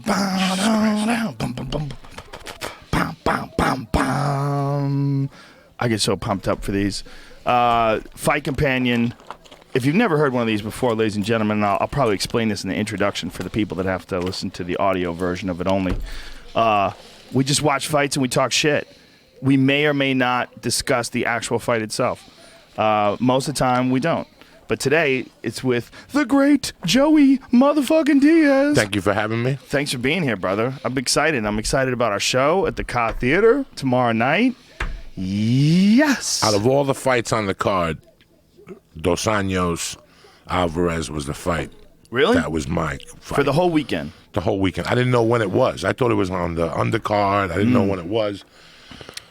I get so pumped up for these. Fight Companion. If you've never heard one of these before, ladies and gentlemen, I'll probably explain this in the introduction for the people that have to listen to the audio version of it only. We just watch fights and we talk shit. We may or may not discuss the actual fight itself. Most of the time, we don't. But today, it's with the great Joey motherfucking Diaz. Thank you for having me. Thanks for being here, brother. I'm excited. I'm excited about our show at the CoCo Theater tomorrow night. Yes. Out of all the fights on the card, Dos Anjos Alvarez was the fight. Really? That was my fight. For the whole weekend? The whole weekend. I didn't know when it was. I thought it was on the undercard. I didn't know when it was.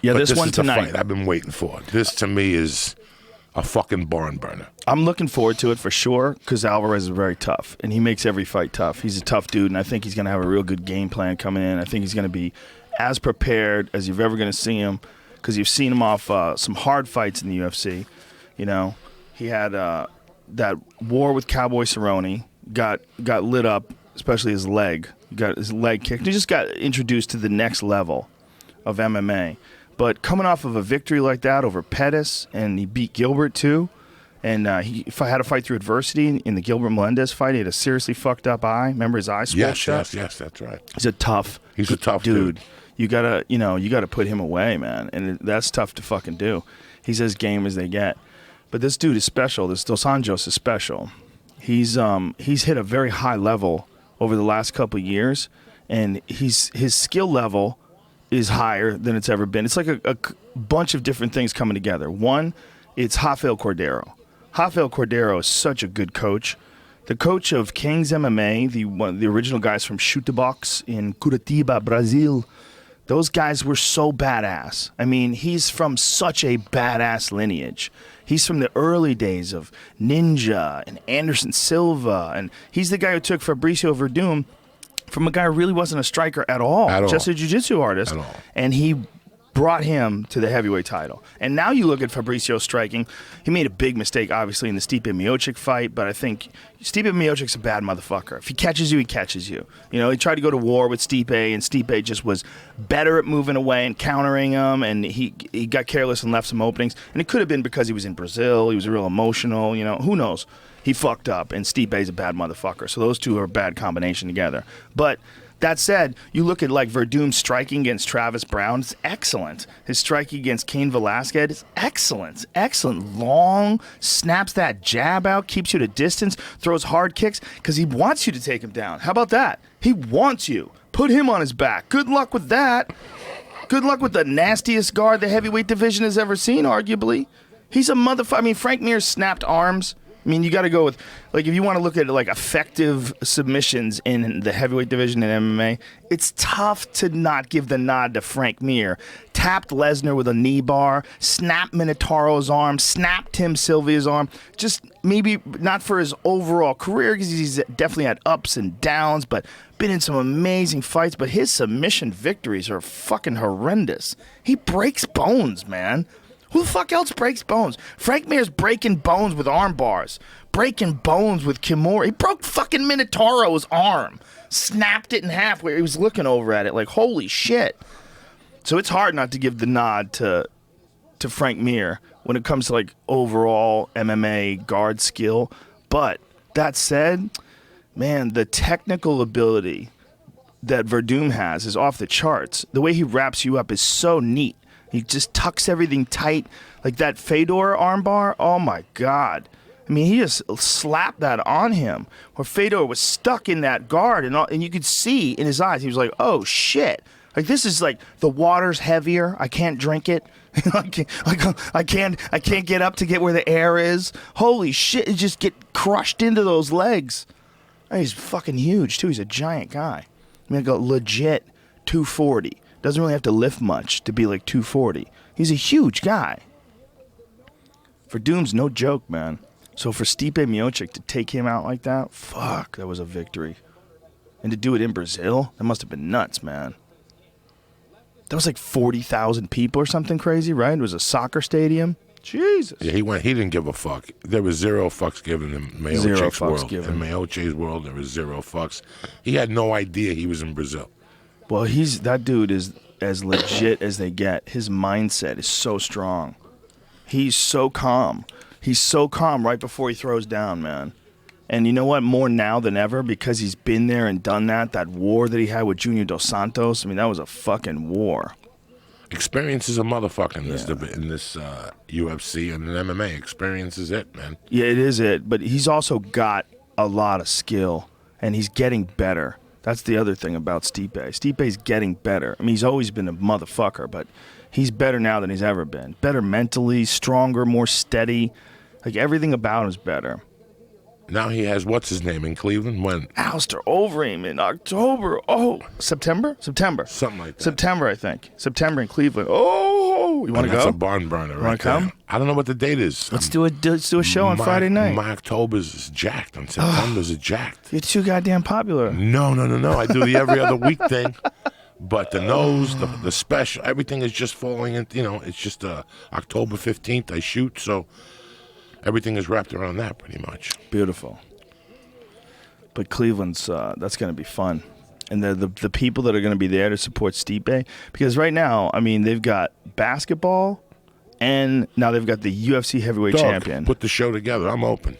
Yeah, but this one is tonight. the fight I've been waiting for. This, to me, is a fucking barn burner. I'm looking forward to it for sure because Alvarez is very tough, and he makes every fight tough. He's a tough dude, and I think he's going to have a real good game plan coming in. I think he's going to be as prepared as you're ever going to see him because you've seen him off some hard fights in the UFC. You know, he had that war with Cowboy Cerrone, got lit up, especially his leg. He got his leg kicked. He just got introduced to the next level of MMA. But coming off of a victory like that over Pettis, and he beat Gilbert too, and he had to fight through adversity in the Gilbert Melendez fight. He had a seriously fucked up eye. Remember his eye swelled shut? Yes, that's right. He's a tough dude. You gotta put him away, man, and that's tough to fucking do. He's as game as they get. But this dude is special. This Dos Anjos is special. He's hit a very high level over the last couple of years, and his skill level is higher than it's ever been. It's like a bunch of different things coming together. One, it's Rafael Cordeiro. Rafael Cordeiro is such a good coach. The coach of King's MMA, the original guys from Chute Box in Curitiba, Brazil, those guys were so badass. I mean, he's from such a badass lineage. He's from the early days of Ninja and Anderson Silva, and he's the guy who took Fabricio Verdum from a guy who really wasn't a striker at all. Just a jiu-jitsu artist. And he brought him to the heavyweight title. And now you look at Fabricio striking. He made a big mistake, obviously, in the Stipe Miocic fight, but I think Stipe Miocic's a bad motherfucker. If he catches you, he catches you. You know, he tried to go to war with Stipe, and Stipe just was better at moving away and countering him, and he got careless and left some openings. And it could have been because he was in Brazil. He was real emotional, you know. Who knows? He fucked up, and Stipe's a bad motherfucker. So those two are a bad combination together. But that said, you look at like Verdum's striking against Travis Brown, it's excellent. His striking against Cain Velasquez is excellent. Excellent. Long, snaps that jab out, keeps you at a distance, throws hard kicks because he wants you to take him down. How about that? He wants you. Put him on his back. Good luck with that. Good luck with the nastiest guard the heavyweight division has ever seen, arguably. He's a motherfucker. I mean, Frank Mir's snapped arms. I mean, you got to go with, like, if you want to look at, like, effective submissions in the heavyweight division in MMA, it's tough to not give the nod to Frank Mir. Tapped Lesnar with a knee bar, snapped Minotauro's arm, snapped Tim Sylvia's arm. Just maybe not for his overall career, because he's definitely had ups and downs, but been in some amazing fights. But his submission victories are fucking horrendous. He breaks bones, man. Who the fuck else breaks bones? Frank Mir's breaking bones with arm bars. Breaking bones with Kimura. He broke fucking Minotauro's arm. Snapped it in half where he was looking over at it like, holy shit. So it's hard not to give the nod to Frank Mir when it comes to like overall MMA guard skill. But that said, man, the technical ability that Verdum has is off the charts. The way he wraps you up is so neat. He just tucks everything tight. Like that Fedor armbar, oh my God. I mean, he just slapped that on him. Where Fedor was stuck in that guard, and you could see in his eyes, he was like, oh shit. Like, this is like, the water's heavier. I can't drink it. I can't get up to get where the air is. Holy shit, it just get crushed into those legs. And he's fucking huge, too. He's a giant guy. I mean, like a legit 240. Doesn't really have to lift much to be like 240. He's a huge guy. Verdum's no joke, man. So for Stipe Miocic to take him out like that, fuck, that was a victory. And to do it in Brazil, that must have been nuts, man. That was like 40,000 people or something crazy, right? It was a soccer stadium. Jesus. Yeah, he went. He didn't give a fuck. There was zero fucks given in Miocic's world. In Miocic's world, there was zero fucks. He had no idea he was in Brazil. Well, that dude is as legit as they get. His mindset is so strong. He's so calm. He's so calm right before he throws down, man. And you know what? More now than ever, because he's been there and done that. That war that he had with Junior Dos Santos. I mean, that was a fucking war. Experience is a motherfucker in this UFC and in MMA. Experience is it, man. Yeah, it is it. But he's also got a lot of skill, and he's getting better. That's the other thing about Stipe. Stipe's getting better. I mean, he's always been a motherfucker, but he's better now than he's ever been. Better mentally, stronger, more steady. Like, everything about him is better. Now he has, what's his name in Cleveland? When? Alistair Overeem in October. Oh, September? Something like that. September, I think. September in Cleveland. Oh, you want to go? That's a barn burner, right? Want to come? I don't know what the date is. Let's do a show on Friday night. My October's jacked. On September's jacked. You're too goddamn popular. No. I do the every other week thing. But the nose, the special, everything is just falling in. It's just October 15th I shoot, so everything is wrapped around that pretty much. Beautiful. But Cleveland's, that's going to be fun. And the people that are going to be there to support Stipe, because right now, I mean, they've got basketball, and now they've got the UFC heavyweight champion. Put the show together. I'm open.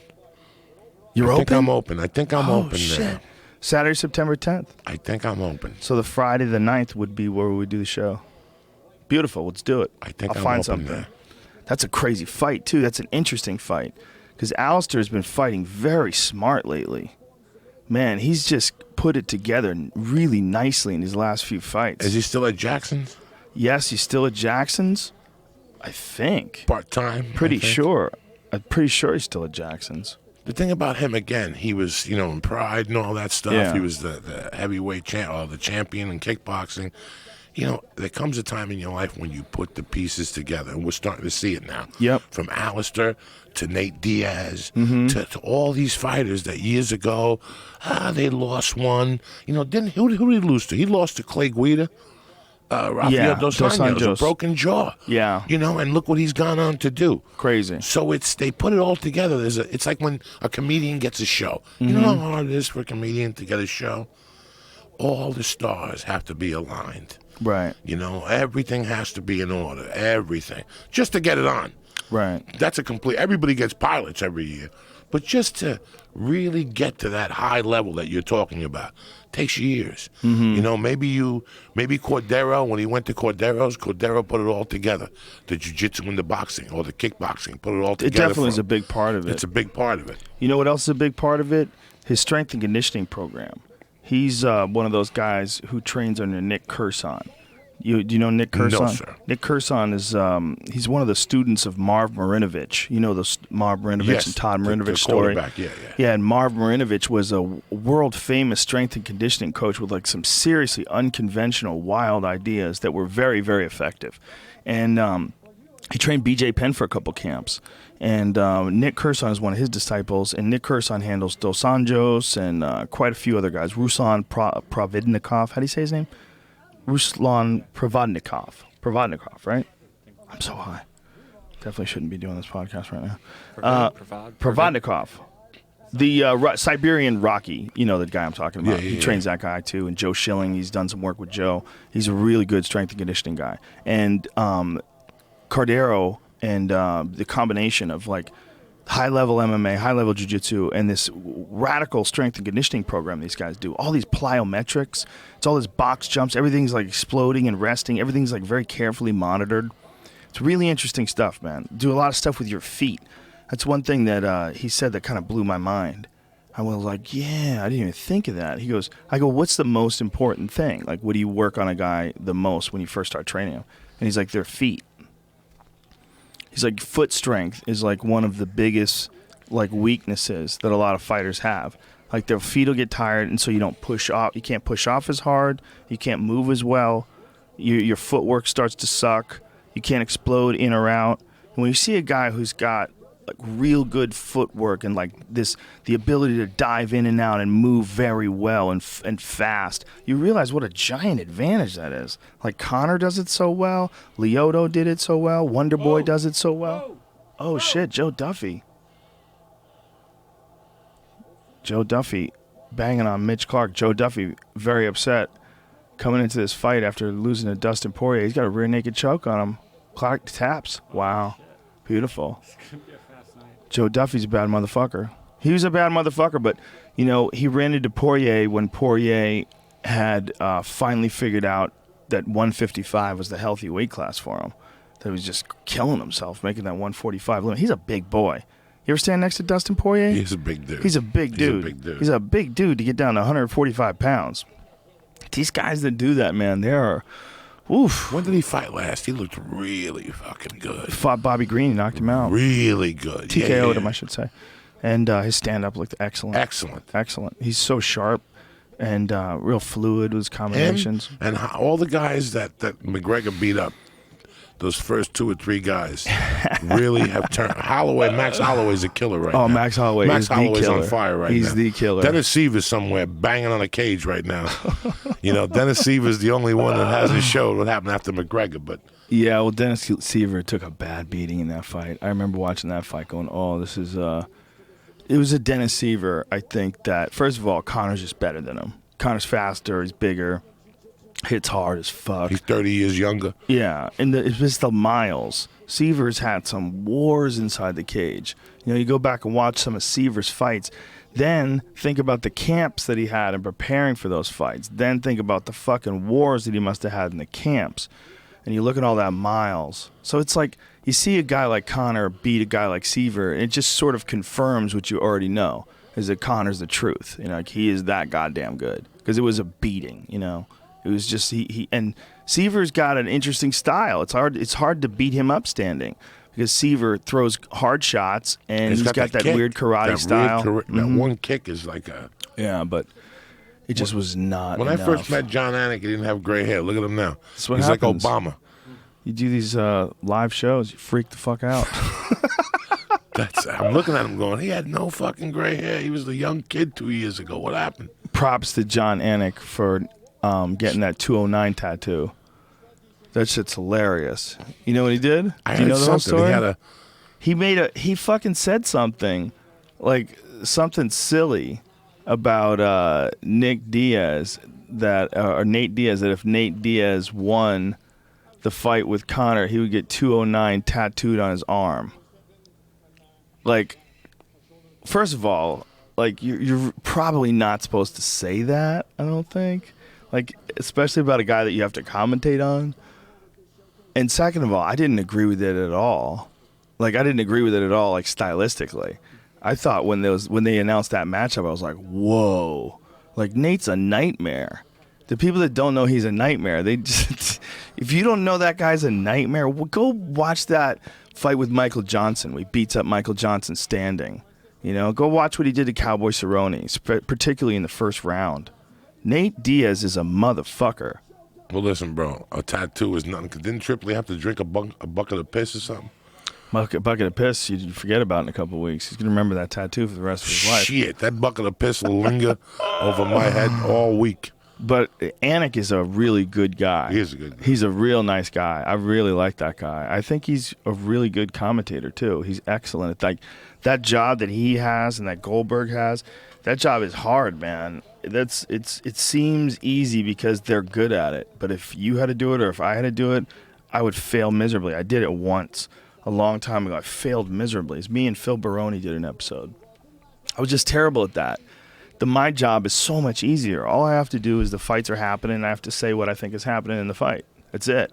You're open? I think I'm open shit. there. Saturday, September 10th. I think I'm open. So the Friday the 9th would be where we do the show. Beautiful. Let's do it. I think I'll I'm find open something. there. That's a crazy fight, too. That's an interesting fight. Because Alistair's been fighting very smart lately. Man, he's just put it together really nicely in his last few fights. Is he still at Jackson's? Yes, he's still at Jackson's. I think. Part-time? Pretty sure. I'm pretty sure he's still at Jackson's. The thing about him, again, he was, in Pride and all that stuff. Yeah. He was the heavyweight the champion in kickboxing. There comes a time in your life when you put the pieces together, and we're starting to see it now. Yep. From Alistair to Nate Diaz to all these fighters that years ago, they lost one. Who did he lose to? He lost to Clay Guida. Rafael Dos Anjos, a broken jaw. Yeah. And look what he's gone on to do. Crazy. So they put it all together. It's like when a comedian gets a show. You know how hard it is for a comedian to get a show? All the stars have to be aligned. Right. Everything has to be in order. Everything. Just to get it on. Right. That's everybody gets pilots every year. But just to really get to that high level that you're talking about takes years. Maybe Cordero, when he went to Cordero put it all together. The jiu-jitsu and the boxing or the kickboxing, put it all together. It definitely is a big part of it. It's a big part of it. You know what else is a big part of it? His strength and conditioning program. He's one of those guys who trains under Nick Curson. Do you know Nick Curson? No, sir. Nick Curson is he's one of the students of Marv Marinovich. You know the Marv Marinovich and Todd Marinovich story. Yeah, and Marv Marinovich was a world famous strength and conditioning coach with like some seriously unconventional, wild ideas that were very, very effective. And he trained BJ Penn for a couple camps. And Nick Curson is one of his disciples, and Nick Curson handles Dos Anjos and quite a few other guys. Ruslan Provodnikov, how do you say his name? Ruslan Provodnikov, right? I'm so high. Definitely shouldn't be doing this podcast right now. Provodnikov. The Siberian Rocky, the guy I'm talking about. He trains that guy too. And Joe Schilling, he's done some work with Joe. He's a really good strength and conditioning guy. And Cordero and the combination of like high-level MMA, high-level jiu-jitsu, and this radical strength and conditioning program these guys do. All these plyometrics, it's all this box jumps. Everything's like exploding and resting. Everything's like very carefully monitored. It's really interesting stuff, man. Do a lot of stuff with your feet. That's one thing that he said that kind of blew my mind. I was like, yeah, I didn't even think of that. I go, what's the most important thing? Like, what do you work on a guy the most when you first start training him? And he's like, their feet. He's like, foot strength is like one of the biggest like weaknesses that a lot of fighters have. Like their feet will get tired, and so you don't push off. You can't push off as hard. You can't move as well. Your footwork starts to suck. You can't explode in or out. And when you see a guy who's got like real good footwork and like the ability to dive in and out and move very well and fast, you realize what a giant advantage that is. Like Conor does it so well, Lyoto did it so well, Wonder Boy does it so well. Oh shit, Joe Duffy. Joe Duffy banging on Mitch Clark. Joe Duffy very upset coming into this fight after losing to Dustin Poirier. He's got a rear naked choke on him. Clark taps. Wow. Beautiful. Joe Duffy's a bad motherfucker. He was a bad motherfucker, but, you know, he ran into Poirier when Poirier had finally figured out that 155 was the healthy weight class for him. That he was just killing himself, making that 145 limit. He's a big boy. You ever stand next to Dustin Poirier? He's a big dude. He's a big dude. He's a big dude to get down to 145 pounds. These guys that do that, man, they are... Oof. When did he fight last? He looked really fucking good. Fought Bobby Green, knocked him out. Really good. TKO'd him, I should say. And his stand-up looked excellent. Excellent. He's so sharp and real fluid with his combinations. And all the guys that McGregor beat up, those first 2 or 3 guys, really have turned. Max Holloway's a killer right now. Oh, Max Holloway is the killer. Max Holloway's on fire right now. He's the killer. Dennis Seaver's somewhere banging on a cage right now. You know, Dennis Seaver's the only one that hasn't showed what happened after McGregor, but... Yeah, well, Dennis Seaver took a bad beating in that fight. I remember watching that fight going, oh, this is... It was a Dennis Seaver, I think, that... First of all, Connor's just better than him. Connor's faster, he's bigger, hits hard as fuck. He's 30 years younger. Yeah, and it's just the miles. Seaver's had some wars inside the cage. You know, you go back and watch some of Seaver's fights, then think about the camps that he had in preparing for those fights. Then think about the fucking wars that he must have had in the camps. And you look at all that miles. So it's like you see a guy like Connor beat a guy like Seaver, and it just sort of confirms what you already know, is that Connor's the truth. You know, like he is that goddamn good. Because it was a beating, you know. It was just he and Seaver's got an interesting style. It's hard to beat him up standing because Seaver throws hard shots and he's got that weird karate style. That one kick is like a... Yeah, but it just was not When enough. I first met John Anik, he didn't have gray hair. Look at him now. That's what he's happens. like Obama. You do these live shows, you freak the fuck out. I'm looking at him going, he had no fucking gray hair. He was a young kid 2 years ago. What happened? Props to John Anik for getting that 209 tattoo. That shit's hilarious. You know what he did? I Do you heard know the whole something. story? He fucking said something, like something silly about Nick Diaz or Nate Diaz, that if Nate Diaz won the fight with Conor, he would get 209 tattooed on his arm. Like, first of all, like you're probably not supposed to say that, I don't think. Like, especially about a guy that you have to commentate on. And second of all, I didn't agree with it at all. Like, stylistically. I thought when they announced that matchup, I was like, whoa. Like, Nate's a nightmare. The people that don't know he's a nightmare, they just... If you don't know that guy's a nightmare, well, go watch that fight with Michael Johnson. We beats up Michael Johnson standing. You know, go watch what he did to Cowboy Cerrone, particularly in the first round. Nate Diaz is a motherfucker. Well, listen, bro. A tattoo is nothing. Didn't Tripoli have to drink a bucket of piss or something? Bucket of piss you forget about in a couple of weeks. He's going to remember that tattoo for the rest of his life. Shit, that bucket of piss will linger over my head all week. But Anik is a really good guy. He is a good guy. He's a real nice guy. I really like that guy. I think he's a really good commentator, too. He's excellent. It's like that job that he has and that Goldberg has, that job is hard, man. It seems easy because they're good at it. But if you had to do it or if I had to do it, I would fail miserably. I did it once a long time ago. I failed miserably. It's me and Phil Baroni did an episode. I was just terrible at that. My job is so much easier. All I have to do is the fights are happening, and I have to say what I think is happening in the fight. That's it.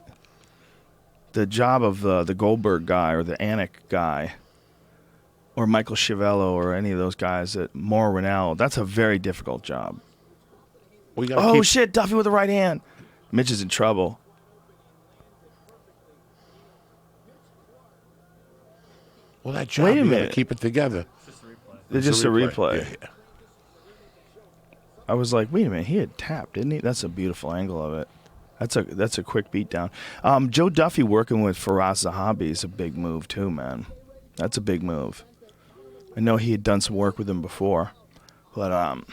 The job of the Goldberg guy or the Anik guy or Michael Chiavello or any of those guys at Mauro Ranallo, that's a very difficult job. Shit, Duffy with the right hand. Mitch is in trouble. Well, that job, Wait a you minute. gotta keep it together. It's just a replay. Yeah. I was like, wait a minute, he had tapped, didn't he? That's a beautiful angle of it. That's a quick beatdown. Joe Duffy working with Faraz Zahabi is a big move too, man. That's a big move. I know he had done some work with him before, but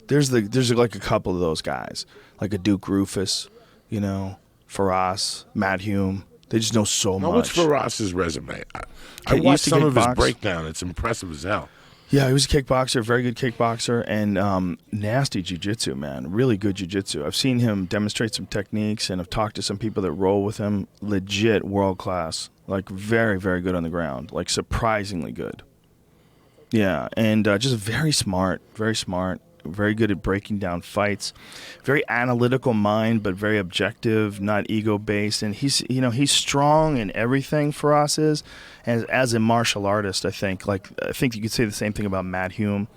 there's like a couple of those guys, like a Duke Rufus, you know, Faraz, Matt Hume. They just know so Now, much. what's Feroz's resume? I He watched used to some of his kickbox. breakdown. It's impressive as hell. Yeah, he was a kickboxer, very good kickboxer, and nasty jiu-jitsu, man. Really good jiu-jitsu. I've seen him demonstrate some techniques, and I've talked to some people that roll with him. Legit world class. Like, very, very good on the ground. Like, surprisingly good. Yeah, and just very smart, very good at breaking down fights. Very analytical mind, but very objective, not ego-based. And he's strong in everything, Faraz is. As a martial artist, I think you could say the same thing about Matt Hume.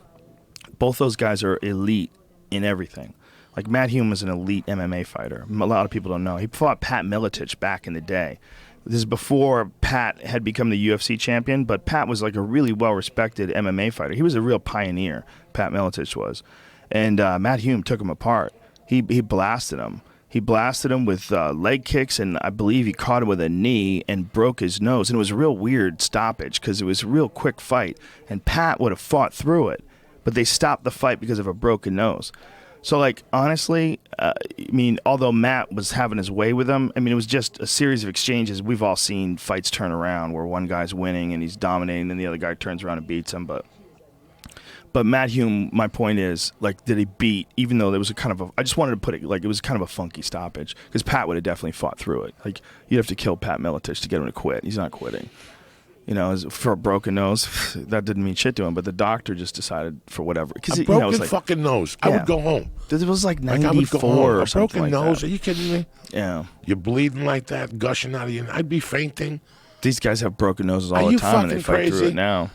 Both those guys are elite in everything. Like, Matt Hume was an elite MMA fighter. A lot of people don't know. He fought Pat Miletich back in the day. This is before Pat had become the UFC champion, but Pat was like a really well-respected MMA fighter. He was a real pioneer, Pat Miletich was. And Matt Hume took him apart. He blasted him. He blasted him with leg kicks, and I believe he caught him with a knee and broke his nose. And it was a real weird stoppage because it was a real quick fight. And Pat would have fought through it, but they stopped the fight because of a broken nose. So, like, honestly, I mean, although Matt was having his way with him, I mean, it was just a series of exchanges. We've all seen fights turn around where one guy's winning and he's dominating, and the other guy turns around and beats him. But Matt Hume, my point is, like, did he beat, even though there was a kind of a, I just wanted to put it, like, it was kind of a funky stoppage, because Pat would have definitely fought through it. Like, you'd have to kill Pat Miletich to get him to quit. He's not quitting. You know, for a broken nose, that didn't mean shit to him. But the doctor just decided for whatever. A broken fucking nose. I would go home. It was like 94 I would go home. or a something broken like nose? that. Are you kidding me? Yeah. You're bleeding like that, gushing out of your... I'd be fainting. These guys have broken noses all Are the you time, and they fucking fight through crazy? it now.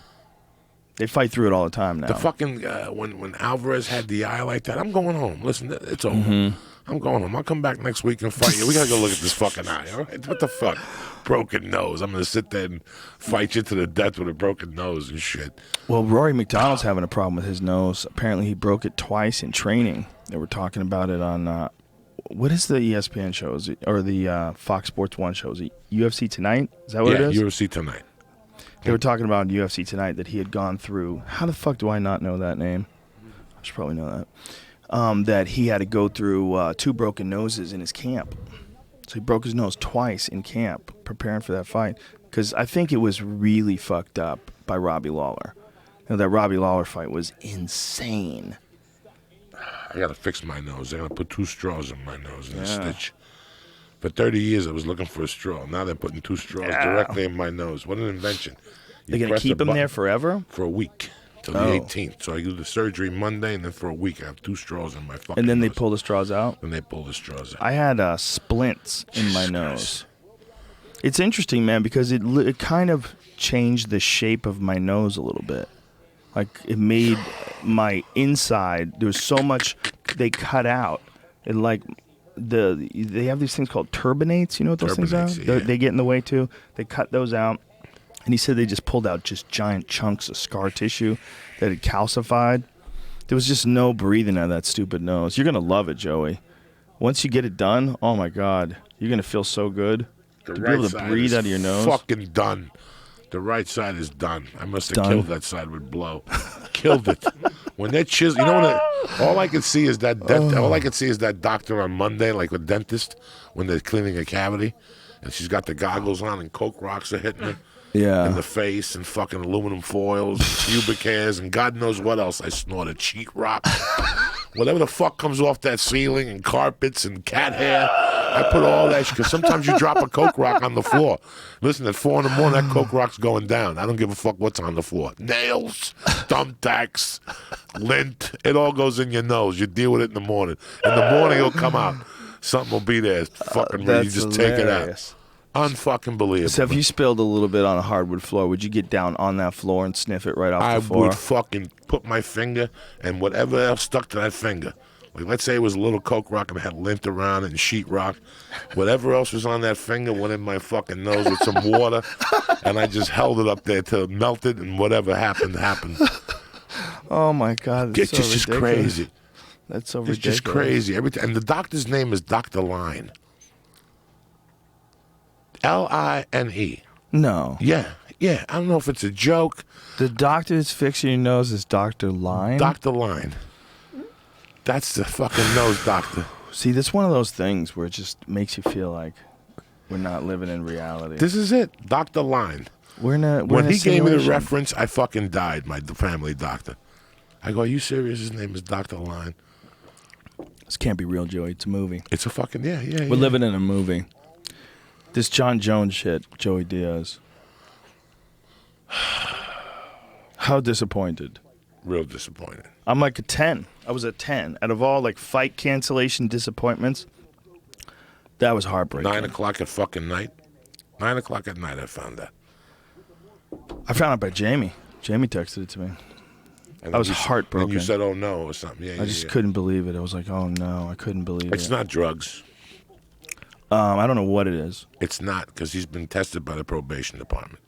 They fight through it all the time now. The fucking... when Alvarez had the eye like that, I'm going home. Listen, it's over. Mm-hmm. I'm going home. I'll come back next week and fight you. We got to go look at this fucking eye, all right? What the fuck? Broken nose. I'm going to sit there and fight you to the death with a broken nose and shit. Well, Rory McDonald's having a problem with his nose. Apparently, he broke it twice in training. They were talking about it on... what is the ESPN show? Is it, or the Fox Sports 1 show? Is it UFC Tonight? Is that what it is? Yeah, UFC Tonight. They were talking about UFC Tonight that he had gone through. How the fuck do I not know that name? I should probably know that. That he had to go through 2 broken noses in his camp. So he broke his nose twice in camp preparing for that fight. Because I think it was really fucked up by Robbie Lawler. You know, that Robbie Lawler fight was insane. I got to fix my nose. They're going to put 2 straws in my nose and a stitch. For 30 years, I was looking for a straw. Now they're putting 2 straws directly in my nose. What an invention. They're going to keep him there forever? For a week. Till the 18th. So I do the surgery Monday, and then for a week I have 2 straws in my fucking And then nose. they pull the straws out? And they pull the straws out. I had splints in my nose. It's interesting, man, because it kind of changed the shape of my nose a little bit. Like, it made my inside, there was so much they cut out. And, like, they have these things called turbinates. You know what those things are? Yeah. They get in the way, too. They cut those out. And he said they just pulled out just giant chunks of scar tissue that had calcified. There was just no breathing out of that stupid nose. You're going to love it, Joey. Once you get it done, oh, my God. You're going to feel so good. The to right be able to side breathe is out of your nose. Fucking done. The right side is done. I must have Done. killed that side with blow. Killed it. When that chisel, you know all I could see is that all I could see is that doctor on Monday, like a dentist, when they're cleaning a cavity, and she's got the goggles on and Coke rocks are hitting her. Yeah. In the face and fucking aluminum foils, and pubic hairs, and God knows what else I snorted. Sheet rock. Whatever the fuck comes off that ceiling, and carpets and cat hair. I put all that shit, because sometimes you drop a Coke rock on the floor. Listen, at 4 in the morning, that Coke rock's going down. I don't give a fuck what's on the floor. Nails, thumbtacks, lint, it all goes in your nose. You deal with it in the morning. In the morning, it'll come out. Something will be there. Fucking ready. You just take it out. Unfucking believable. So if you spilled a little bit on a hardwood floor, would you get down on that floor and sniff it right off I the floor? would fucking put my finger and whatever else stuck to that finger. Like, let's say it was a little Coke rock and it had lint around it and sheetrock. Whatever else was on that finger went in my fucking nose with some water, and I just held it up there till it melted, and whatever happened. Oh, my God. It's just crazy. That's so It's ridiculous. just crazy. And the doctor's name is Dr. Line. Line. No. Yeah. I don't know if it's a joke. The doctor that's fixing your nose is Dr. Line? Dr. Line. That's the fucking nose doctor. See, that's one of those things where it just makes you feel like We're not living in reality. This is it. Dr. Line. We're not. When he gave me the reference, I fucking died, my family doctor. I go, are you serious? His name is Dr. Line. This can't be real, Joey. It's a movie. It's a fucking, yeah. We're living in a movie. This John Jones shit, Joey Diaz. How disappointed. Real disappointed. I'm like a 10. I was a 10. Out of all like fight cancellation disappointments, that was heartbreaking. 9 o'clock at fucking night. 9 o'clock at night I found that. I found out by Jamie. Jamie texted it to me. And I was heartbroken. And you said, oh no, or something. Yeah, I just couldn't believe it. I was like, oh no, I couldn't believe it. It's not drugs. I don't know what it is. It's not, because he's been tested by the probation department.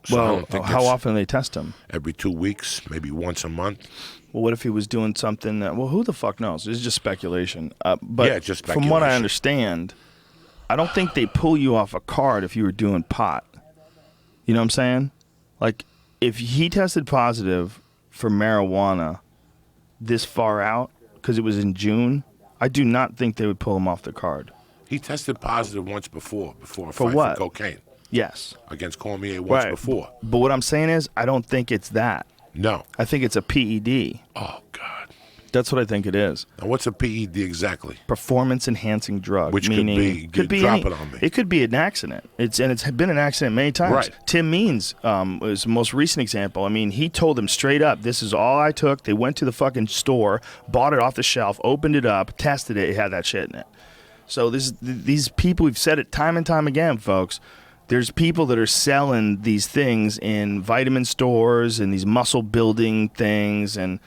So Well, how often do they test him? Every 2 weeks, maybe once a month. Well, what if he was doing something that, well, who the fuck knows? It's just speculation. But Yeah, just from what I speculation. understand, I don't think they pull you off a card if you were doing pot. You know what I'm saying? Like, if he tested positive for marijuana this far out, because it was in June, I do not think they would pull him off the card. He tested positive once before a For fight what? for cocaine. Yes. Against Cormier once Right. before. But what I'm saying is, I don't think it's that. No. I think it's a PED. Oh, God. That's what I think it is. Now, what's a PED exactly? Performance enhancing drug. Which meaning, could be, drop any- it on me. It could be an accident. It's been an accident many times. Right. Tim Means was the most recent example. I mean, he told them straight up, this is all I took. They went to the fucking store, bought it off the shelf, opened it up, tested it. It had that shit in it. So these people, we've said it time and time again, folks. There's people that are selling these things in vitamin stores and these muscle building things, and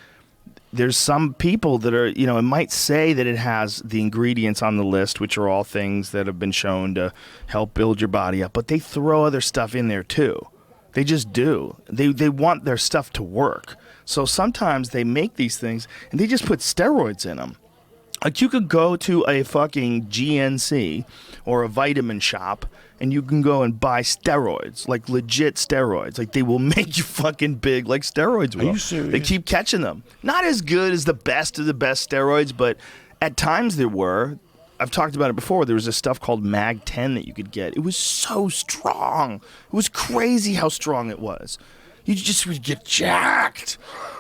there's some people that are, you know, it might say that it has the ingredients on the list, which are all things that have been shown to help build your body up, but they throw other stuff in there too. They just do. They want their stuff to work. So sometimes they make these things and they just put steroids in them. Like, you could go to a fucking GNC or a vitamin shop and you can go and buy steroids, like legit steroids. Like, they will make you fucking big like steroids will. Are you serious? They keep catching them. Not as good as the best of the best steroids, but at times there were. I've talked about it before. There was this stuff called Mag 10 that you could get. It was so strong. It was crazy how strong it was. You just would get jacked.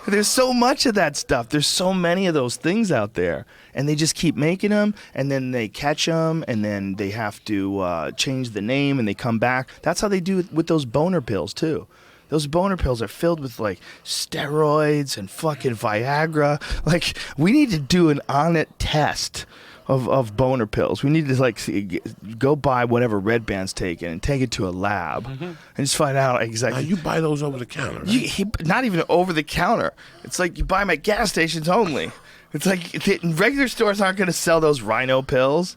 There's so much of that stuff. There's so many of those things out there. And they just keep making them, and then they catch them, and then they have to change the name, and they come back. That's how they do it with those boner pills, too. Those boner pills are filled with, like, steroids and fucking Viagra. Like, we need to do an on-it test of boner pills. We need to, like, go buy whatever Red Band's taking and take it to a lab and just find out exactly. Now, you buy those over the counter, right? Not even over the counter. It's like you buy them at gas stations only. It's like regular stores aren't going to sell those Rhino pills.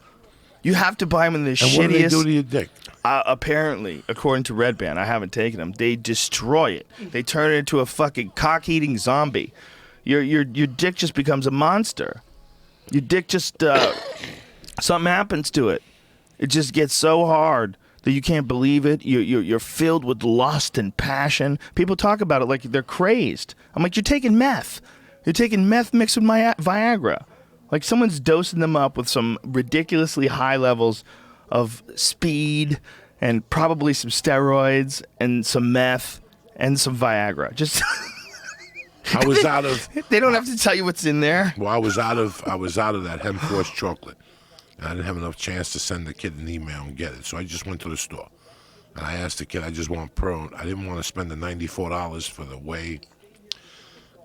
You have to buy them in the shittiest. And what do they do to your dick? Apparently, according to Red Band, I haven't taken them. They destroy it. They turn it into a fucking cock-eating zombie. Your dick just becomes a monster. Your dick just something happens to it. It just gets so hard that you can't believe it. You're filled with lust and passion. People talk about it like they're crazed. I'm like, you're taking meth. You're taking meth mixed with my Viagra. Like, someone's dosing them up with some ridiculously high levels of speed and probably some steroids and some meth and some Viagra. Just I was out of. they don't have to tell you what's in there. Well, I was out of that Hem Force chocolate. And I didn't have enough chance to send the kid an email and get it, so I just went to the store. And I asked the kid, I just want Pro. I didn't want to spend the $94 for the whey,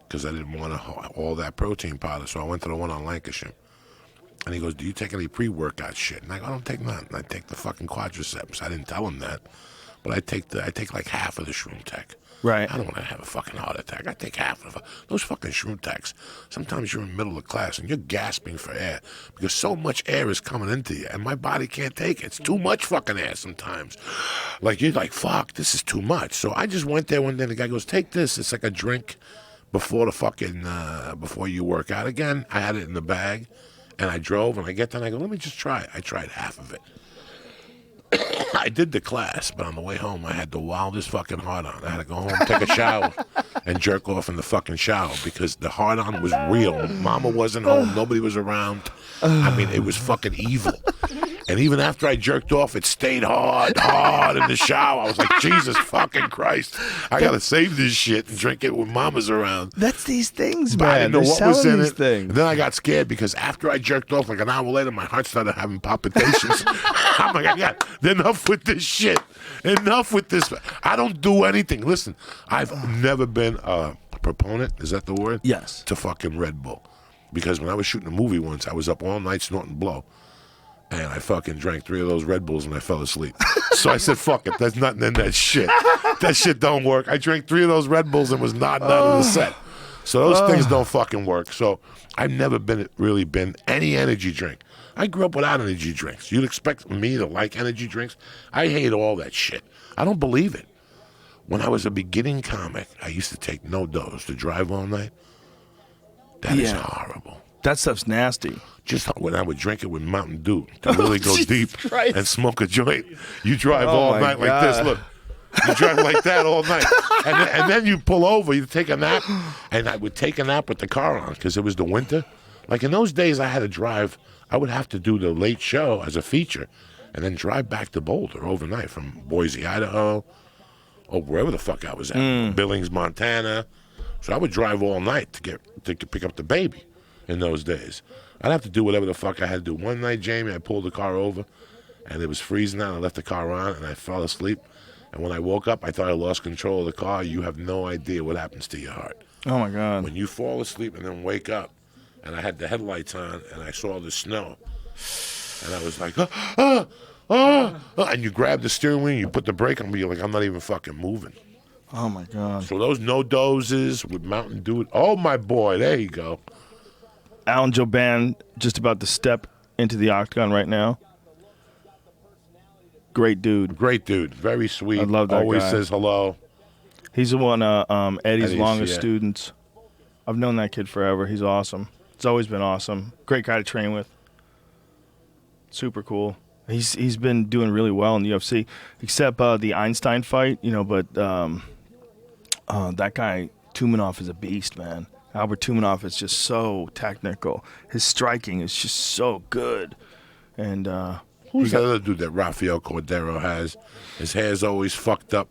because I didn't want all that protein powder, so I went to the one on Lancashire. And he goes, do you take any pre-workout shit? And I go, I don't take none. I take the fucking quadriceps. I didn't tell him that. But I take like half of the Shroom Tech. Right. I don't want to have a fucking heart attack. I take half of it. Those fucking Shroom Techs, sometimes you're in the middle of class and you're gasping for air because so much air is coming into you and my body can't take it. It's too much fucking air sometimes. Like, you're like, fuck, this is too much. So I just went there one day and the guy goes, take this. It's like a drink before the fucking, before you work out again. I had it in the bag and I drove and I get there and I go, let me just try it. I tried half of it. I did the class, but on the way home, I had the wildest fucking hard-on. I had to go home, take a shower, and jerk off in the fucking shower because the hard-on was real. Mama wasn't home. Nobody was around. I mean, it was fucking evil. And even after I jerked off, it stayed hard in the shower. I was like, Jesus fucking Christ. I got to save this shit and drink it when mama's around. That's these things, But man. I didn't know They're what was in selling it. things. And then I got scared because after I jerked off, like an hour later, my heart started having palpitations. I'm like, I got enough with this shit. Enough with this. I don't do anything. Listen, I've never been a proponent, is that the word? Yes. To fucking Red Bull. Because when I was shooting a movie once, I was up all night snorting blow. And I fucking drank 3 of those Red Bulls and I fell asleep. So I said, fuck it, there's nothing in that shit. That shit don't work. I drank 3 of those Red Bulls and was nodding out of the set. So those things don't fucking work. So I've never really been any energy drink. I grew up without energy drinks. You'd expect me to like energy drinks? I hate all that shit. I don't believe it. When I was a beginning comic, I used to take no dose to drive all night. That is horrible. That stuff's nasty. Just when I would drink it with Mountain Dew to really go deep Christ. and smoke a joint. You drive all night like this. Look, you drive like that all night. And then you pull over, you take a nap. And I would take a nap with the car on because it was the winter. Like in those days, I had to drive. I would have to do the late show as a feature and then drive back to Boulder overnight from Boise, Idaho, or wherever the fuck I was at, Billings, Montana. So I would drive all night to pick up the baby in those days. I'd have to do whatever the fuck I had to do. One night, Jamie, I pulled the car over, and it was freezing out. I left the car on, and I fell asleep. And when I woke up, I thought I lost control of the car. You have no idea what happens to your heart. Oh, my God. When you fall asleep and then wake up, and I had the headlights on, and I saw the snow, and I was like, and you grab the steering wheel, and you put the brake on me, you're like, I'm not even fucking moving. Oh, my God. So those no doses with Mountain Dew, oh, my boy, there you go. Alan Joban just about to step into the octagon right now. Great dude. Great dude. Very sweet. I love that Always guy. says hello. He's one of Eddie's longest yeah. students. I've known that kid forever. He's awesome. It's always been awesome. Great guy to train with. Super cool. He's been doing really well in the UFC, except the Einstein fight, but that guy, Tumanov, is a beast, man. Albert Tumanov is just so technical. His striking is just so good. And who's that other dude that Rafael Cordero has? His hair's always fucked up.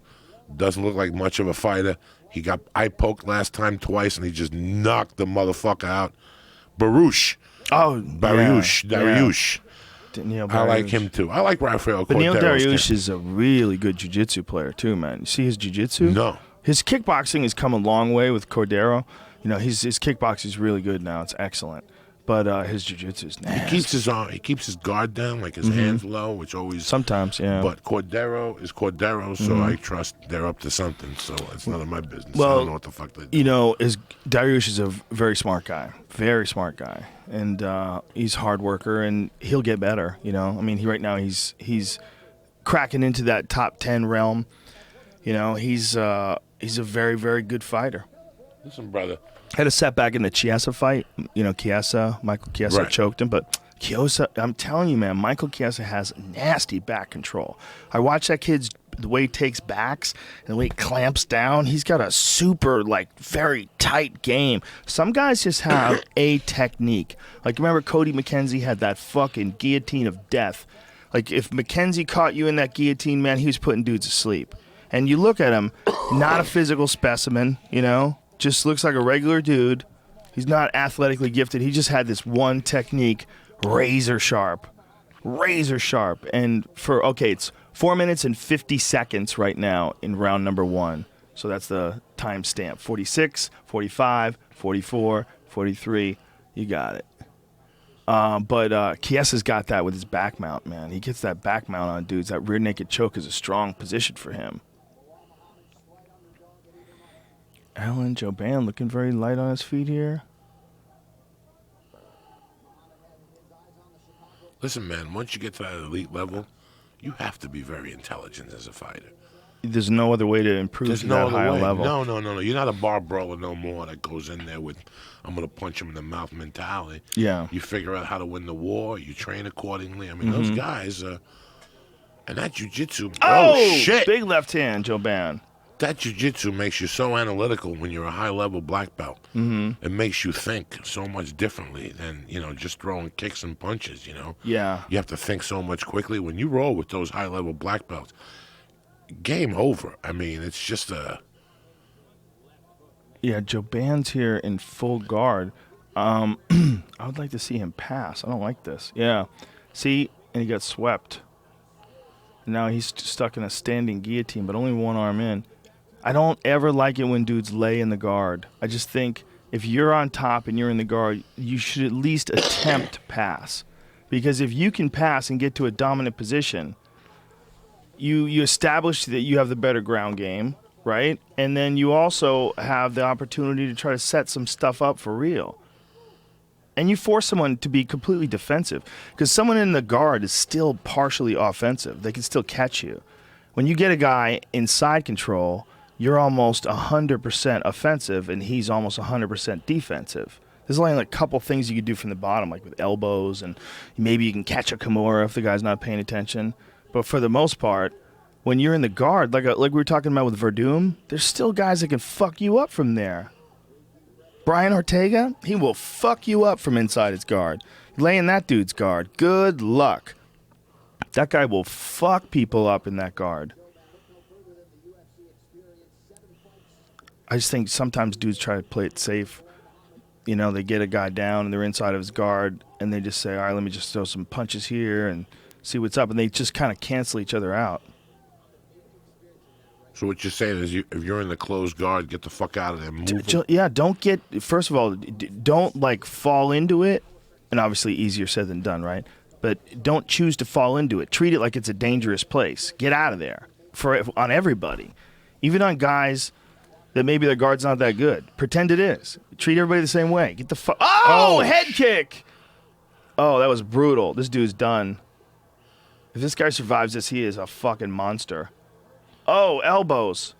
Doesn't look like much of a fighter. He got eye poked last time twice, and he just knocked the motherfucker out. Baruch. Oh, Dariush. Yeah. Dariush. Neil I like him too. I like Rafael Cordero. But Neil Dariush is a really good jiu-jitsu player too, man. You see his jiu-jitsu? No. His kickboxing has come a long way with Cordero. His kickboxing is really good now. It's excellent. But his jiu-jitsu is nasty. He keeps his guard down, like his hands low, which always sometimes, yeah. But Cordero is Cordero, so I trust they're up to something. So it's none of my business. Well, I don't know what the fuck they do. Dariush is a very smart guy, and he's a hard worker, and he'll get better. Right now he's cracking into that top 10 realm. He's a very, very good fighter. Listen, brother. Had a setback in the Chiesa fight. Michael Chiesa choked him, but Chiesa, I'm telling you, man, Michael Chiesa has nasty back control. I watch that kid's the way he takes backs and the way he clamps down. He's got a super, very tight game. Some guys just have a technique. Remember Cody McKenzie had that fucking guillotine of death. If McKenzie caught you in that guillotine, man, he was putting dudes to sleep. And you look at him, not a physical specimen, just looks like a regular dude. He's not athletically gifted. He just had this one technique, razor sharp. And it's 4 minutes and 50 seconds right now in round number 1. So that's the time stamp. 46, 45, 44, 43. You got it. But Chiesa's got that with his back mount, man. He gets that back mount on dudes. That rear naked choke is a strong position for him. Alan Joban looking very light on his feet here. Listen, man, once you get to that elite level, you have to be very intelligent as a fighter. There's no other way to improve to that higher level. No. You're not a bar brawler no more that goes in there with, I'm going to punch him in the mouth mentality. Yeah. You figure out how to win the war. You train accordingly. Those guys, and that jiu-jitsu, oh, shit. Big left hand, Joban. that jiu-jitsu makes you so analytical when you're a high-level black belt. Mm-hmm. It makes you think so much differently than, just throwing kicks and punches, Yeah. You have to think so much quickly. When you roll with those high-level black belts, game over. I mean, it's just a... Yeah, Joban's here in full guard. I would like to see him pass. I don't like this. Yeah. See? And he got swept. Now he's stuck in a standing guillotine, but only one arm in. I don't ever like it when dudes lay in the guard. I just think if you're on top and you're in the guard, you should at least attempt to pass. Because if you can pass and get to a dominant position, you establish that you have the better ground game, right? And then you also have the opportunity to try to set some stuff up for real. And you force someone to be completely defensive. Because someone in the guard is still partially offensive. They can still catch you. When you get a guy inside control, you're almost 100% offensive, and he's almost 100% defensive. There's only like a couple things you could do from the bottom, like with elbows, and maybe you can catch a Kimura if the guy's not paying attention. But for the most part, when you're in the guard, like we were talking about with Verdum, there's still guys that can fuck you up from there. Brian Ortega, he will fuck you up from inside his guard. Lay in that dude's guard. Good luck. That guy will fuck people up in that guard. I just think sometimes dudes try to play it safe. They get a guy down and they're inside of his guard, and they just say, all right, let me just throw some punches here and see what's up. And they just kind of cancel each other out. So what you're saying is, if you're in the closed guard, get the fuck out of there. Move. Yeah, don't get. First of all, don't fall into it. And obviously, easier said than done, right? But don't choose to fall into it. Treat it like it's a dangerous place. Get out of there on everybody, even on guys that maybe their guard's not that good. Pretend it is. Treat everybody the same way. Get the fuck. Oh, head kick. Oh, that was brutal. This dude's done. If this guy survives this, he is a fucking monster. Oh, elbows.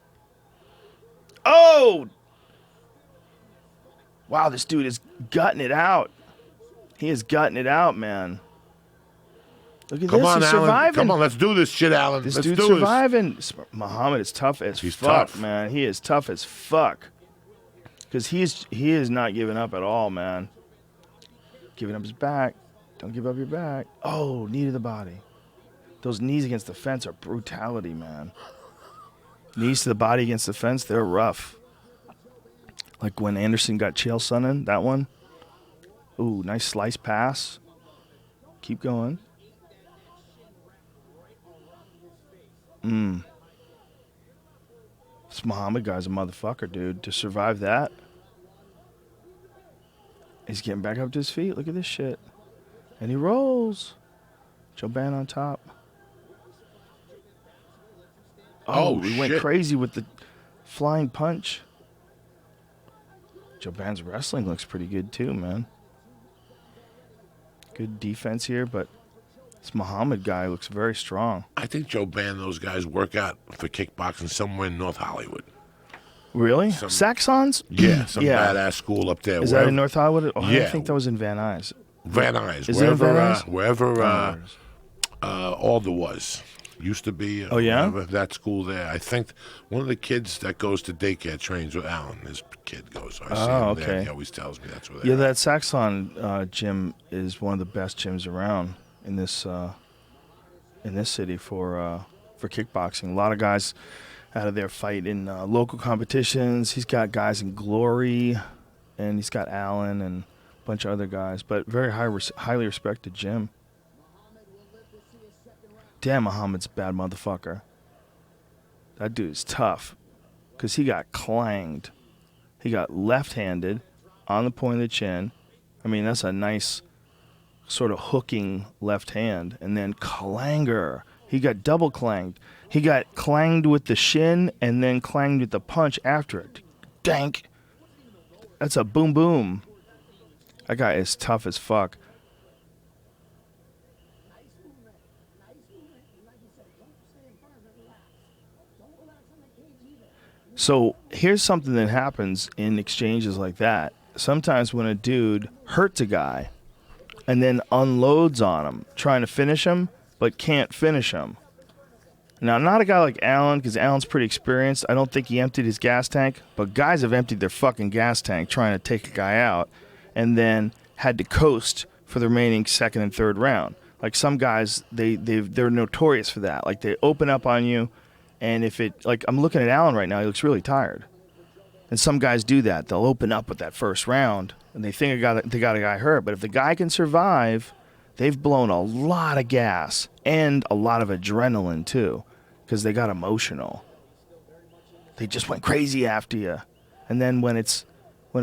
Oh! Wow, this dude is gutting it out. He is gutting it out, man. Look at Come this. on, He's Alan. surviving. Come on, let's do this shit, Alan. This let's dude's do surviving. Muhammad is tough as He's fuck, tough. man. He is tough as fuck. Because he is not giving up at all, man. Giving up his back. Don't give up your back. Oh, knee to the body. Those knees against the fence are brutality, man. Knees to the body against the fence, they're rough. Like when Anderson got Chael Sonnen, that one. Ooh, nice slice pass. Keep going. This Muhammad guy's a motherfucker, dude. To survive that. He's getting back up to his feet. Look at this shit. And he rolls. Joban on top. Oh, he went crazy with the flying punch. Joban's wrestling looks pretty good too, man. Good defense here, but this Muhammad guy looks very strong. I think Joban, those guys work out for kickboxing somewhere in North Hollywood. Really? Saxons? Yeah, some badass school up there. Is that in North Hollywood? Oh, yeah. I think that was in Van Nuys. Van Nuys. Is it in Van Nuys? Wherever Alder was. Used to be. Oh, yeah? That school there. I think one of the kids that goes to daycare trains with Alan. His kid goes. I see him there. He always tells me that's where they are. That Saxon gym is one of the best gyms around in this city for kickboxing. A lot of guys out of there fight in local competitions. He's got guys in Glory, and he's got Allen and a bunch of other guys. But very highly respected gym. Damn, Muhammad's a bad motherfucker. That dude's tough because he got clanged. He got left-handed on the point of the chin. I mean, that's a nice sort of hooking left hand. And then clanger. He got double clanged. He got clanged with the shin and then clanged with the punch after it. Dank. That's a boom boom. That guy is tough as fuck. So here's something that happens in exchanges like that. Sometimes when a dude hurts a guy and then unloads on him, trying to finish him, but can't finish him, Now, not a guy like Allen, because Allen's pretty experienced. I don't think he emptied his gas tank, but guys have emptied their fucking gas tank trying to take a guy out and then had to coast for the remaining second and third round. Like some guys, they're notorious for that. Like they open up on you, and if it, like I'm looking at Allen right now, he looks really tired. And some guys do that. They'll open up with that first round, and they think they got a guy hurt. But if the guy can survive, they've blown a lot of gas and a lot of adrenaline too, because they got emotional. They just went crazy after you. And then when it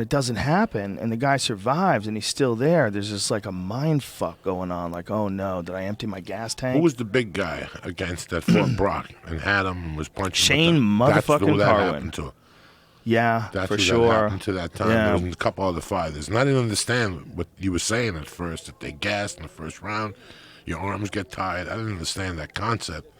doesn't happen and the guy survives and he's still there, there's just like a mind fuck going on. Like, oh no, did I empty my gas tank? Who was the big guy against that fought Brock and had him and was punching? Shane motherfucking that Carwin. Happened to. Yeah, That's for what sure. That happened to that time. Yeah. There was a couple other fighters. And I didn't understand what you were saying at first, that they gassed in the first round, your arms get tired. I didn't understand that concept.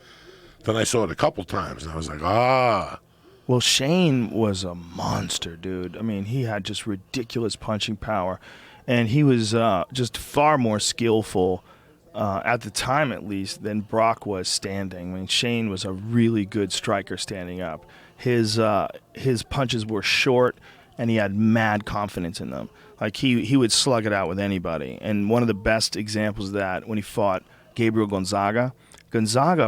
Then I saw it a couple times, and I was like, ah. Well, Shane was a monster, dude. I mean, he had just ridiculous punching power, and he was just far more skillful, at the time at least, than Brock was standing. I mean, Shane was a really good striker standing up. His punches were short, and he had mad confidence in them. Like, he would slug it out with anybody. And one of the best examples of that, when he fought Gabriel Gonzaga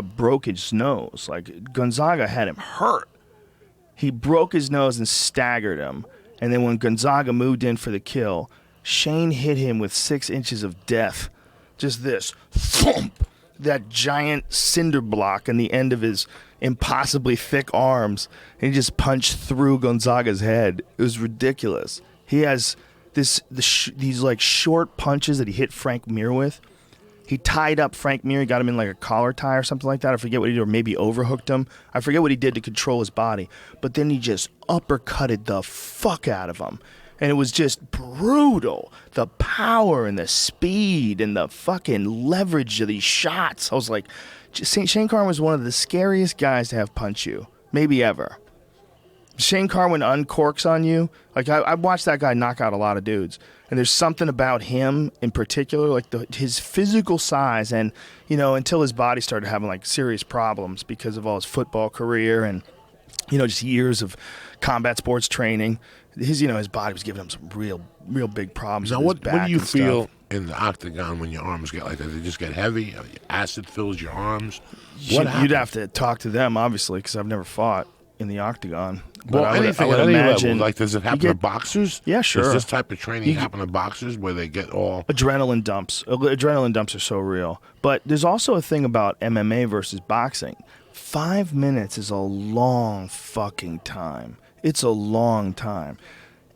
broke his nose. Like, Gonzaga had him hurt. He broke his nose and staggered him. And then when Gonzaga moved in for the kill, Shane hit him with 6 inches of death. Just this thump, that giant cinder block on the end of his impossibly thick arms. And he just punched through Gonzaga's head. It was ridiculous. He has these like short punches that he hit Frank Mir with. He tied up Frank Mir. He got him in like a collar tie or something like that. I forget what he did, or maybe overhooked him. I forget what he did to control his body. But then he just uppercutted the fuck out of him. And it was just brutal. The power and the speed and the fucking leverage of these shots. I was like, Shane Carwin was one of the scariest guys to have punch you, maybe ever. Shane Carwin uncorks on you. Like, I watched that guy knock out a lot of dudes. And there's something about him in particular, like his physical size, and, you know, until his body started having like serious problems because of all his football career and, you know, just years of combat sports training, his body was giving him some real big problems. Now, with his what back do you and feel stuff. in the octagon when your arms get like that? They just get heavy? Acid fills your arms? What happens? You'd have to talk to them, obviously, because I've never fought in the octagon. Well, But anything I would at any imagine, level. Like, does it happen to boxers? Yeah, sure. Does this type of training happen to boxers where they get all... Adrenaline dumps. Adrenaline dumps are so real. But there's also a thing about MMA versus boxing. 5 minutes is a long fucking time. It's a long time.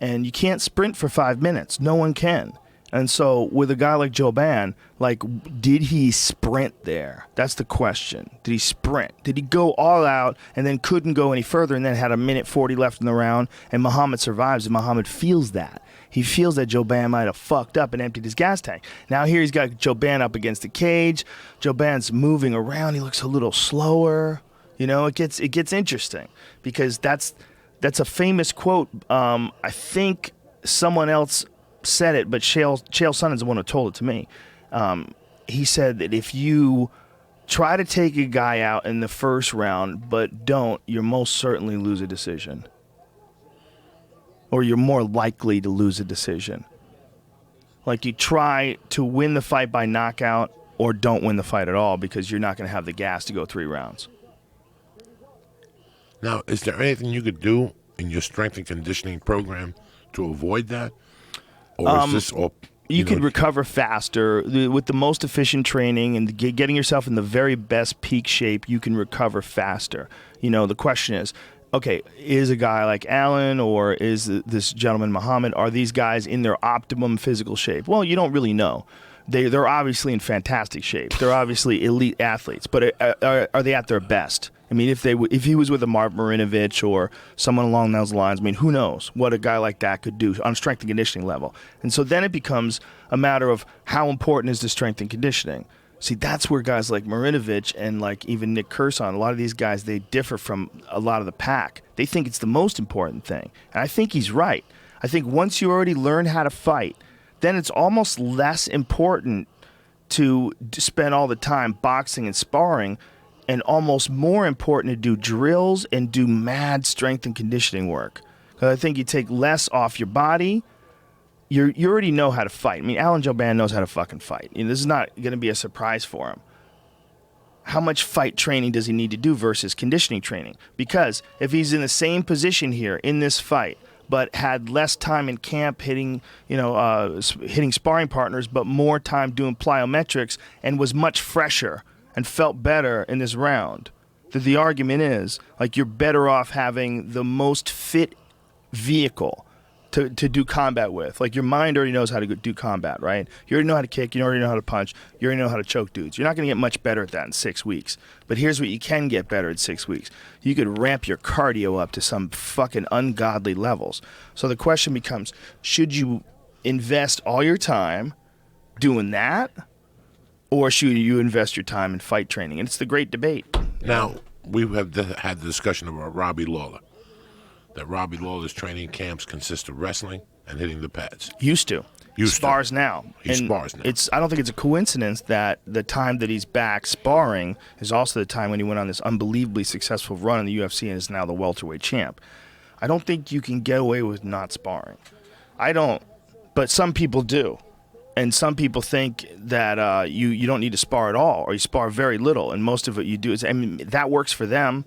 And you can't sprint for 5 minutes. No one can. And so with a guy like Joban, like, did he sprint there? That's the question. Did he sprint? Did he go all out and then couldn't go any further and then had a minute 40 left in the round, and Muhammad survives, and Muhammad feels that. He feels that Joban might have fucked up and emptied his gas tank. Now here he's got Joban up against the cage. Joban's moving around. He looks a little slower. You know, it gets interesting because that's a famous quote. I think someone else said it, but Chael Sonnen is the one who told it to me. He said that if you try to take a guy out in the first round but don't, you'll most certainly lose a decision. Or you're more likely to lose a decision. Like, you try to win the fight by knockout or don't win the fight at all because you're not going to have the gas to go 3 rounds. Now, is there anything you could do in your strength and conditioning program to avoid that? Or is this all... You could recover faster. With the most efficient training and getting yourself in the very best peak shape, you can recover faster. You know, the question is, okay, is a guy like Allen or is this gentleman Muhammad, are these guys in their optimum physical shape? Well, you don't really know. They're obviously in fantastic shape. They're obviously elite athletes, but are they at their best? I mean, if he was with a Mark Marinovich or someone along those lines, I mean, who knows what a guy like that could do on a strength and conditioning level. And so then it becomes a matter of how important is the strength and conditioning. See, that's where guys like Marinovich and like even Nick Kursan, a lot of these guys, they differ from a lot of the pack. They think it's the most important thing. And I think he's right. I think once you already learn how to fight, then it's almost less important to spend all the time boxing and sparring and almost more important to do drills and do mad strength and conditioning work. Because I think you take less off your body. You already know how to fight. I mean, Alan Jouban knows how to fucking fight. This is not going to be a surprise for him. How much fight training does he need to do versus conditioning training? Because if he's in the same position here in this fight, but had less time in camp hitting sparring partners, but more time doing plyometrics and was much fresher and felt better in this round, that the argument is, like, you're better off having the most fit vehicle to do combat with. Like, your mind already knows how to do combat, right? You already know how to kick, you already know how to punch, you already know how to choke dudes. You're not going to get much better at that in 6 weeks. But here's what you can get better at 6 weeks. You could ramp your cardio up to some fucking ungodly levels. So the question becomes, should you invest all your time doing that, or should you invest your time in fight training? And it's the great debate. Now, we have had the discussion about Robbie Lawler. That Robbie Lawler's training camps consist of wrestling and hitting the pads. Used to. Spars now. He spars now. I don't think it's a coincidence that the time that he's back sparring is also the time when he went on this unbelievably successful run in the UFC and is now the welterweight champ. I don't think you can get away with not sparring. I don't, but some people do. And some people think that you don't need to spar at all, or you spar very little, and most of what you do is, I mean, that works for them.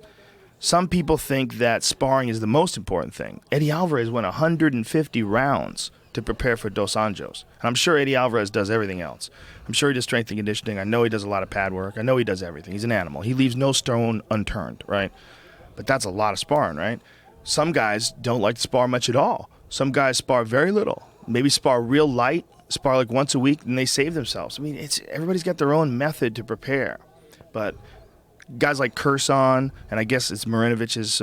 Some people think that sparring is the most important thing. Eddie Alvarez went 150 rounds to prepare for Dos Anjos. And I'm sure Eddie Alvarez does everything else. I'm sure he does strength and conditioning. I know he does a lot of pad work. I know he does everything. He's an animal. He leaves no stone unturned, right? But that's a lot of sparring, right? Some guys don't like to spar much at all. Some guys spar very little. Maybe spar real light, spar like once a week, and they save themselves. I mean, everybody's got their own method to prepare. But guys like Kursan, and I guess it's Marinovich's,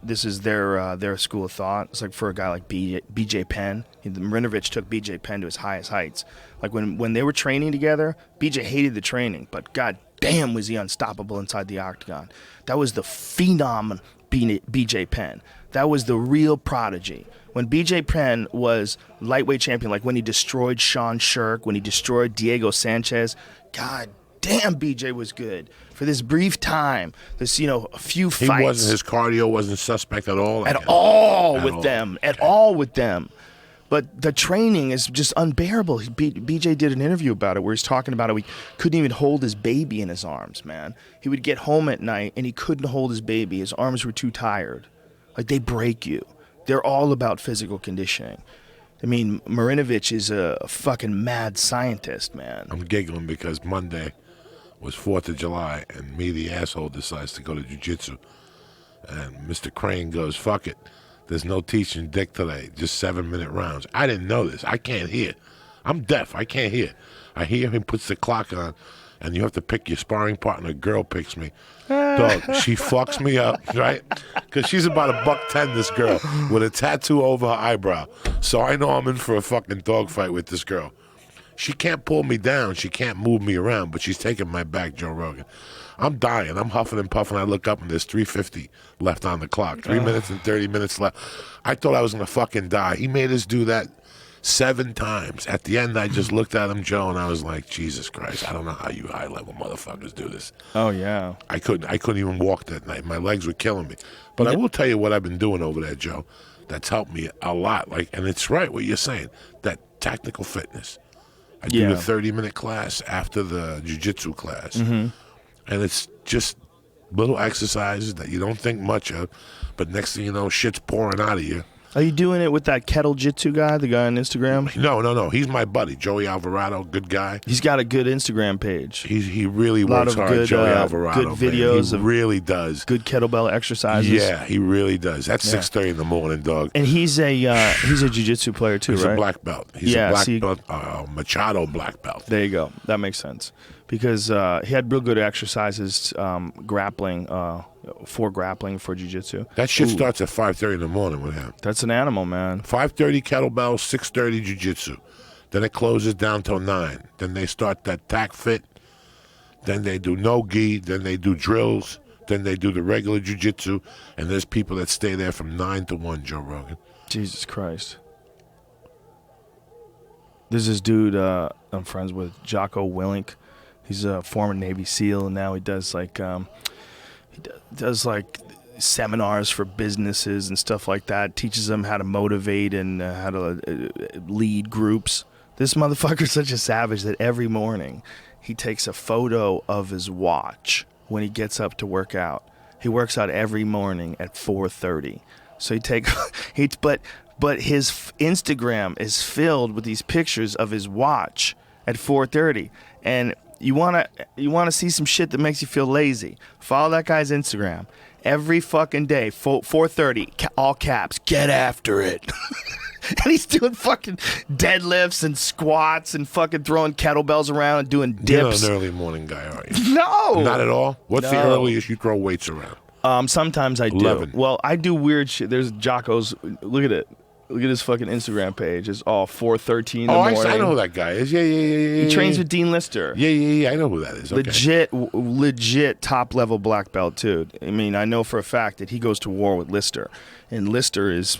this is their school of thought. It's like for a guy like BJ Penn. Marinovich took BJ Penn to his highest heights. Like when they were training together, BJ hated the training, but god damn was he unstoppable inside the octagon. That was the phenom BJ Penn. That was the real prodigy. When BJ Penn was lightweight champion, like when he destroyed Sean Shirk, when he destroyed Diego Sanchez, god damn, BJ was good for this brief time. This, a few fights. His cardio wasn't suspect at all. At all with them. But the training is just unbearable. BJ did an interview about it where he's talking about how he couldn't even hold his baby in his arms, man. He would get home at night and he couldn't hold his baby. His arms were too tired. Like, they break you. They're all about physical conditioning. I mean, Marinovich is a fucking mad scientist, man. I'm giggling because Monday was 4th of July, and me, the asshole, decides to go to jiu-jitsu. And Mr. Crane goes, fuck it. There's no teaching dick today, just 7-minute rounds. I didn't know this. I can't hear. I'm deaf. I can't hear. I hear him puts the clock on, and you have to pick your sparring partner. A girl picks me. Dog, she fucks me up, right? Because she's about $110, this girl, with a tattoo over her eyebrow. So I know I'm in for a fucking dogfight with this girl. She can't pull me down. She can't move me around, but she's taking my back, Joe Rogan. I'm dying. I'm huffing and puffing. I look up, and there's 3:50 left on the clock. 3 minutes and 30 minutes left. I thought I was going to fucking die. He made us do that 7 times. At the end, I just looked at him, Joe, and I was like, Jesus Christ, I don't know how you high-level motherfuckers do this. Oh, yeah. I couldn't even walk that night. My legs were killing me. But I will tell you what I've been doing over there, Joe, that's helped me a lot. And it's right what you're saying, that tactical fitness. I do the 30-minute class after the jiu-jitsu class. Mm-hmm. And it's just little exercises that you don't think much of, but next thing you know, shit's pouring out of you. Are you doing it with that kettle jitsu guy, the guy on Instagram? No. He's my buddy, Joey Alvarado, good guy. He's got a good Instagram page. He really works hard, good, Joey Alvarado. Good videos. He really does. Good kettlebell exercises. Yeah, he really does. That's 6:30 in the morning, dog. And he's a jiu-jitsu player too, he's right? He's a black belt. He's a black belt, Machado black belt. There you go. That makes sense. Because he had real good exercises, grappling, for jiu-jitsu. That shit starts at 5:30 in the morning with him. That's an animal, man. 5:30 kettlebell, 6:30 jiu-jitsu. Then it closes down till 9. Then they start that tack fit. Then they do no-gi. Then they do drills. Then they do the regular jiu-jitsu. And there's people that stay there from 9 to 1, Joe Rogan. Jesus Christ. There's this dude I'm friends with, Jocko Willink. He's a former Navy SEAL, and now he does like does like seminars for businesses and stuff like that. Teaches them how to motivate and how to lead groups. This motherfucker's such a savage that every morning he takes a photo of his watch when he gets up to work out. He works out every morning at 4:30. So but his Instagram is filled with these pictures of his watch at 4:30. And you wanna see some shit that makes you feel lazy. Follow that guy's Instagram. Every fucking day, 4:30, all caps, get after it. And he's doing fucking deadlifts and squats and fucking throwing kettlebells around and doing dips. You're not an early morning guy, are you? No. Not at all? What's the earliest you throw weights around? Sometimes I do. 11. Well, I do weird shit. There's Jocko's. Look at it. Look at his fucking Instagram page. It's all 4:13 in the morning. I know who that guy is. Yeah. He trains with Dean Lister. Yeah. I know who that is. Okay. Legit top level black belt too. I mean, I know for a fact that he goes to war with Lister, and Lister is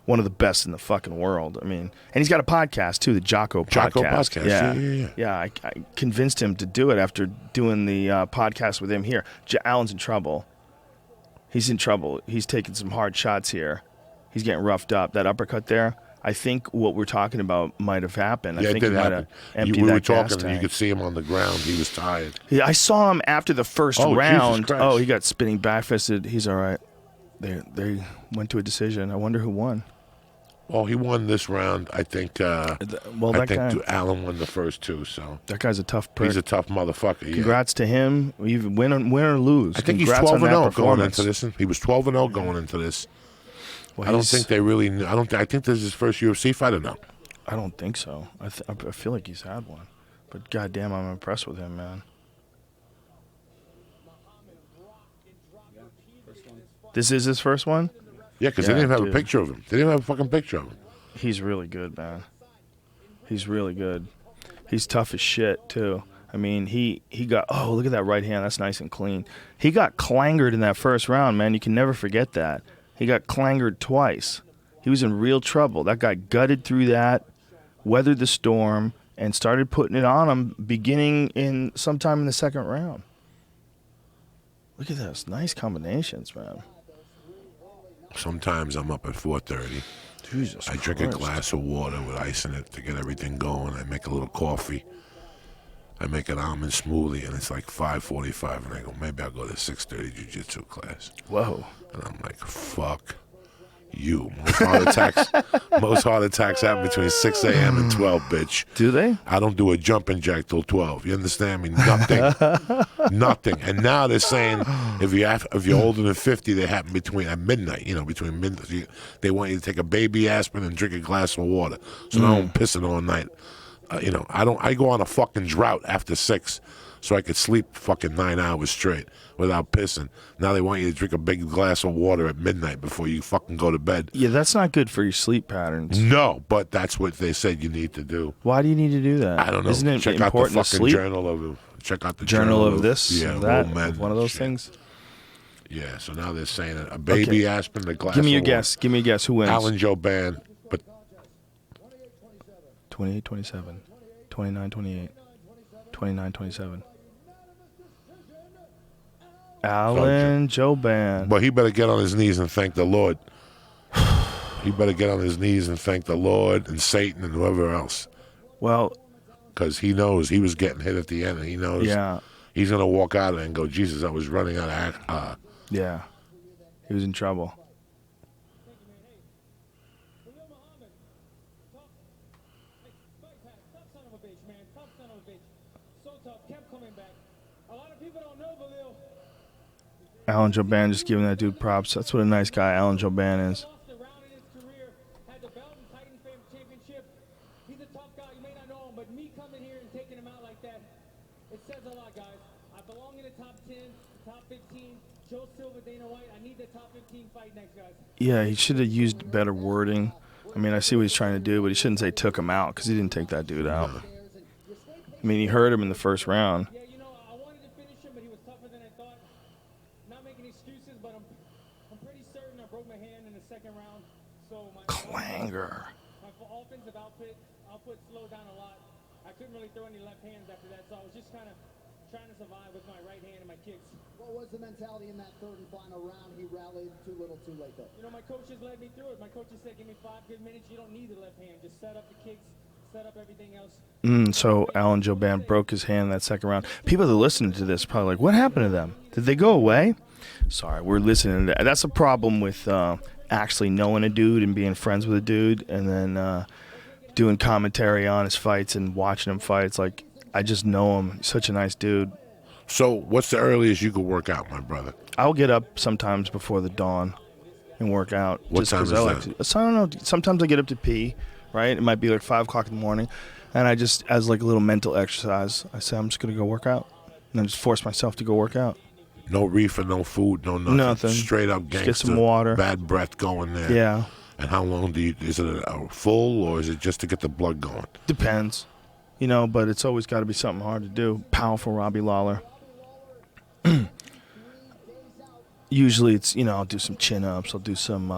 one of the best in the fucking world. I mean, and he's got a podcast too, the Jocko podcast. Yeah. I convinced him to do it after doing the podcast with him here. Alan's in trouble. He's in trouble. He's taking some hard shots here. He's getting roughed up. That uppercut there, I think what we're talking about might have happened. Yeah, I think it did happen. We were talking, and you could see him on the ground. He was tired. I saw him after the first round. Jesus Christ. Oh, he got spinning back-fisted. He's all right. They went to a decision. I wonder who won. Well, he won this round. I think. I think Allen won the first two. So that guy's a tough prick. He's a tough motherfucker. Yeah. Congrats to him. Even win or lose. I think he's 12-0 going into this. He was 12-0 going into this. Well, I don't think they really. I think this is his first UFC fight. Or no? I don't think so. I feel like he's had one, but goddamn, I'm impressed with him, man. This is his first one. Yeah, because they didn't even have a picture of him. They didn't even have a fucking picture of him. He's really good, man. He's really good. He's tough as shit too. I mean, he got. Oh, look at that right hand. That's nice and clean. He got clangered in that first round, man. You can never forget that. He got clangered twice. He was in real trouble. That guy gutted through that, weathered the storm, and started putting it on him beginning in sometime in the second round. Look at this. Nice combinations, man. Sometimes I'm up at 4:30. Jesus I drink a glass of water with ice in it to get everything going. I make a little coffee. I make an almond smoothie, and it's like 5:45, and I go, maybe I'll go to 6:30 jiu-jitsu class. Whoa. And I'm like, fuck you. Most heart attacks happen between 6 a.m. and 12, bitch. Do they? I don't do a jumping jack till 12. You understand me? Nothing. Nothing. And now they're saying if you're older than 50, they happen at midnight. Between midnight. They want you to take a baby aspirin and drink a glass of water. So now I'm pissing all night. I go on a fucking drought after 6 so I could sleep fucking 9 hours straight without pissing. Now they want you to drink a big glass of water at midnight before you fucking go to bed. Yeah, that's not good for your sleep patterns. No, but that's what they said you need to do. Why do you need to do that? I don't know. Isn't it check important out the fucking journal of Check out the journal of this. Yeah, that. One of those things. Yeah. So now they're saying a baby aspirin, a glass. Give me your of guess. Give me a guess. Who wins? Alan Joban, but 28-27, 29-28, 29-27. Alan Joban. But he better get on his knees and thank the Lord. He better get on his knees and thank the Lord and Satan and whoever else. Well, because he knows he was getting hit at the end, and he knows he's going to walk out and go, Jesus, I was running out of yeah. He was in trouble. Alan Joban just giving that dude props. That's what a nice guy Alan Joban is. He's a tough guy. You may not know him, but me coming here and taking him out like that, it says a lot, guys. I belong in the top 10, top 15. Joe Silva, Dana White. I need the top 15 fight next, guys. Yeah, he should have used better wording. I mean, I see what he's trying to do, but he shouldn't say took him out because he didn't take that dude out. I mean, he hurt him in the first round. Yeah, I wanted to finish him, but he was tougher than I thought. Not making excuses, but I'm pretty certain I broke my hand in the second round. So my Clanger. offensive output slowed down a lot. I couldn't really throw any left hands after that. So I was just kind of trying to survive with my right hand and my kicks. What was the mentality in that third and final round? He rallied too little, too late, though. You know, my coaches led me through it. My coaches said, give me 5 good minutes. You don't need the left hand. Just set up the kicks, set up everything else. So Alan Joban broke his hand that second round. People that are listening to this are probably like, what happened to them? Did they go away? Sorry, we're listening to that. That's a problem with actually knowing a dude and being friends with a dude and then doing commentary on his fights and watching him fight. It's like, I just know him. He's such a nice dude. So what's the earliest you could work out, my brother? I'll get up sometimes before the dawn and work out. What just time is I like that? So I don't know. Sometimes I get up to pee, right? It might be like 5 o'clock in the morning. And I just, as like a little mental exercise, I say, I'm just going to go work out. And I just force myself to go work out. No reefer, no food, no nothing. Nothing. Straight up Just gangster. get some water. Bad breath going there. Yeah. And how long is it a full or is it just to get the blood going? Depends. You know, but it's always got to be something hard to do. Powerful Robbie Lawler. Usually it's, you know, I'll do some chin-ups. I'll do some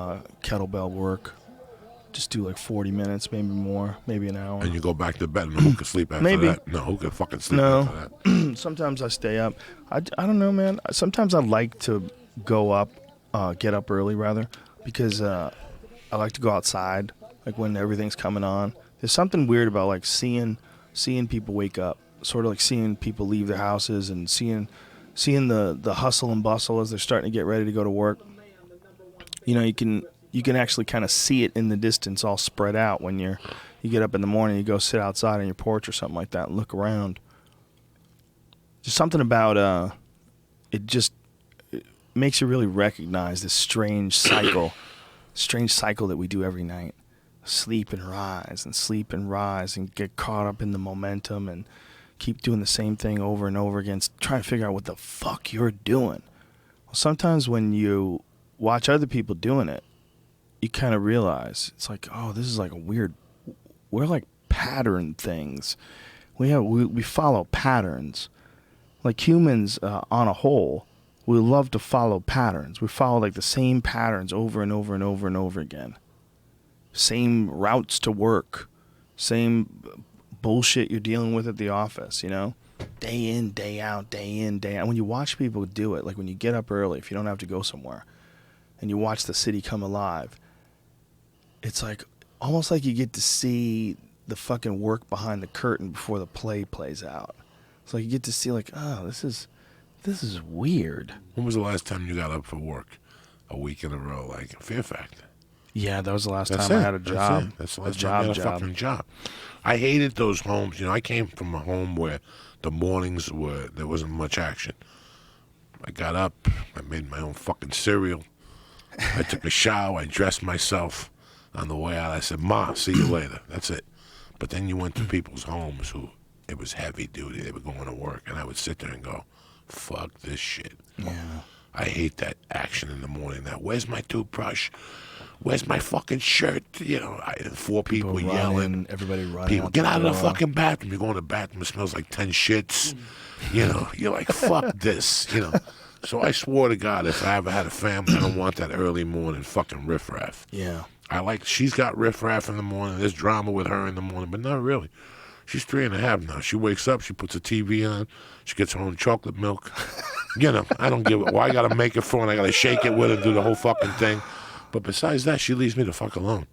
kettlebell work. Just do like 40 minutes, maybe more, maybe an hour. And you go back to bed and who can sleep after Maybe. that? No, who can fucking sleep after that? No. Sometimes I stay up. I don't know, man. Sometimes I like to go up, get up early, rather, because I like to go outside, like when everything's coming on. There's something weird about, like, seeing people wake up, sort of like seeing people leave their houses and seeing the hustle and bustle as they're starting to get ready to go to work. You know, you can actually kind of see it in the distance all spread out when you get up in the morning, you go sit outside on your porch or something like that and look around. Just something about it makes you really recognize this strange cycle that we do every night. Sleep and rise and get caught up in the momentum and keep doing the same thing over and over again, trying to figure out what the fuck you're doing. Well, sometimes when you watch other people doing it, you kind of realize it's like, oh, this is like a weird. We're like pattern things. We follow patterns. Like humans on a whole, we love to follow patterns. We follow like the same patterns over and over and over and over again. Same routes to work, same bullshit you're dealing with at the office, you know? Day in, day out, day in, day out. When you watch people do it, like when you get up early, if you don't have to go somewhere, and you watch the city come alive, it's like almost like you get to see the fucking work behind the curtain before the play plays out. It's like you get to see like, oh, this is weird. When was the last time you got up for work? A week in a row, like Fear Factor. Yeah, that was the last That's time it. I had a job. That's the last time I had a fucking job. I hated those homes. You know, I came from a home where the mornings there wasn't much action. I got up, I made my own fucking cereal. I took a shower, I dressed myself. On the way out, I said, Ma, see you later. That's it. But then you went to people's homes who, it was heavy duty. They were going to work. And I would sit there and go, fuck this shit. Yeah. I hate that action in the morning. Now, where's my toothbrush? Where's my fucking shirt? You know, four people yelling. Everybody running. People, get out of the fucking bathroom. You go in the bathroom, it smells like 10 shits. You know, you're like, fuck this, you know. So I swore to God, if I ever had a family, I don't want that early morning fucking riffraff. Yeah. She's got riffraff in the morning. There's drama with her in the morning, but not really. She's 3.5 now. She wakes up, she puts a TV on, she gets her own chocolate milk. You know, I don't give it. Well, I got to make it for her, and I got to shake it with her, do the whole fucking thing. But besides that, she leaves me the fuck alone.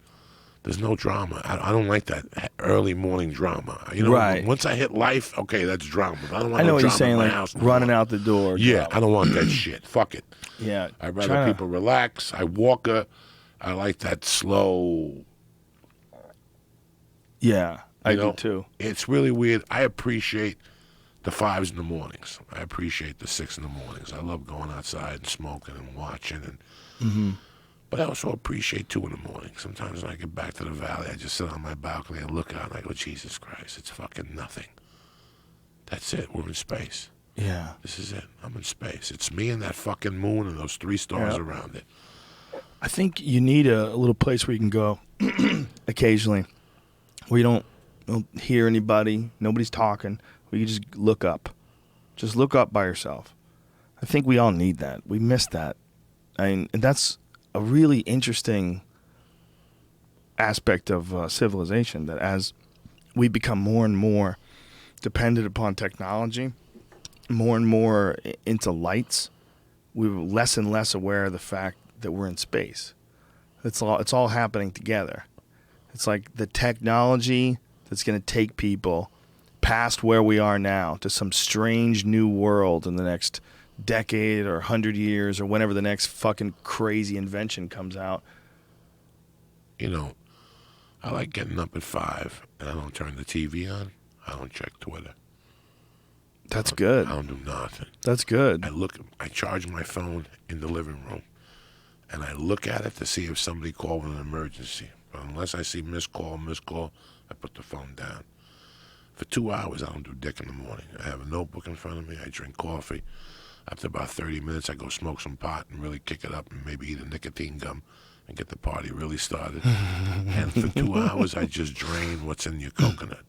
There's no drama. I don't like that early morning drama. You know, right. Once I hit life, okay, that's drama. I don't want I know no what you're drama saying, in my like house. running out the door. Yeah, I don't want that shit. Fuck it. Yeah. I'd rather people relax. I walk her. I like that slow. Yeah, I do too. It's really weird. I appreciate the 5s in the mornings. I appreciate the 6 in the mornings. I love going outside and smoking and watching. But I also appreciate 2 in the morning. Sometimes when I get back to the valley, I just sit on my balcony and look out and I go, Jesus Christ, it's fucking nothing. That's it. We're in space. Yeah. This is it. I'm in space. It's me and that fucking moon and those 3 stars around it. I think you need a little place where you can go occasionally, where you don't hear anybody, nobody's talking, where you just look up. Just look up by yourself. I think we all need that. We miss that. And that's a really interesting aspect of civilization, that as we become more and more dependent upon technology, more and more into lights, we were less and less aware of the fact that we're in space. It's all happening together. It's like the technology that's going to take people past where we are now to some strange new world in the next decade or 100 years or whenever the next fucking crazy invention comes out. You know, I like getting up at 5 and I don't turn the TV on. I don't check Twitter. That's good. I don't do nothing. That's good. I charge my phone in the living room and I look at it to see if somebody called an emergency. But unless I see missed call, I put the phone down. For 2 hours, I don't do dick in the morning. I have a notebook in front of me. I drink coffee. After about 30 minutes, I go smoke some pot and really kick it up and maybe eat a nicotine gum and get the party really started. And for 2 hours, I just drain what's in your coconut.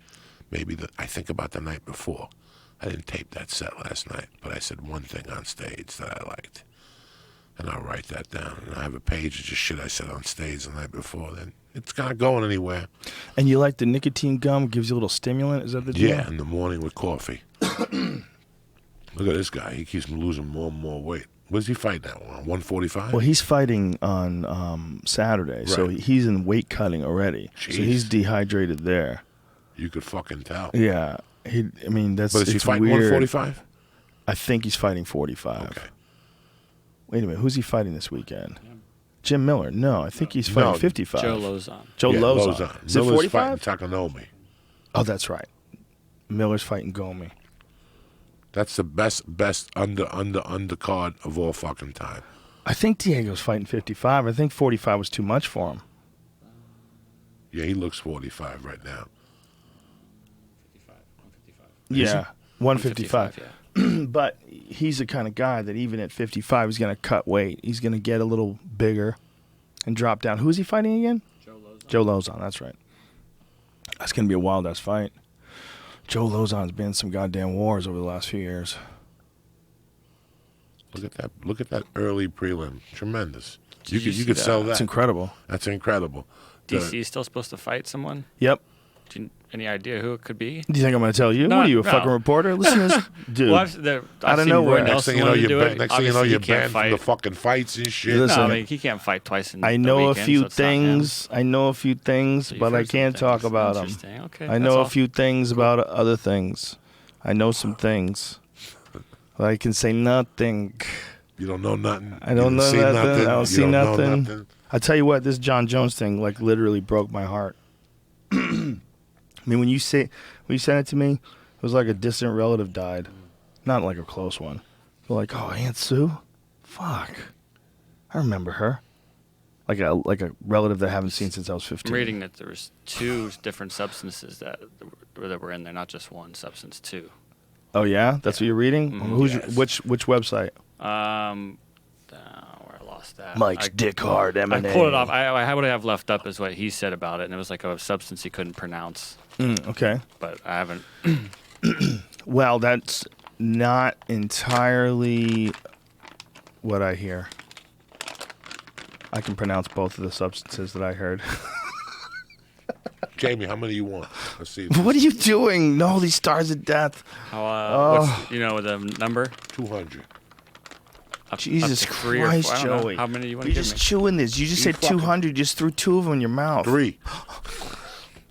I think about the night before. I didn't tape that set last night, but I said one thing on stage that I liked. And I'll write that down. And I have a page of just shit I said on stage the night before. Then it's not going anywhere. And you like the nicotine gum? Gives you a little stimulant? Is that the deal? Yeah, in the morning with coffee. Look at this guy. He keeps losing more and more weight. What's he fighting at? 145? Well, he's fighting on Saturday, so Right. he's in weight cutting already. Jeez. So he's dehydrated there. You could fucking tell. Yeah. That's But is he it's fighting weird. 145? I think he's fighting 45. Okay. Wait a minute. Who's he fighting this weekend? Jim Miller. No, I think he's fighting No, 55. Joe Lozon. Joe Yeah, Lozon. Is it Miller's 45? fighting Takanomi. Oh, that's right. Miller's fighting Gomi. That's the best undercard of all fucking time. I think Diego's fighting 55. I think 45 was too much for him. Yeah, he looks 45 right now. 155. Yeah, 155. Yeah. But he's the kind of guy that even at 55, he's going to cut weight. He's going to get a little bigger and drop down. Who is he fighting again? Joe Lozon. Joe Lozon, that's right. That's going to be a wild-ass fight. Joe Lozon's been in some goddamn wars over the last few years. Look at that! Look at that early prelim. Tremendous. Did you You see could that? sell that. That's incredible. That's incredible. The- DC is still supposed to fight someone? Yep. Any idea who it could be? Do you think I'm going to tell you? No, What are you, a no. fucking reporter? Listen to this. Dude. Well, Out of seen nowhere. Roy Next Next Nelson thing you know, wanted to you're do banned. it. Next thing you know, Obviously, you're he can't banned from fight. the fucking fights and shit. Listen, No, I mean, he can't fight twice in I the know a weekend, few so it's not him. things. I know a few things, So you've but I heard some can't talk things. about them. Interesting. Okay, I that's know a all. few things about other things. I know some things. But I can say nothing. You don't know nothing. I don't You know see nothing. nothing. I don't You see know nothing. I tell you what, this John Jones thing like literally broke my heart. I mean, when you sent it to me, it was like a distant relative died, not like a close one. But like, oh, Aunt Sue, fuck, I remember her. Like a relative that I haven't seen since I was 15. I'm reading that there was 2 different substances that were in there, not just one substance, 2. Oh yeah, that's what you're reading. Mhm. Yes. Which website? Where I lost that. Mike's Dick Hard I M&A. pulled it off. What I have left up is what he said about it, and it was like a substance he couldn't pronounce. Okay. But I haven't. Well, that's not entirely what I hear. I can pronounce both of the substances that I heard. Jamie, how many you want? Let's see. What are you doing? No, these stars of death. How, what's, the number? 200. Up Jesus to 3 or Christ, 4. I don't know. Joey. How many do you want You're to give just me? chewing this. You just You said fucking- 200. You just threw 2 of them in your mouth. 3.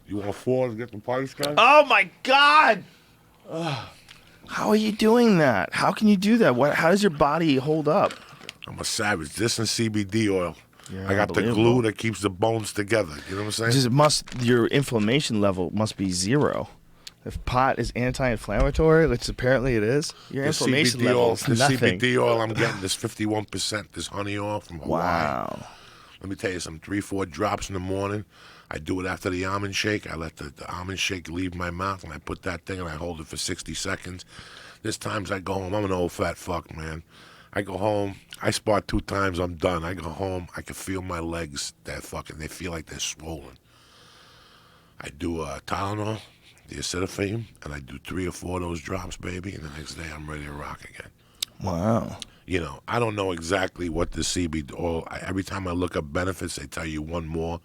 You want 4 to get the party started? Oh, my God. How are you doing that? How can you do that? How does your body hold up? I'm a savage. This and CBD oil. You're I got the unbelievable. glue that keeps the bones together. You know what I'm saying? Your inflammation level must be 0. If pot is anti-inflammatory, which apparently it is, your inflammation CBD level oil, is the nothing. CBD oil I'm getting this 51%, this honey oil from Hawaii. Wow. Let me tell you some 3-4 drops in the morning. I do it after the almond shake. I let the almond shake leave my mouth, and I put that thing and I hold it for 60 seconds. There's times I go home. I'm an old fat fuck, man. I go home. I spar 2 times. I'm done. I go home. I can feel my legs. They feel like they're swollen. I do Tylenol, the acetaphene, and I do 3 or 4 of those drops, baby. And the next day I'm ready to rock again. Wow. You know, I don't know exactly what the CBD oil. Every time I look up benefits, they tell you one more.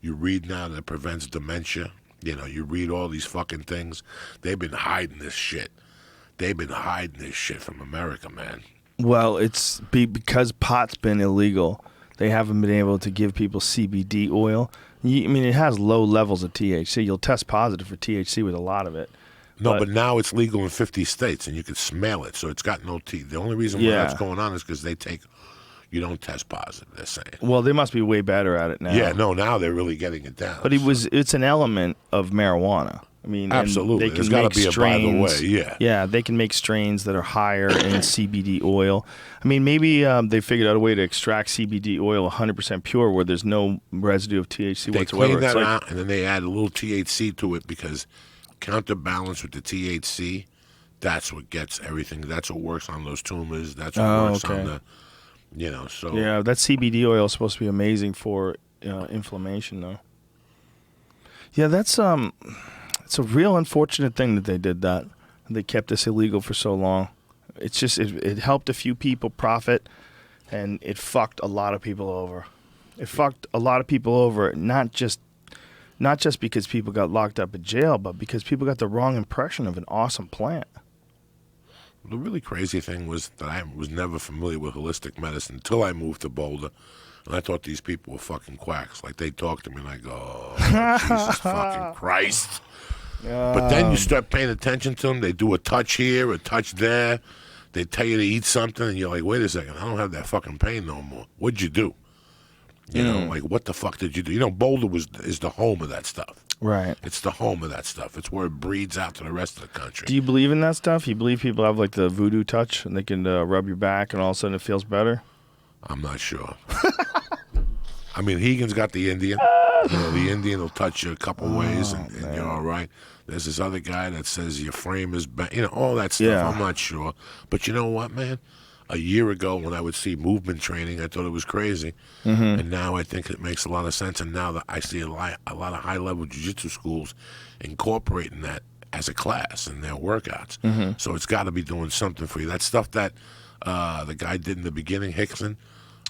You read now that it prevents dementia. You know, you read all these fucking things. They've been hiding this shit. They've been hiding this shit from America, man. Well, it's because pot's been illegal. They haven't been able to give people CBD oil. I mean, it has low levels of THC. You'll test positive for THC with a lot of it. No, but now it's legal in 50 states, and you can smell it, so it's got no teeth. The only reason why that's going on is because you don't test positive, they're saying. Well, they must be way better at it now. Yeah, no, now they're really getting it down. But it's an element of marijuana. I mean, absolutely. They can There's got make to be strains, a by the way, yeah. Yeah, they can make strains that are higher in CBD oil. I mean, maybe they figured out a way to extract CBD oil 100% pure where there's no residue of THC they whatsoever. They clean that out, and then they add a little THC to it because counterbalance with the THC, that's what gets everything. That's what works on those tumors. That's what works on the, so. Yeah, that CBD oil is supposed to be amazing for inflammation, though. Yeah, that's it's a real unfortunate thing that they did that. They kept this illegal for so long. It's just it helped a few people profit, and it fucked a lot of people over. It fucked a lot of people over, not just because people got locked up in jail, but because people got the wrong impression of an awesome plant. The really crazy thing was that I was never familiar with holistic medicine until I moved to Boulder. And I thought these people were fucking quacks. Like, they talk to me and I go, oh, Jesus fucking Christ. But then you start paying attention to them. They do a touch here, a touch there. They tell you to eat something, and you're like, wait a second, I don't have that fucking pain no more. What'd you do? You know, like, what the fuck did you do? You know, Boulder is the home of that stuff. Right. It's the home of that stuff. It's where it breeds out to the rest of the country. Do you believe in that stuff? You believe people have, like, the voodoo touch, and they can rub your back, and all of a sudden it feels better? I'm not sure. I mean, Hegan's got the Indian. You know, the Indian will touch you a couple ways, and you're all right. There's this other guy that says your frame is bad. You know, all that stuff. Yeah. I'm not sure. But you know what, man? A year ago when I would see movement training, I thought it was crazy. Mm-hmm. And now I think it makes a lot of sense. And now that I see a lot of high-level jiu-jitsu schools incorporating that as a class in their workouts. Mm-hmm. So it's got to be doing something for you. That stuff that the guy did in the beginning, Hickson,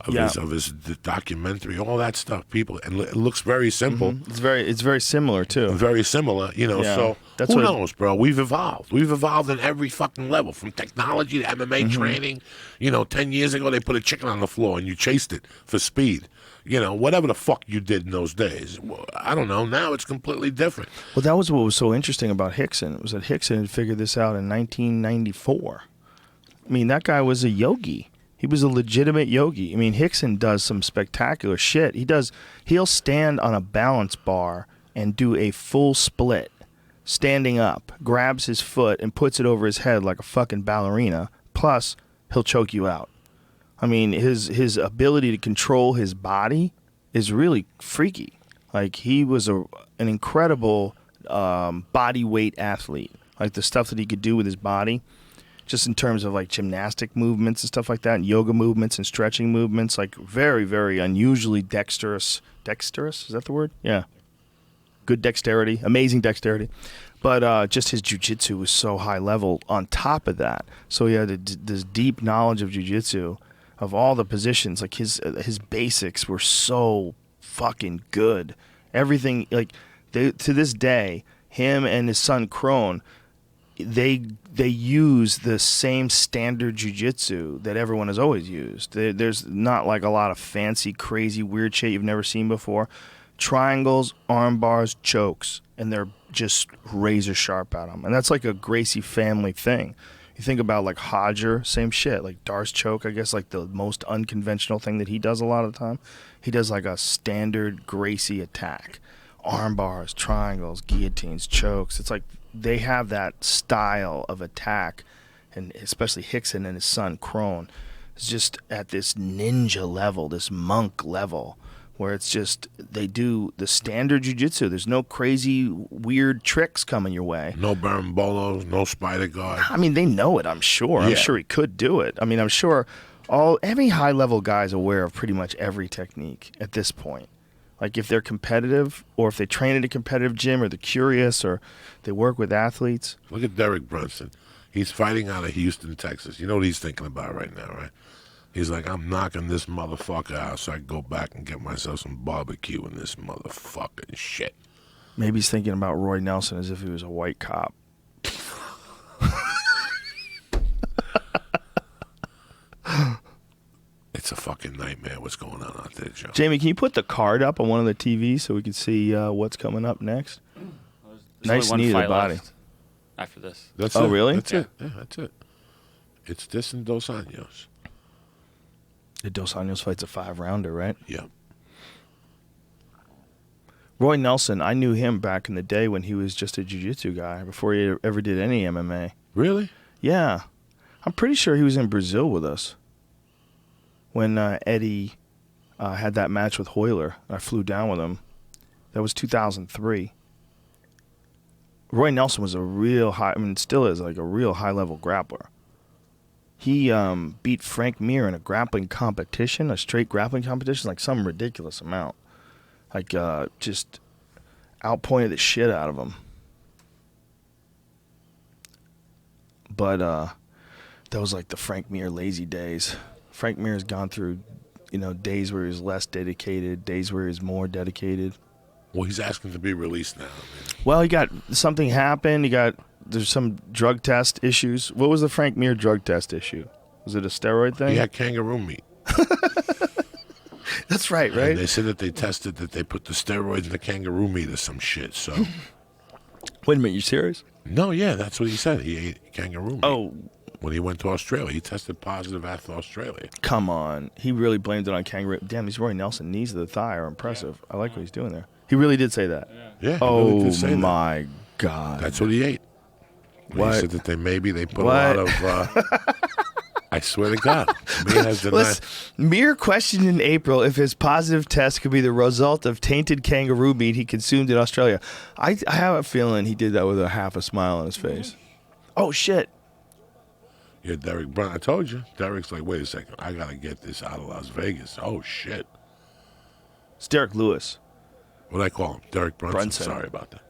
of his documentary, all that stuff, people, and it looks very simple. Mm-hmm. It's very similar too. Very similar, you know. Yeah. So That's who what- knows, bro? We've evolved. We've evolved in every fucking level, from technology to MMA training. You know, 10 years ago they put a chicken on the floor and you chased it for speed. You know, whatever the fuck you did in those days. Well, I don't know. Now it's completely different. Well, that was what was so interesting about Hickson. It was that Hickson had figured this out in 1994. I mean, that guy was a yogi. He was a legitimate yogi. I mean, Hickson does some spectacular shit. He'll stand on a balance bar and do a full split, standing up, grabs his foot and puts it over his head like a fucking ballerina. Plus, he'll choke you out. I mean, his ability to control his body is really freaky. Like, he was an incredible body weight athlete. Like, the stuff that he could do with his body, just in terms of, like, gymnastic movements and stuff like that, and yoga movements and stretching movements, like, very, very unusually dexterous. Dexterous? Is that the word? Yeah. Good dexterity. Amazing dexterity. But just his jiu-jitsu was so high level on top of that. So he had this deep knowledge of jiu-jitsu, of all the positions. Like, his basics were so fucking good. Everything, like, to this day, him and his son Crone, they use the same standard jiu-jitsu that everyone has always used. There's not like a lot of fancy, crazy, weird shit you've never seen before. Triangles, arm bars, chokes, and they're just razor sharp at them. And that's like a Gracie family thing. You think about, like, Hodger, same shit. Like, Darce choke, I guess, like the most unconventional thing that he does a lot of the time. He does like a standard Gracie attack. Arm bars, triangles, guillotines, chokes. It's like they have that style of attack, and especially Hickson and his son Crone is just at this ninja level, this monk level, where it's just they do the standard jiu-jitsu. There's no crazy, weird tricks coming your way. No barambolos, no spider guard. I mean, they know it, I'm sure. I'm Yeah. sure he could do it. I mean, I'm sure every high-level guy is aware of pretty much every technique at this point. Like, if they're competitive, or if they train at a competitive gym, or they're curious, or they work with athletes. Look at Derek Brunson. He's fighting out of Houston, Texas. You know what he's thinking about right now, right? He's like, I'm knocking this motherfucker out so I can go back and get myself some barbecue and this motherfucking shit. Maybe he's thinking about Roy Nelson as if he was a white cop. It's a fucking nightmare what's going on out there, Joe. Jamie, can you put the card up on one of the TVs so we can see what's coming up next? There's Nice only knee one to the fight body. left after this. That's Oh, it. really? That's it. Yeah, that's it. It's this and Dos Anjos. The Dos Anjos fight's a 5-rounder, right? Yeah. Roy Nelson, I knew him back in the day when he was just a jiu-jitsu guy before he ever did any MMA. Really? Yeah. I'm pretty sure he was in Brazil with us when Eddie had that match with Hoyler. I flew down with him. That was 2003. Roy Nelson was a real high, I mean, still is like a real high-level grappler. He beat Frank Mir in a grappling competition, a straight grappling competition, like some ridiculous amount. Like, just outpointed the shit out of him. But that was like the Frank Mir lazy days. Frank Mir's gone through, days where he was less dedicated, days where he was more dedicated. Well, he's asking to be released now. I mean, Well, he got something happened. There's some drug test issues. What was the Frank Mir drug test issue? Was it a steroid thing? he had kangaroo meat. That's right, And right? they said that they tested that they put the steroids in the kangaroo meat or some shit. So, Wait a minute, you serious? no, yeah, that's what he said. He ate kangaroo meat. Oh, When he went to Australia, he tested positive after Australia. come on. He really blamed it on kangaroo. Damn, these Roy Nelson knees to the thigh are impressive. I like what he's doing there. He really did say that. Yeah. He Oh, really did say that. my God. That's what he ate. And What? He said that they put What? a lot of. I swear to God, Mir has denied. Listen, Mir questioned in April if his positive test could be the result of tainted kangaroo meat he consumed in Australia. I have a feeling he did that with a half a smile on his face. Oh, shit. Yeah, Derek Brown. I told you. Derek's like, wait a second. I got to get this out of Las Vegas. Oh, shit. It's Derek Lewis. What I call him? Derek Brunson. Brunson. Sorry about that.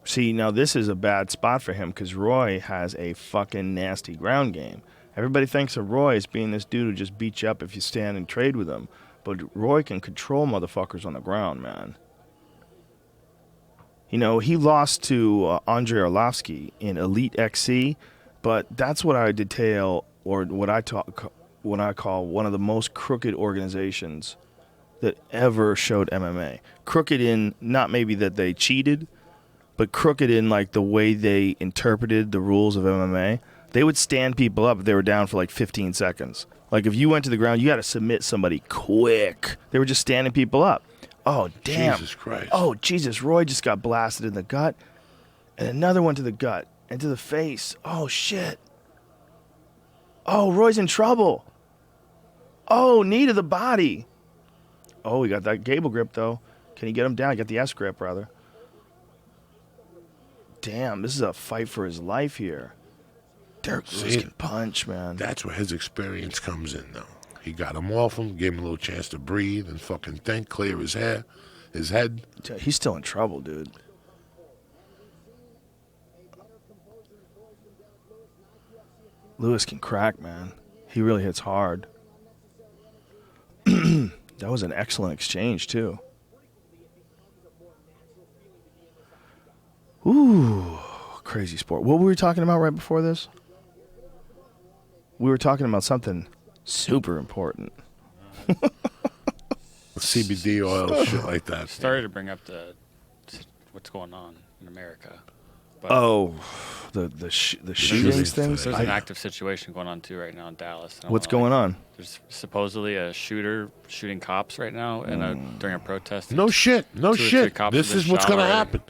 See, now this is a bad spot for him because Roy has a fucking nasty ground game. Everybody thinks of Roy as being this dude who just beats you up if you stand and trade with him. But Roy can control motherfuckers on the ground, man. He lost to Andrei Arlovsky in Elite XC, but that's what I detail, or what I call one of the most crooked organizations that ever showed MMA. Crooked in not maybe that they cheated, but crooked in like the way they interpreted the rules of MMA. They would stand people up if they were down for like 15 seconds. Like if you went to the ground, you got to submit somebody quick. They were just standing people up. Oh, damn. Jesus Christ. Oh, Jesus. Roy just got blasted in the gut. And another one to the gut and to the face. Oh, shit. Oh, Roy's in trouble. Oh, knee to the body. Oh, he got that gable grip, though. Can he get him down? He got the S grip, rather. Damn, this is a fight for his life here. Derek Lewis can punch, man. That's where his experience comes in, though. He got him off him, gave him a little chance to breathe and fucking think, clear his head. He's still in trouble, dude. Lewis can crack, man. He really hits hard. That was an excellent exchange, too. Ooh, crazy sport. What were we talking about right before this? We were talking about something super important. CBD oil, shit like that. Started to bring up what's going on in America. But Oh, the shootings things? there's an active situation going on too right now in Dallas. What's going on? There's supposedly a shooter shooting cops right now during a protest. No shit. No 2 or 3 shit. cops This have been is what's shot going to already. happen.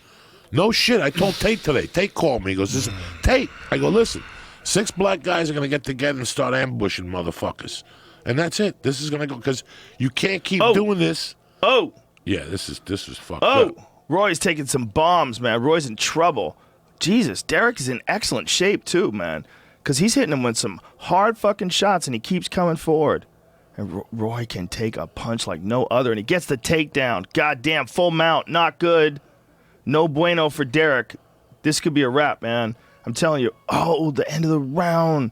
No shit. I told Tate today. Tate called me. He goes, Tate. I go, listen, 6 black guys are going to get together and start ambushing motherfuckers. And that's it. This is going to go, because you can't keep doing this. Oh, Yeah, this is fucked up. Roy's taking some bombs, man. Roy's in trouble. Jesus, Derek is in excellent shape, too, man. Because he's hitting him with some hard fucking shots, and he keeps coming forward. And Roy can take a punch like no other, and he gets the takedown. Goddamn, full mount, not good. No bueno for Derek. This could be a wrap, man. I'm telling you. Oh, the end of the round.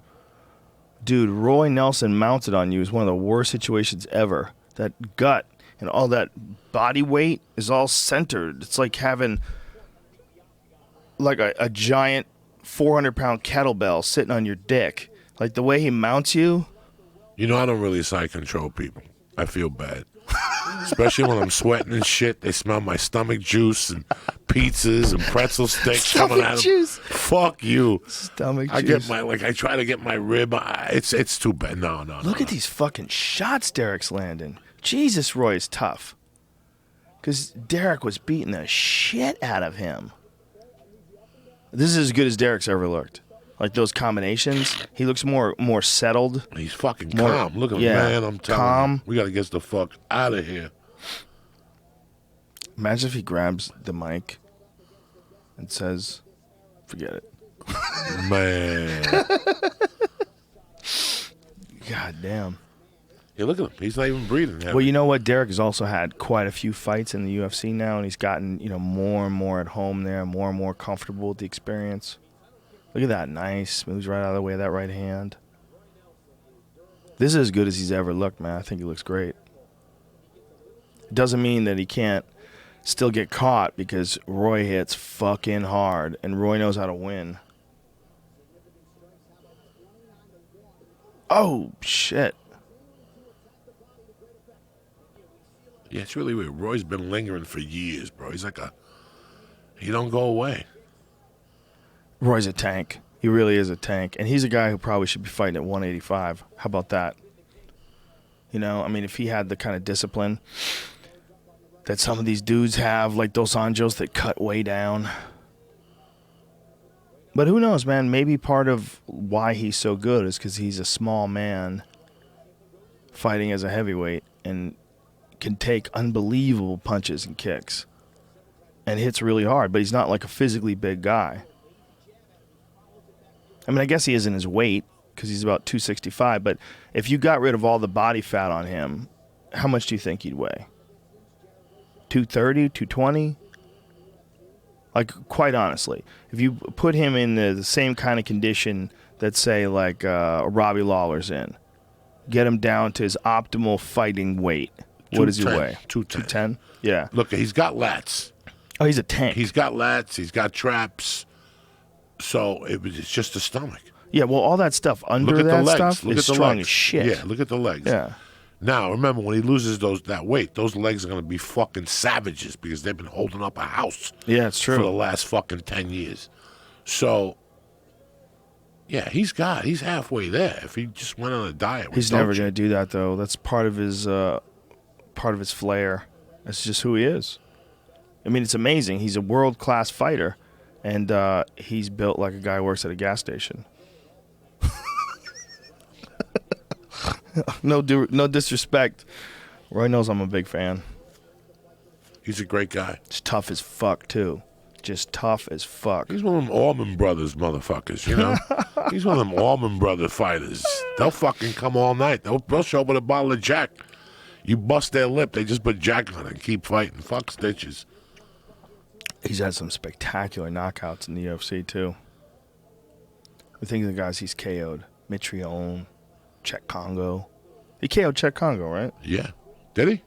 Dude, Roy Nelson mounted on you is one of the worst situations ever. That gut and all that body weight is all centered. It's like having like a giant 400-pound kettlebell sitting on your dick. Like the way he mounts you. You know, I don't really side control people. I feel bad. Especially when I'm sweating and shit. They smell my stomach juice and pizzas and pretzel sticks coming out of them. Fuck you. Stomach I juice. get I try to get my rib. It's too bad. No. Look at these fucking shots Derek's landing. Jesus, Roy is tough. Because Derek was beating the shit out of him. This is as good as Derek's ever looked. Like those combinations, he looks more settled. He's fucking calm. Look at him, man. I'm telling you. We got to get the fuck out of here. Imagine if he grabs the mic and says, forget it. Man. God damn. Yeah, look at him. He's not even breathing. Well, you know what? Derek has also had quite a few fights in the UFC now, and he's gotten, more and more at home there, more and more comfortable with the experience. Look at that. Nice. Moves right out of the way of that right hand. This is as good as he's ever looked, man. I think he looks great. It doesn't mean that he can't still get caught because Roy hits fucking hard, and Roy knows how to win. Oh, shit. Yeah, it's really weird. Roy's been lingering for years, bro. He's like he don't go away. Roy's a tank. He really is a tank. And he's a guy who probably should be fighting at 185. How about that? If he had the kind of discipline that some of these dudes have, like Dos Anjos that cut way down. But who knows, man? Maybe part of why he's so good is because he's a small man fighting as a heavyweight and can take unbelievable punches and kicks and hits really hard, but he's not like a physically big guy. I guess he is in his weight because he's about 265, but if you got rid of all the body fat on him, how much do you think he'd weigh? 230, 220? Like, quite honestly, if you put him in the same kind of condition that, say, like Robbie Lawler's in, get him down to his optimal fighting weight, what does he weigh? 210? Yeah. Look, he's got lats. Oh, he's a tank. He's got lats. He's got traps. So it's just the stomach. Yeah, well, all that stuff under look at that the legs. stuff Look is at the strong legs. as shit. Yeah, look at the legs. Yeah. Now, remember, when he loses that weight, those legs are going to be fucking savages because they've been holding up a house. Yeah, it's true. For the last fucking 10 years. So, yeah, he's halfway there. If he just went on a diet. He's never going to do that, though. That's part of his flair. That's just who he is. It's amazing. He's a world-class fighter, and he's built like a guy who works at a gas station. No disrespect. Roy knows I'm a big fan. He's a great guy. He's tough as fuck, too. Just tough as fuck. He's one of them Allman Brothers motherfuckers, He's one of them Allman Brother fighters. They'll fucking come all night. They'll show up with a bottle of Jack. You bust their lip, they just put Jack on it and keep fighting. Fuck stitches. He's had some spectacular knockouts in the UFC, too. I think of the guys he's KO'd. Mitrione, Czech Congo. He KO'd Czech Congo, right? Yeah. Did he?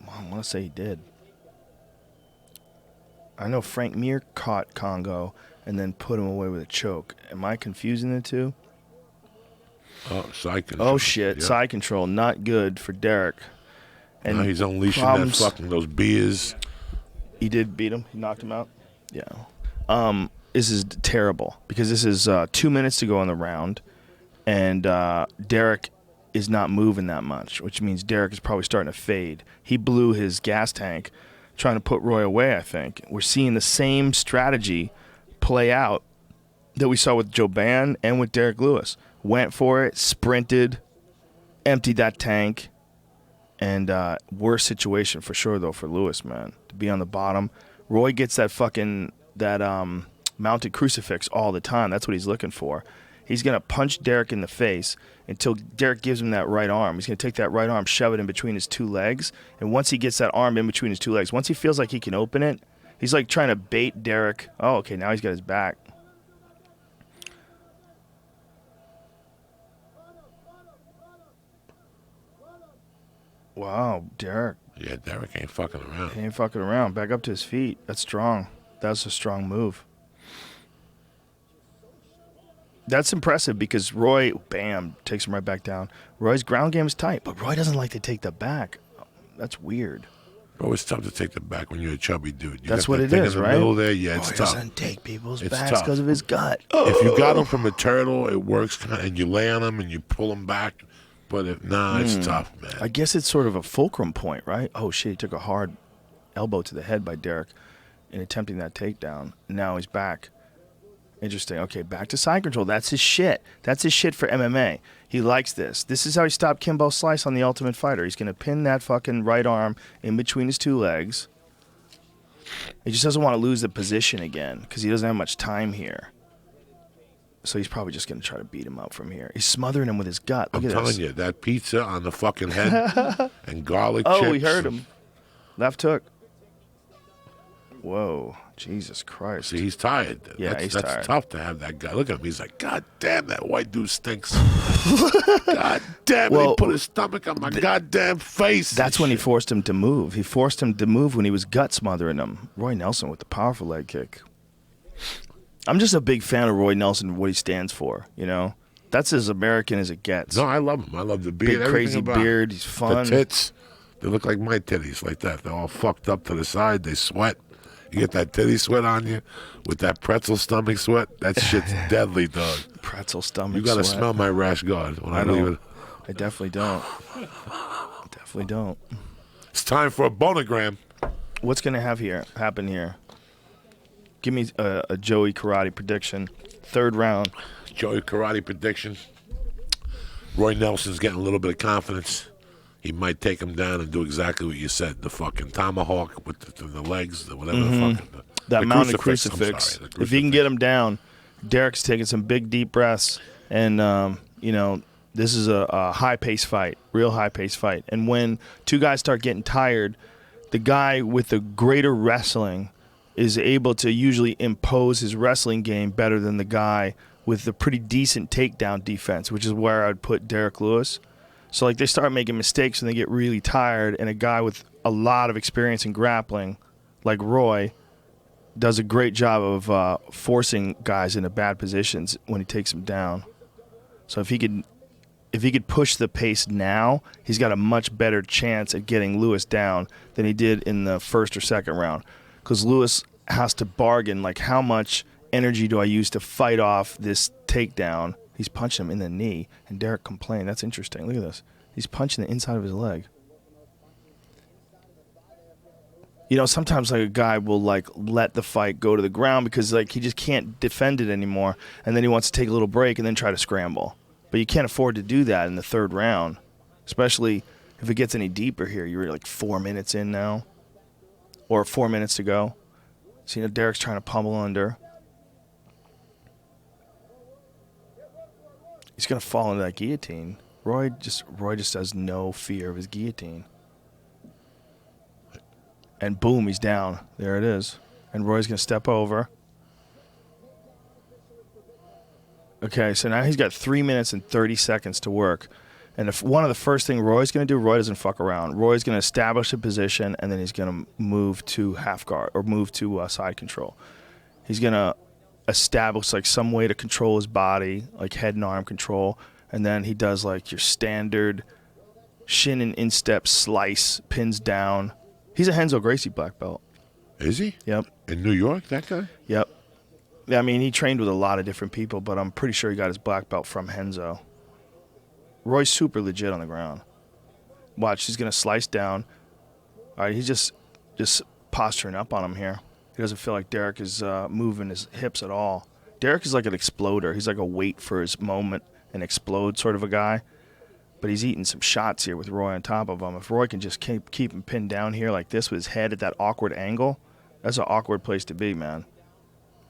I want to say he did. I know Frank Mir caught Congo and then put him away with a choke. Am I confusing the two? Oh, side control. Oh, shit. Yeah. Side control. Not good for Derek. And now he's unleashing those beers. He did beat him. He knocked him out. Yeah. This is terrible because this is 2 minutes to go in the round, and Derek is not moving that much, which means Derek is probably starting to fade. He blew his gas tank trying to put Roy away, I think. We're seeing the same strategy play out that we saw with Joban and with Derek Lewis. Went for it, sprinted, emptied that tank, and worse situation for sure, though, for Lewis, man. To be on the bottom. Roy gets that mounted crucifix all the time. That's what he's looking for. He's going to punch Derek in the face until Derek gives him that right arm. He's going to take that right arm, shove it in between his two legs, and once he gets that arm in between his two legs, once he feels like he can open it, he's like trying to bait Derek. Oh, okay, now he's got his back. Wow, Derek. Yeah, Derek ain't fucking around. He ain't fucking around. Back up to his feet. That's strong. That's a strong move. That's impressive because Roy, bam, takes him right back down. Roy's ground game is tight, but Roy doesn't like to take the back. That's weird. Bro, it's tough to take the back when you're a chubby dude. That's what it is, in the right? middle there, yeah, it's Roy tough. doesn't take people's It's backs tough. because of his gut. If you got him from a turtle, it works, and you lay on him and you pull him back. But if it's tough, man. I guess it's sort of a fulcrum point, right? Oh, shit, he took a hard elbow to the head by Derek in attempting that takedown. Now he's back. Interesting. Okay, back to side control. That's his shit. That's his shit for MMA. He likes this. This is how he stopped Kimbo Slice on The Ultimate Fighter. He's going to pin that fucking right arm in between his two legs. He just doesn't want to lose the position again because he doesn't have much time here. So he's probably just going to try to beat him up from here. He's smothering him with his gut. Look I'm at telling this. you, that pizza on the fucking head and garlic chips. Oh, he heard him. Left hook. Whoa. Jesus Christ. See, he's tired. Yeah, that's he's tired. That's tough to have that guy. Look at him. He's like, God damn, that white dude stinks. God damn it. Well, He put his stomach on my goddamn face. That's when he forced him to move. He forced him to move when he was gut smothering him. Roy Nelson with the powerful leg kick. I'm just a big fan of Roy Nelson and what he stands for, you know? That's as American as it gets. No, I love him. I love the beard. Big everything crazy about him. beard. He's fun. The tits, they look like my titties, like that. They're all fucked up to the side. They sweat. You get that titty sweat on you with that pretzel stomach sweat. That shit's deadly, dog. Pretzel stomach You got to sweat. smell my rash guard when I I leave don't. it. I definitely don't. Definitely don't. It's time for a bonogram. What's going to happen here? Give me a Joey Karate prediction. Third round. Joey karate prediction. Roy Nelson's getting a little bit of confidence. He might take him down and do exactly what you said. The fucking tomahawk with the legs, whatever the fucking... That the mounted crucifix. I'm crucifix. sorry, If he can get him down, Derek's taking some big, deep breaths. And, this is a high-paced fight, real high-paced fight. And when two guys start getting tired, the guy with the greater wrestling is able to usually impose his wrestling game better than the guy with the pretty decent takedown defense, which is where I'd put Derek Lewis. So, they start making mistakes when they get really tired, and a guy with a lot of experience in grappling, like Roy, does a great job of forcing guys into bad positions when he takes them down. So if he could push the pace now, he's got a much better chance at getting Lewis down than he did in the first or second round. Because Lewis has to bargain, how much energy do I use to fight off this takedown? He's punching him in the knee, and Derek complained. That's interesting. Look at this. He's punching the inside of his leg. Sometimes a guy will let the fight go to the ground because he just can't defend it anymore, and then he wants to take a little break and then try to scramble. But you can't afford to do that in the third round, especially if it gets any deeper here. You're 4 minutes in now, or 4 minutes to go. So Derek's trying to pummel under. He's gonna fall into that guillotine. Roy just has no fear of his guillotine. And boom, he's down. There it is. And Roy's going to step over. Okay, so now he's got 3 minutes and 30 seconds to work. And if one of the first thing Roy's going to do, Roy doesn't fuck around. Roy's going to establish a position, and then he's going to move to half guard or move to side control. He's going to establish some way to control his body, head and arm control. And then he does your standard shin and instep slice, pins down. He's a Renzo Gracie black belt. Is he? Yep. In New York, that guy? Yep. I mean, he trained with a lot of different people, but I'm pretty sure he got his black belt from Renzo. Roy's super legit on the ground. Watch, he's going to slice down. All right, he's just posturing up on him here. He doesn't feel like Derek is moving his hips at all. Derek is like an exploder. He's like a wait for his moment and explode sort of a guy. But he's eating some shots here with Roy on top of him. If Roy can just keep him pinned down here like this with his head at that awkward angle, that's an awkward place to be, man.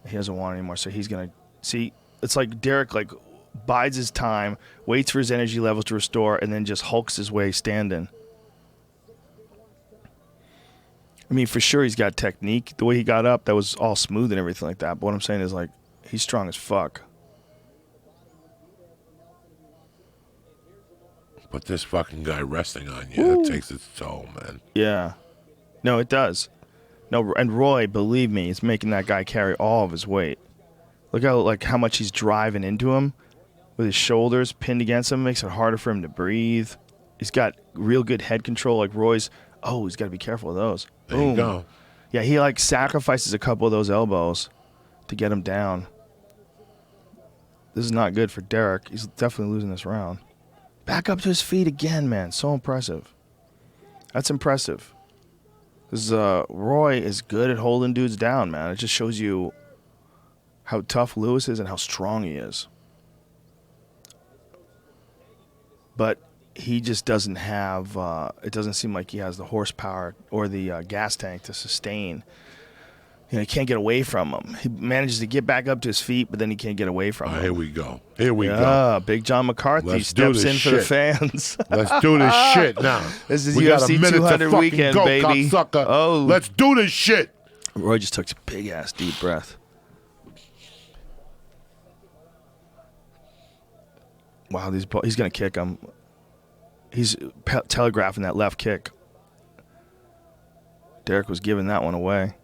He doesn't want it anymore, so he's going to... See, it's like Derek bides his time, waits for his energy levels to restore, and then just hulks his way standing. I mean, for sure he's got technique. The way he got up, that was all smooth and everything like that. But what I'm saying is, he's strong as fuck. But this fucking guy resting on you, that takes its toll, man. Yeah. No, it does. No, and Roy, believe me, is making that guy carry all of his weight. Look how much he's driving into him with his shoulders pinned against him. Makes it harder for him to breathe. He's got real good head control. Like Roy's. Oh, he's got to be careful of those. There you go. Yeah, he like sacrifices a couple of those elbows to get him down. This is not good for Derek. He's definitely losing this round. Back up to his feet again, man. So impressive. That's impressive. This Roy is good at holding dudes down, man. It just shows you how tough Lewis is and how strong he is. But he just doesn't have, it doesn't seem like he has the horsepower or the gas tank to sustain. You know, he can't get away from him. He manages to get back up to his feet, but then he can't get away from him. Here we go. Here we go. Yeah, Big John McCarthy steps in for the fans. Let's do this shit now. This is we UFC got a minute 200 to weekend, go, baby. Cocksucker. Oh, let's do this shit. Roy just took a big-ass deep breath. Wow, he's going to kick him. He's telegraphing that left kick. Derek was giving that one away.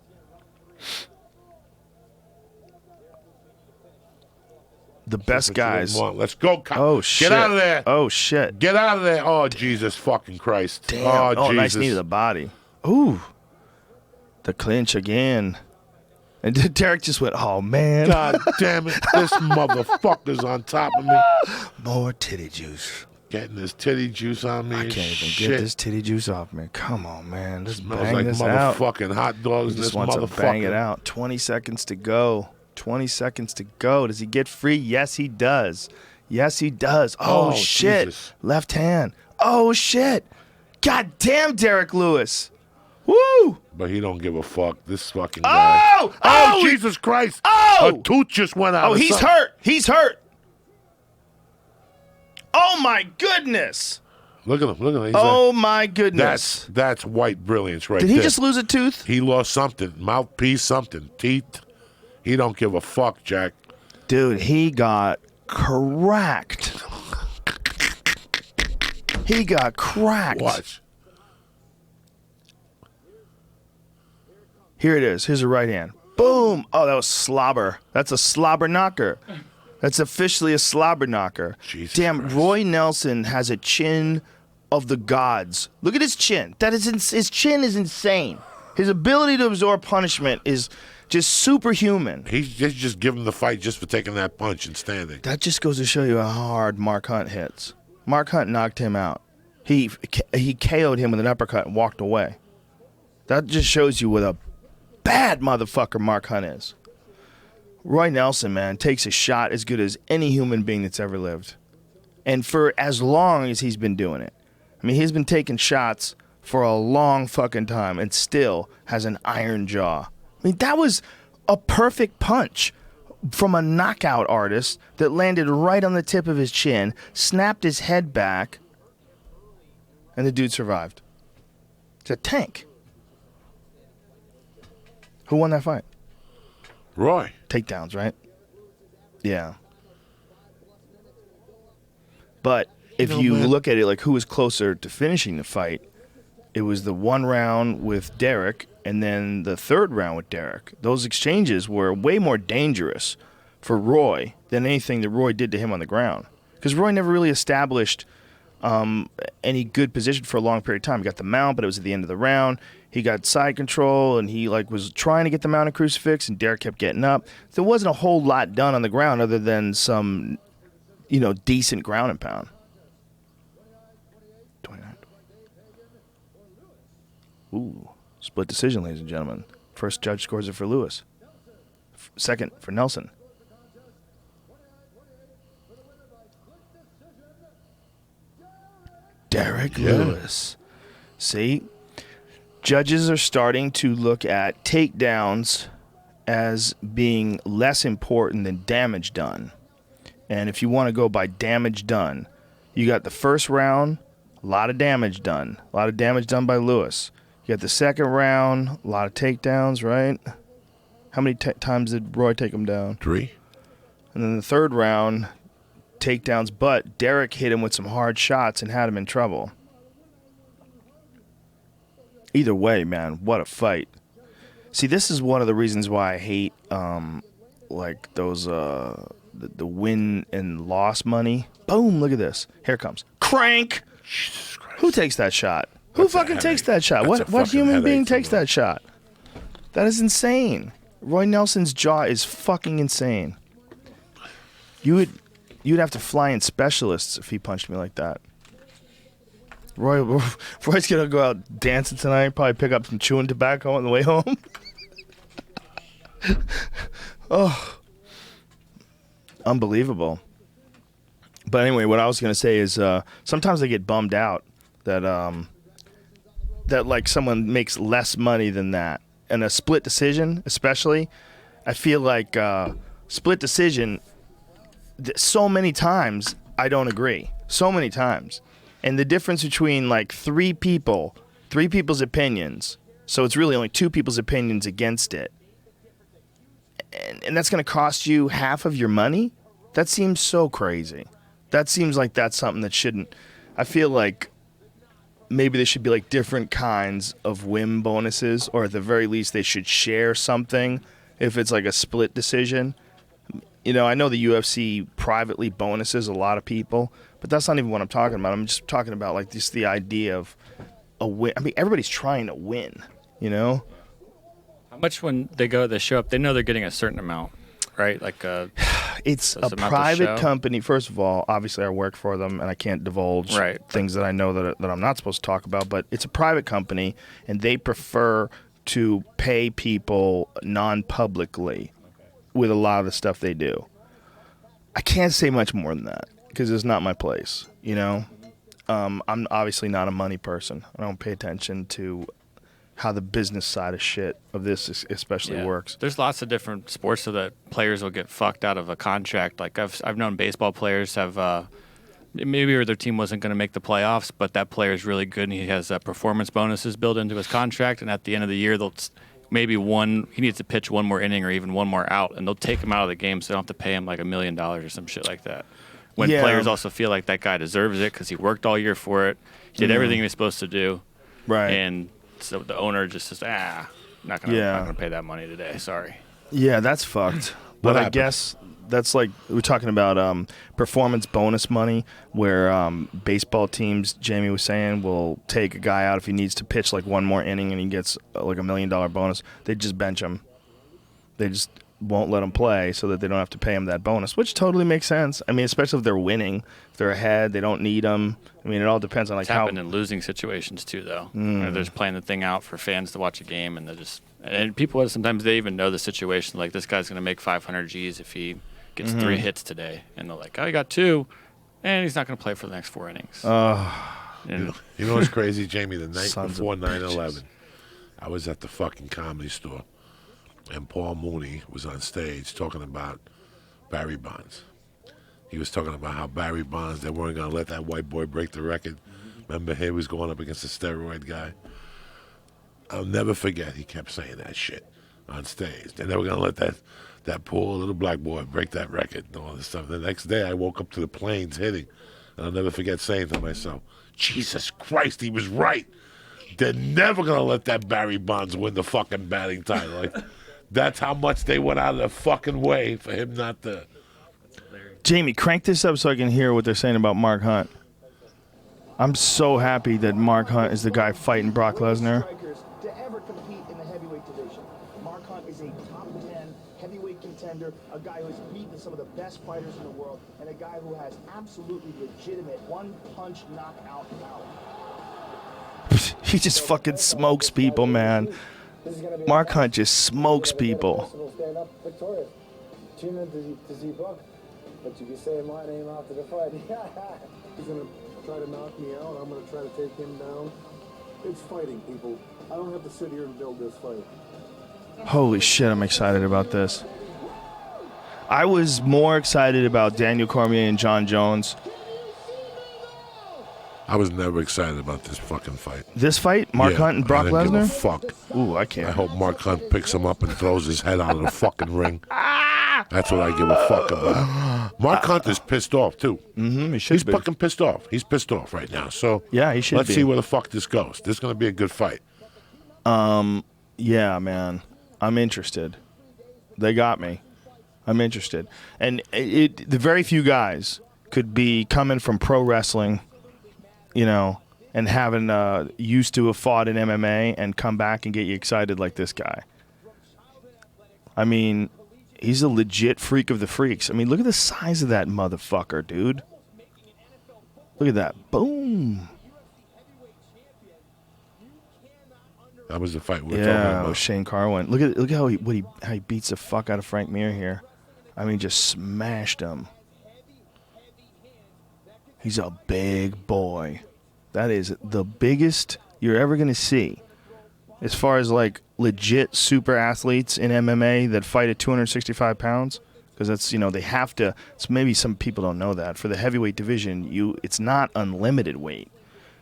The best guys. Let's go. Oh, shit. Get out of there. Oh, shit. Get out of there. Oh, Jesus fucking Christ. Damn. Oh, Jesus. Nice knee to the body. Ooh. The clinch again. And Derek just went, oh, man. God damn it. This motherfucker's on top of me. More titty juice. Getting this titty juice on me. I can't even get this titty juice off me. Come on, man. Let's smells bang like this out. motherfucking hot dogs in He just this wants motherfucker. to bang it out. 20 seconds to go. 20 seconds to go. Does he get free? Yes, he does. Yes, he does. Oh, shit. Jesus. Left hand. Oh, shit. God damn, Derek Lewis. Woo! But he don't give a fuck. This fucking guy. Oh, Jesus Christ. Oh! A tooth just went out. Oh, he's hurt. He's hurt. Oh, my goodness. Look at him. Look at him. He's Oh, my goodness. That's white brilliance right there. Did he just lose a tooth? He lost something. Mouthpiece, something. Teeth. He don't give a fuck, Jack. Dude, he got cracked. He got cracked. Watch. Here it is. Here's a right hand. Boom. Oh, that was slobber. That's a slobber knocker. That's officially a slobber knocker. Jesus Damn, Christ. Roy Nelson has a chin of the gods. Look at his chin. His chin is insane. His ability to absorb punishment is just superhuman. He's just giving the fight just for taking that punch and standing. That just goes to show you how hard Mark Hunt hits. Mark Hunt knocked him out. He KO'd him with an uppercut and walked away. That just shows you what a bad motherfucker Mark Hunt is. Roy Nelson, man, takes a shot as good as any human being that's ever lived. And for as long as he's been doing it. I mean, he's been taking shots for a long fucking time and still has an iron jaw. I mean, that was a perfect punch from a knockout artist that landed right on the tip of his chin, snapped his head back, and the dude survived. It's a tank. Who won that fight? Roy. Takedowns, right? Yeah. But if you look at it like who was closer to finishing the fight, it was the one round with Derek and then the third round with Derek. Those exchanges were way more dangerous for Roy than anything that Roy did to him on the ground. Because Roy never really established any good position for a long period of time. He got the mount, but it was at the end of the round. He got side control, and he was trying to get the mounted crucifix, and Derek kept getting up. There wasn't a whole lot done on the ground other than some, decent ground and pound. 29. Ooh, split decision, ladies and gentlemen. First judge scores it for Lewis. Second for Nelson. Derek Lewis. See? Judges are starting to look at takedowns as being less important than damage done. And if you want to go by damage done, you got the first round, a lot of damage done. A lot of damage done by Lewis. You got the second round, a lot of takedowns, right? How many times did Roy take him down? 3. And then the third round, takedowns, but Derek hit him with some hard shots and had him in trouble. Either way, man, what a fight. See, this is one of the reasons why I hate like those the win and loss money. Boom, look at this. Here it comes. Crank. Jesus Christ. Who takes that shot? Who That's a fucking takes headache. that shot? That's a What fucking human being headache for takes me. that shot? That is insane. Roy Nelson's jaw is fucking insane. You'd have to fly in specialists if he punched me like that. Roy's gonna go out dancing tonight. Probably pick up some chewing tobacco on the way home. Oh, unbelievable. But anyway, what I was gonna say is sometimes I get bummed out that that like someone makes less money than that, and a split decision, especially. I feel like split decision. So many times I don't agree. So many times. And the difference between like three people's opinions, so it's really only two people's opinions against it, and that's going to cost you half of your money? That seems so crazy. That seems like that's something that shouldn't. I feel like maybe there should be like different kinds of win bonuses, or at the very least they should share something if it's like a split decision. You know, I know the UFC privately bonuses a lot of people, but that's not even what I'm talking about. I'm just talking about like just the idea of a win. I mean, everybody's trying to win, you know? How much when they show up, they know they're getting a certain amount, right? Like It's a amount to private show? company. First of all, obviously I work for them and I can't divulge Right. things that I know that I'm not supposed to talk about, but it's a private company and they prefer to pay people non-publicly with a lot of the stuff they do. I can't say much more than that because it's not my place, you know? I'm obviously not a money person. I don't pay attention to how the business side of shit of this especially works. There's lots of different sports so that players will get fucked out of a contract. Like I've known baseball players have maybe their team wasn't going to make the playoffs, but that player is really good and he has performance bonuses built into his contract. And at the end of the year, he needs to pitch one more inning or even one more out, and they'll take him out of the game so they don't have to pay him like $1 million or some shit like that. When players also feel like that guy deserves it because he worked all year for it, he did everything he was supposed to do, Right. and so the owner just says, not gonna pay that money today. Sorry. Yeah, that's fucked. But I guess that's like we're talking about performance bonus money, where baseball teams, Jamie was saying, will take a guy out if he needs to pitch like one more inning and he gets like $1 million bonus. They just bench him. They just won't let him play so that they don't have to pay him that bonus, which totally makes sense. I mean, especially if they're winning, if they're ahead, they don't need him. I mean, it all depends on like It's how. happened in losing situations too, though. Where they're just playing the thing out for fans to watch a game, and and people sometimes they even know the situation. Like this guy's gonna make 500 G's if he gets 3 hits today, and they're like, oh, he got 2, and he's not gonna play for the next 4 innings. You know what's crazy, Jamie? The night Sons before of 9/11, I was at the fucking Comedy Store, and Paul Mooney was on stage talking about Barry Bonds. He was talking about how Barry Bonds, they weren't going to let that white boy break the record. Remember, he was going up against a steroid guy. I'll never forget, he kept saying that shit on stage. They're never going to let that poor little black boy break that record and all this stuff. The next day, I woke up to the planes hitting, and I'll never forget saying to myself, Jesus Christ, he was right. They're never going to let that Barry Bonds win the fucking batting title. Like, that's how much they went out of their fucking way for him not to. Jamie, crank this up so I can hear what they're saying about Mark Hunt. I'm so happy that Mark Hunt is the guy fighting Brock Lesnar. Strikers to ever compete in the heavyweight division. Mark Hunt is a top 10 heavyweight contender, a guy who's beaten some of the best fighters in the world, and a guy who has absolutely legitimate one-punch knockout power. He just fucking smokes people, man. Mark Hunt just smokes people. Stand up victorious. Tune in to see Brock, but you can say my name after the fight. He's going to try to knock me out. I'm going to try to take him down. It's fighting, people. I don't have to sit here and build this fight. Holy shit, I'm excited about this. I was more excited about Daniel Cormier and John Jones. I was never excited about this fucking fight. This fight? Mark Yeah, Hunt and Brock I didn't give a Lesnar? fuck. Ooh, I I can't. hope Mark Hunt picks him up and throws his head out of the fucking ring. That's what I give a fuck about. Mark Hunter's pissed off, too. Mm-hmm, He's fucking pissed off. He's pissed off right now. So yeah, he should let's be. see where the fuck this goes. This is going to be a good fight. Yeah, man. I'm interested. They got me. I'm interested. And the very few guys could be coming from pro wrestling, you know, and having used to have fought in MMA and come back and get you excited like this guy. I mean, he's a legit freak of the freaks. I mean, look at the size of that motherfucker, dude. Look at that. Boom. That was the fight we were talking about. Shane Carwin. Look how he beats the fuck out of Frank Mir here. I mean, just smashed him. He's a big boy. That is the biggest you're ever going to see. As far as like legit super athletes in MMA that fight at 265 pounds, because that's, you know, they have to. So maybe some people don't know that. For the heavyweight division, it's not unlimited weight.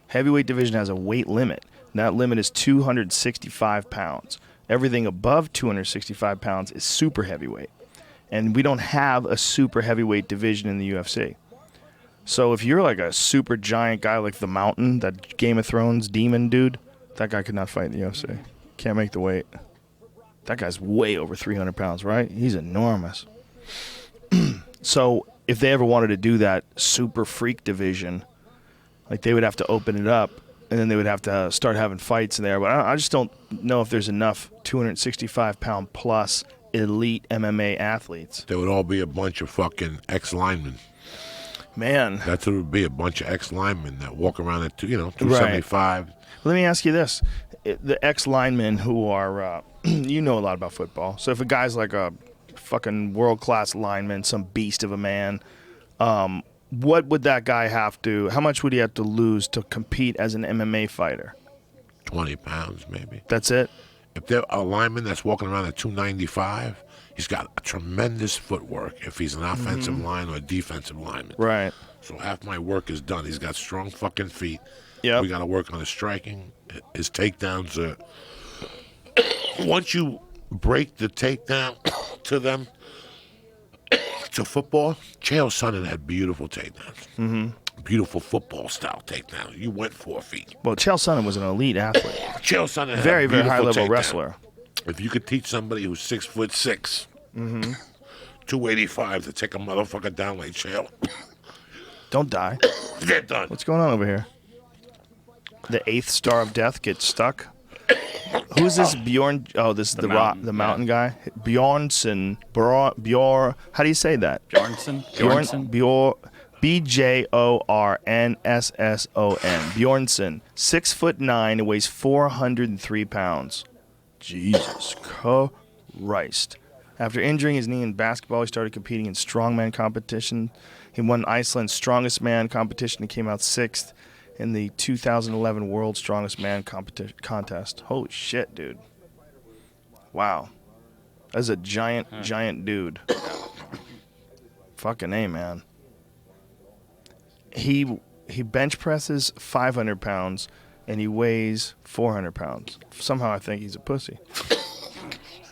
Heavyweight division has a weight limit. And that limit is 265 pounds. Everything above 265 pounds is super heavyweight. And we don't have a super heavyweight division in the UFC. So if you're like a super giant guy like the Mountain, that Game of Thrones demon dude, that guy could not fight in the UFC. Can't make the weight. That guy's way over 300 pounds, right? He's enormous. So if they ever wanted to do that super freak division, like they would have to open it up, and then they would have to start having fights in there. But I just don't know if there's enough 265-pound plus elite MMA athletes. There would all be a bunch of fucking ex-linemen. Man. That's what it would be, a bunch of ex-linemen that walk around at, 275. Right. Let me ask you this. The ex-linemen who are, you know a lot about football. So if a guy's like a fucking world-class lineman, some beast of a man, what would that guy have to, how much would he have to lose to compete as an MMA fighter? 20 pounds, maybe. That's it? If they're a lineman that's walking around at 295, he's got a tremendous footwork if he's an offensive line or a defensive lineman. Right. So half my work is done. He's got strong fucking feet. Yeah. We got to work on his striking. His takedowns are... Once you break the takedown to them, to football, Chael Sonnen had beautiful takedowns. Mm-hmm. Beautiful football-style takedown. You went 4 feet. Well, Chael Sonnen was an elite athlete. Chael Sonnen had Very, a very beautiful high-level takedown. wrestler. If you could teach somebody who's 6'6", 285 to take a motherfucker down like Chael, Don't die. they're done. What's going on over here? The 8th star of death gets stuck. Who's this Bjorn? Oh, this is the mountain guy. Bjornsson. Bjorn. How do you say that? Bjornsson. Bjornsson. Bjornsson. Bjornsson. 6'9", weighs 403 pounds. Jesus Christ. After injuring his knee in basketball, he started competing in strongman competition. He won Iceland's Strongest Man competition and came out 6th in the 2011 World's Strongest Man contest. Holy shit, dude. Wow. That's a giant dude. Fucking A, man. He bench presses 500 pounds, and he weighs 400 pounds. Somehow I think he's a pussy.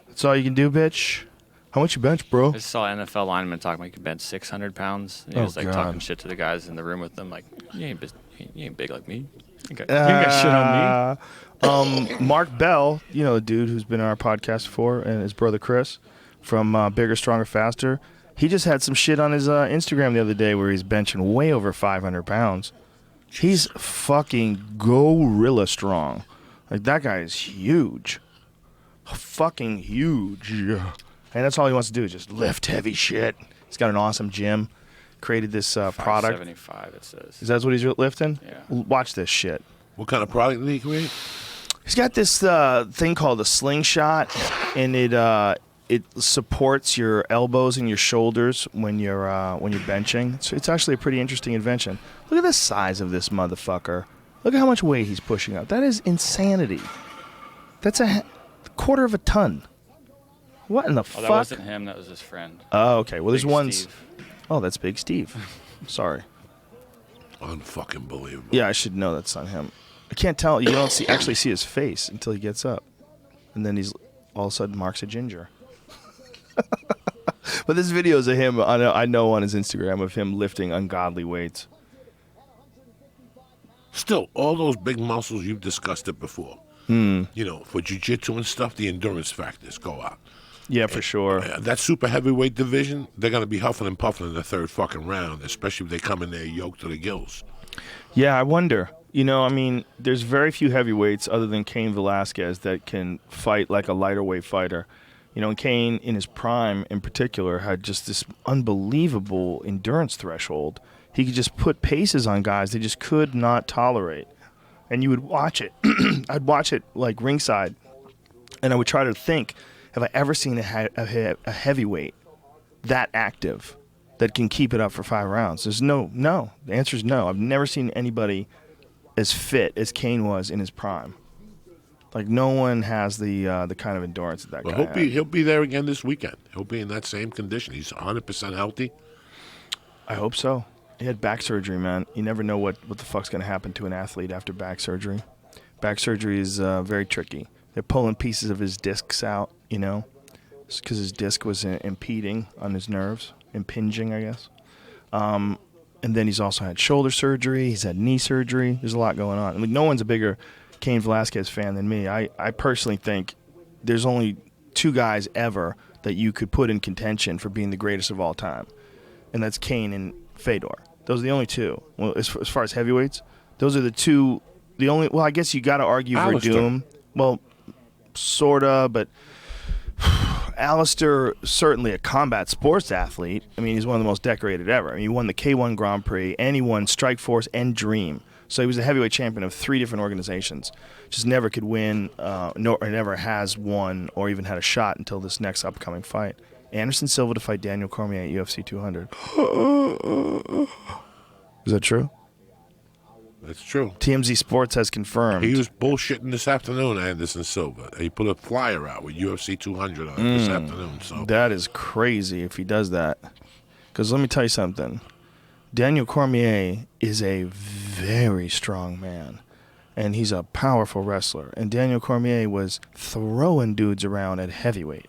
That's all you can do, bitch? How much you bench, bro? I just saw an NFL lineman talking about he could bench 600 pounds. And he was like talking shit to the guys in the room with them, like, you ain't big like me. You got shit on me. Mark Bell, you know the dude who's been on our podcast before, and his brother Chris from Bigger, Stronger, Faster. He just had some shit on his Instagram the other day where he's benching way over 500 pounds. He's fucking gorilla strong. Like, that guy is huge. Fucking huge. And that's all he wants to do is just lift heavy shit. He's got an awesome gym. Created this product. 575, it says. Is that what he's lifting? Yeah. Watch this shit. What kind of product did he create? He's got this thing called a slingshot, and it supports your elbows and your shoulders when you're benching. It's actually a pretty interesting invention. Look at the size of this motherfucker. Look at how much weight he's pushing up. That is insanity. That's a quarter of a ton. What in the fuck? That wasn't him. That was his friend. Oh, okay. Well, there's Big one. Steve. Oh, that's Big Steve. Sorry. Unfucking believable. Yeah, I should know that's not him. I can't tell. You don't actually see his face until he gets up, and then he's all of a sudden Mark's a ginger. But there's videos of him, I know on his Instagram, of him lifting ungodly weights. Still, all those big muscles, you've discussed it before. You know, for jiu-jitsu and stuff, the endurance factors go out. Yeah, for sure. That super heavyweight division, they're going to be huffing and puffing in the third fucking round, especially if they come in there yoked to the gills. Yeah, I wonder. You know, I mean, there's very few heavyweights other than Cain Velasquez that can fight like a lighter weight fighter. You know, and Cain, in his prime in particular, had just this unbelievable endurance threshold. He could just put paces on guys they just could not tolerate. And you would watch it. I'd watch it like ringside, and I would try to think, have I ever seen a heavyweight that active that can keep it up for 5 rounds? There's no. The answer is no. I've never seen anybody as fit as Cain was in his prime. Like, no one has the kind of endurance that Well, guy had. he'll be there again this weekend. He'll be in that same condition. He's 100% healthy. I hope so. He had back surgery, man. You never know what the fuck's going to happen to an athlete after back surgery. Back surgery is very tricky. They're pulling pieces of his discs out, you know, because his disc was impeding on his nerves, impinging, I guess. And then he's also had shoulder surgery. He's had knee surgery. There's a lot going on. I mean, no one's a bigger Cain Velasquez fan than me. I personally think there's only 2 guys ever that you could put in contention for being the greatest of all time, and that's Cain and Fedor. Those are the only 2. Well, as far as heavyweights, those are the 2. The only. Well, I guess you got to argue Alistair. Verdum. Well, sorta, but Alistair, certainly a combat sports athlete. I mean, he's one of the most decorated ever. I mean, he won the K1 Grand Prix, and he won Strikeforce and Dream. So he was a heavyweight champion of 3 different organizations. Just never could win, or never has won, or even had a shot until this next upcoming fight. Anderson Silva to fight Daniel Cormier at UFC 200. Is that true? That's true. TMZ Sports has confirmed. He was bullshitting this afternoon, Anderson Silva. He put a flyer out with UFC 200 on it this afternoon. So That is crazy if he does that. Because let me tell you something. Daniel Cormier is a very strong man. And he's a powerful wrestler. And Daniel Cormier was throwing dudes around at heavyweight.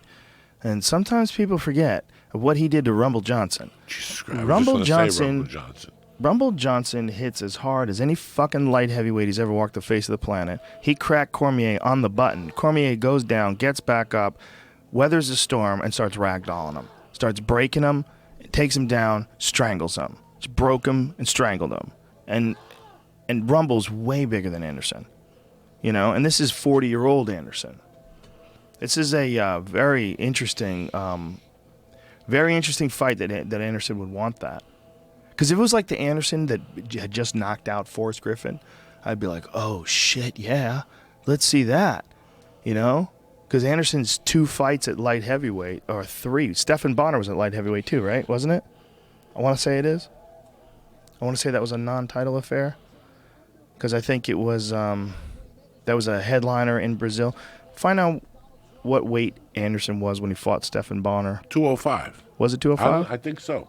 And sometimes people forget what he did to Rumble Johnson. Jesus Christ, I was Rumble just gonna say Johnson. Rumble Johnson. Rumble Johnson hits as hard as any fucking light heavyweight he's ever walked the face of the planet. He cracked Cormier on the button. Cormier goes down, gets back up, weathers the storm, and starts ragdolling him. Starts breaking him, takes him down, strangles him. Just broke him and strangled him. And Rumble's way bigger than Anderson. You know, and this is 40-year-old Anderson. This is a very interesting fight that Anderson would want that. Because if it was like the Anderson that had just knocked out Forrest Griffin, I'd be like, oh, shit, yeah, let's see that, you know? Because Anderson's 2 fights at light heavyweight, or 3. Stephan Bonner was at light heavyweight too, right? Wasn't it? I want to say it is. I want to say that was a non-title affair. Because I think it was, that was a headliner in Brazil. Find out what weight Anderson was when he fought Stephan Bonner. 205. Was it 205? I think so.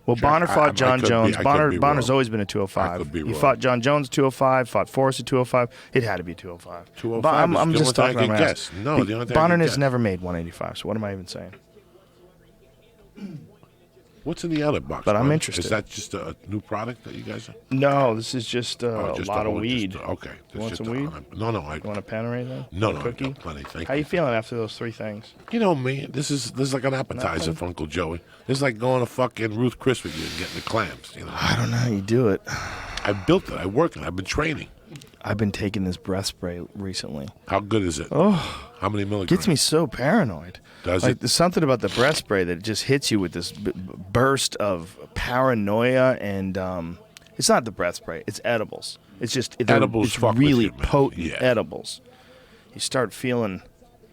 Well, Check. Bonner fought John could be- Jones. I could be Bonner's wrong. always been a I 205. could be He wrong. fought John Jones at 205, fought Forrest at 205. It had to be 205. 205 But I'm is the just only talking thing I about could my guess. ass. No, the only thing I Bonner could has guess. never made 185, so what am I even saying? What's in the other box? But I'm Brian? interested. Is that just a new product that you guys are? No, this is just a Just lot of just weed. okay. You want Just some weed? No. You want a pen or anything? No, A no, I cookie? got plenty. Thank How you feeling after those 3 things? You know me. This is like an appetizer Nothing. for Uncle Joey. This is like going to fucking Ruth Chris with you and getting the clams. You know, I don't know how you do it. I built it. I work it. I've been training. I've been taking this breath spray recently. How good is it? Oh, How many milligrams? gets me so paranoid. Does like, it? There's something about the breath spray that just hits you with this burst of paranoia, and it's not the breath spray; it's edibles. It's just Edibles It's fuck with really you, man. potent Yeah. edibles. You start feeling.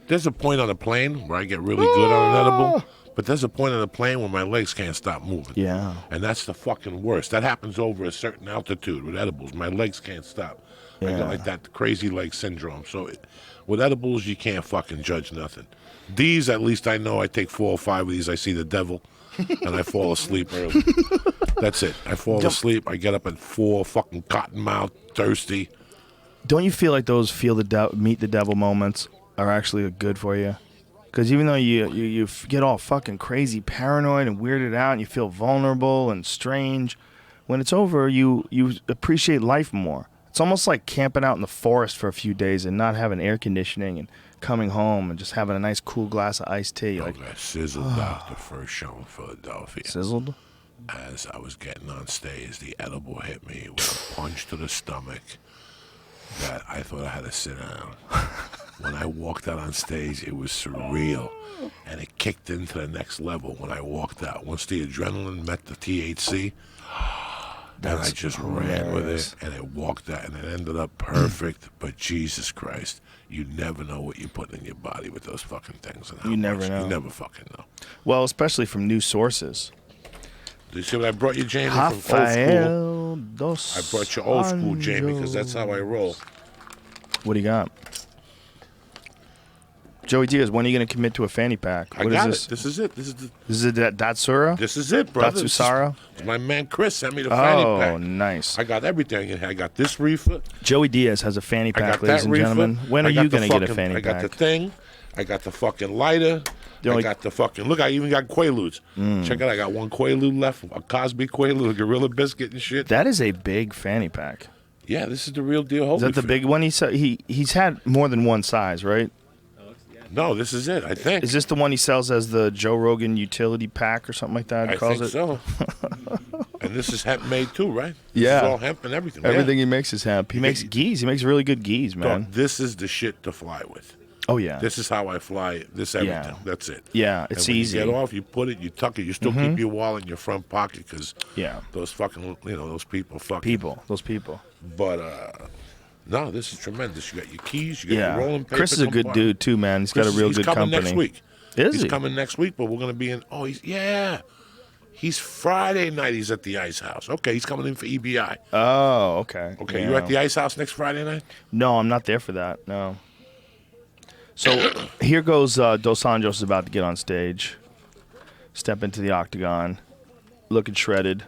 There's a point on a plane where I get really good on an edible, but there's a point on a plane where my legs can't stop moving. Yeah. And that's the fucking worst. That happens over a certain altitude with edibles. My legs can't stop. I Yeah. got like that crazy leg syndrome. So with edibles, you can't fucking judge nothing. These, at least I know I take 4 or 5 of these. I see the devil, and I fall asleep early. That's it. I fall asleep. I get up at 4, fucking cottonmouth, thirsty. Don't you feel like those meet the devil moments are actually good for you? Because even though you get all fucking crazy paranoid and weirded out and you feel vulnerable and strange, when it's over, you appreciate life more. It's almost like camping out in the forest for a few days and not having air conditioning and coming home and just having a nice cool glass of iced tea. I got sizzled out the first show in Philadelphia. Sizzled? As I was getting on stage, the edible hit me with a punch to the stomach that I thought I had to sit down. When I walked out on stage, it was surreal. And it kicked into the next level when I walked out. Once the adrenaline met the THC, and I just ran with it, and it walked out, and it ended up perfect. But Jesus Christ, you never know what you're putting in your body with those fucking things. And how You never much. know. You never fucking know. Well, especially from new sources. Do you see what I brought you, Jamie, from old school? Rafael dos I brought you old school, Jamie, because that's how I roll. What do you got? Joey Diaz, when are you going to commit to a fanny pack? I What got is it. This is it. This is it Datsura? This is it, brother. Datsusara? My man Chris sent me the fanny Oh, pack. nice. I got everything. I got this reefer. Joey Diaz has a fanny I pack, got ladies that and reefer. gentlemen. When are I got you the going to get a fucking- fanny I got pack? the thing. I got the fucking lighter. The only- I got the fucking... Look, I even got Quaaludes. Check it out. I got one Quaalude left. A Cosby Quaalude, a Gorilla Biscuit and shit. That is a big fanny pack. Yeah, this is the real deal. Is that the big one? He's had more than one size, right? No, this is it, I think. Is this the one he sells as the Joe Rogan utility pack or something like that? He I calls think it? so. And this is hemp made too, right? This Yeah. is all hemp and everything. Everything Yeah. he makes is hemp. He makes geese. He makes really good geese, man. Dog, this is the shit to fly with. Oh, yeah. This is how I fly. This everything. Yeah. That's it. Yeah, it's and when easy. Mm-hmm. You get off, you put it, you tuck it. You still keep your wallet in your front pocket because Yeah. those fucking, those people fucking. Those people. But no, this is tremendous. You got your keys. You got Yeah. your rolling paper. Chris is a good compartment. dude, too, man. He's got a real he's good coming company. next week. Is he's he? coming next week, but we're going to be in. Oh, He's Friday night. He's at the Ice House. Okay, he's coming in for EBI. Oh, okay. Okay, Yeah. you're at the Ice House next Friday night? No, I'm not there for that. No. So here goes Dos Anjos is about to get on stage, step into the octagon, looking shredded.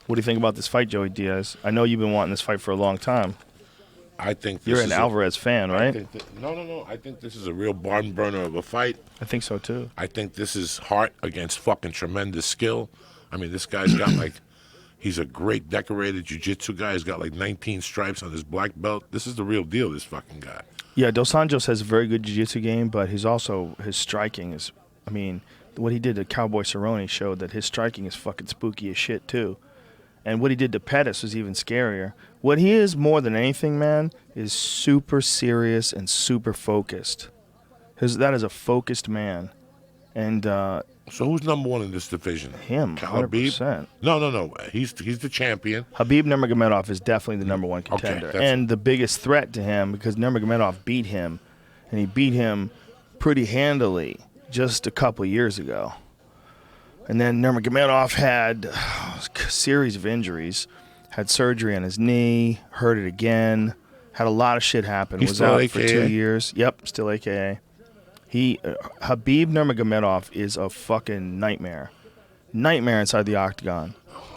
What do you think about this fight, Joey Diaz? I know you've been wanting this fight for a long time. I think this You're is an Alvarez fan, right? No. I think this is a real barn burner of a fight. I think so, too. I think this is heart against fucking tremendous skill. I mean, this guy's got he's a great decorated jiu-jitsu guy. He's got 19 stripes on his black belt. This is the real deal, this fucking guy. Yeah, Dos Anjos has a very good jiu-jitsu game, but his striking is, I mean, what he did to Cowboy Cerrone showed that his striking is fucking spooky as shit, too. And what he did to Pettis was even scarier. What he is more than anything, man, is super serious and super focused. That is a focused man. And So who's number one in this division? him, Khabib? 100%. No. He's the champion. Habib Nurmagomedov is definitely the number one contender. definitely. And the biggest threat to him, because Nurmagomedov beat him, and he beat him pretty handily just a couple years ago. And then Nurmagomedov had a series of injuries, had surgery on his knee, hurt it again, had a lot of shit happen, He's was still out for AKA? 2 years. Yep, still AKA. Habib Nurmagomedov is a fucking nightmare. Nightmare inside the octagon.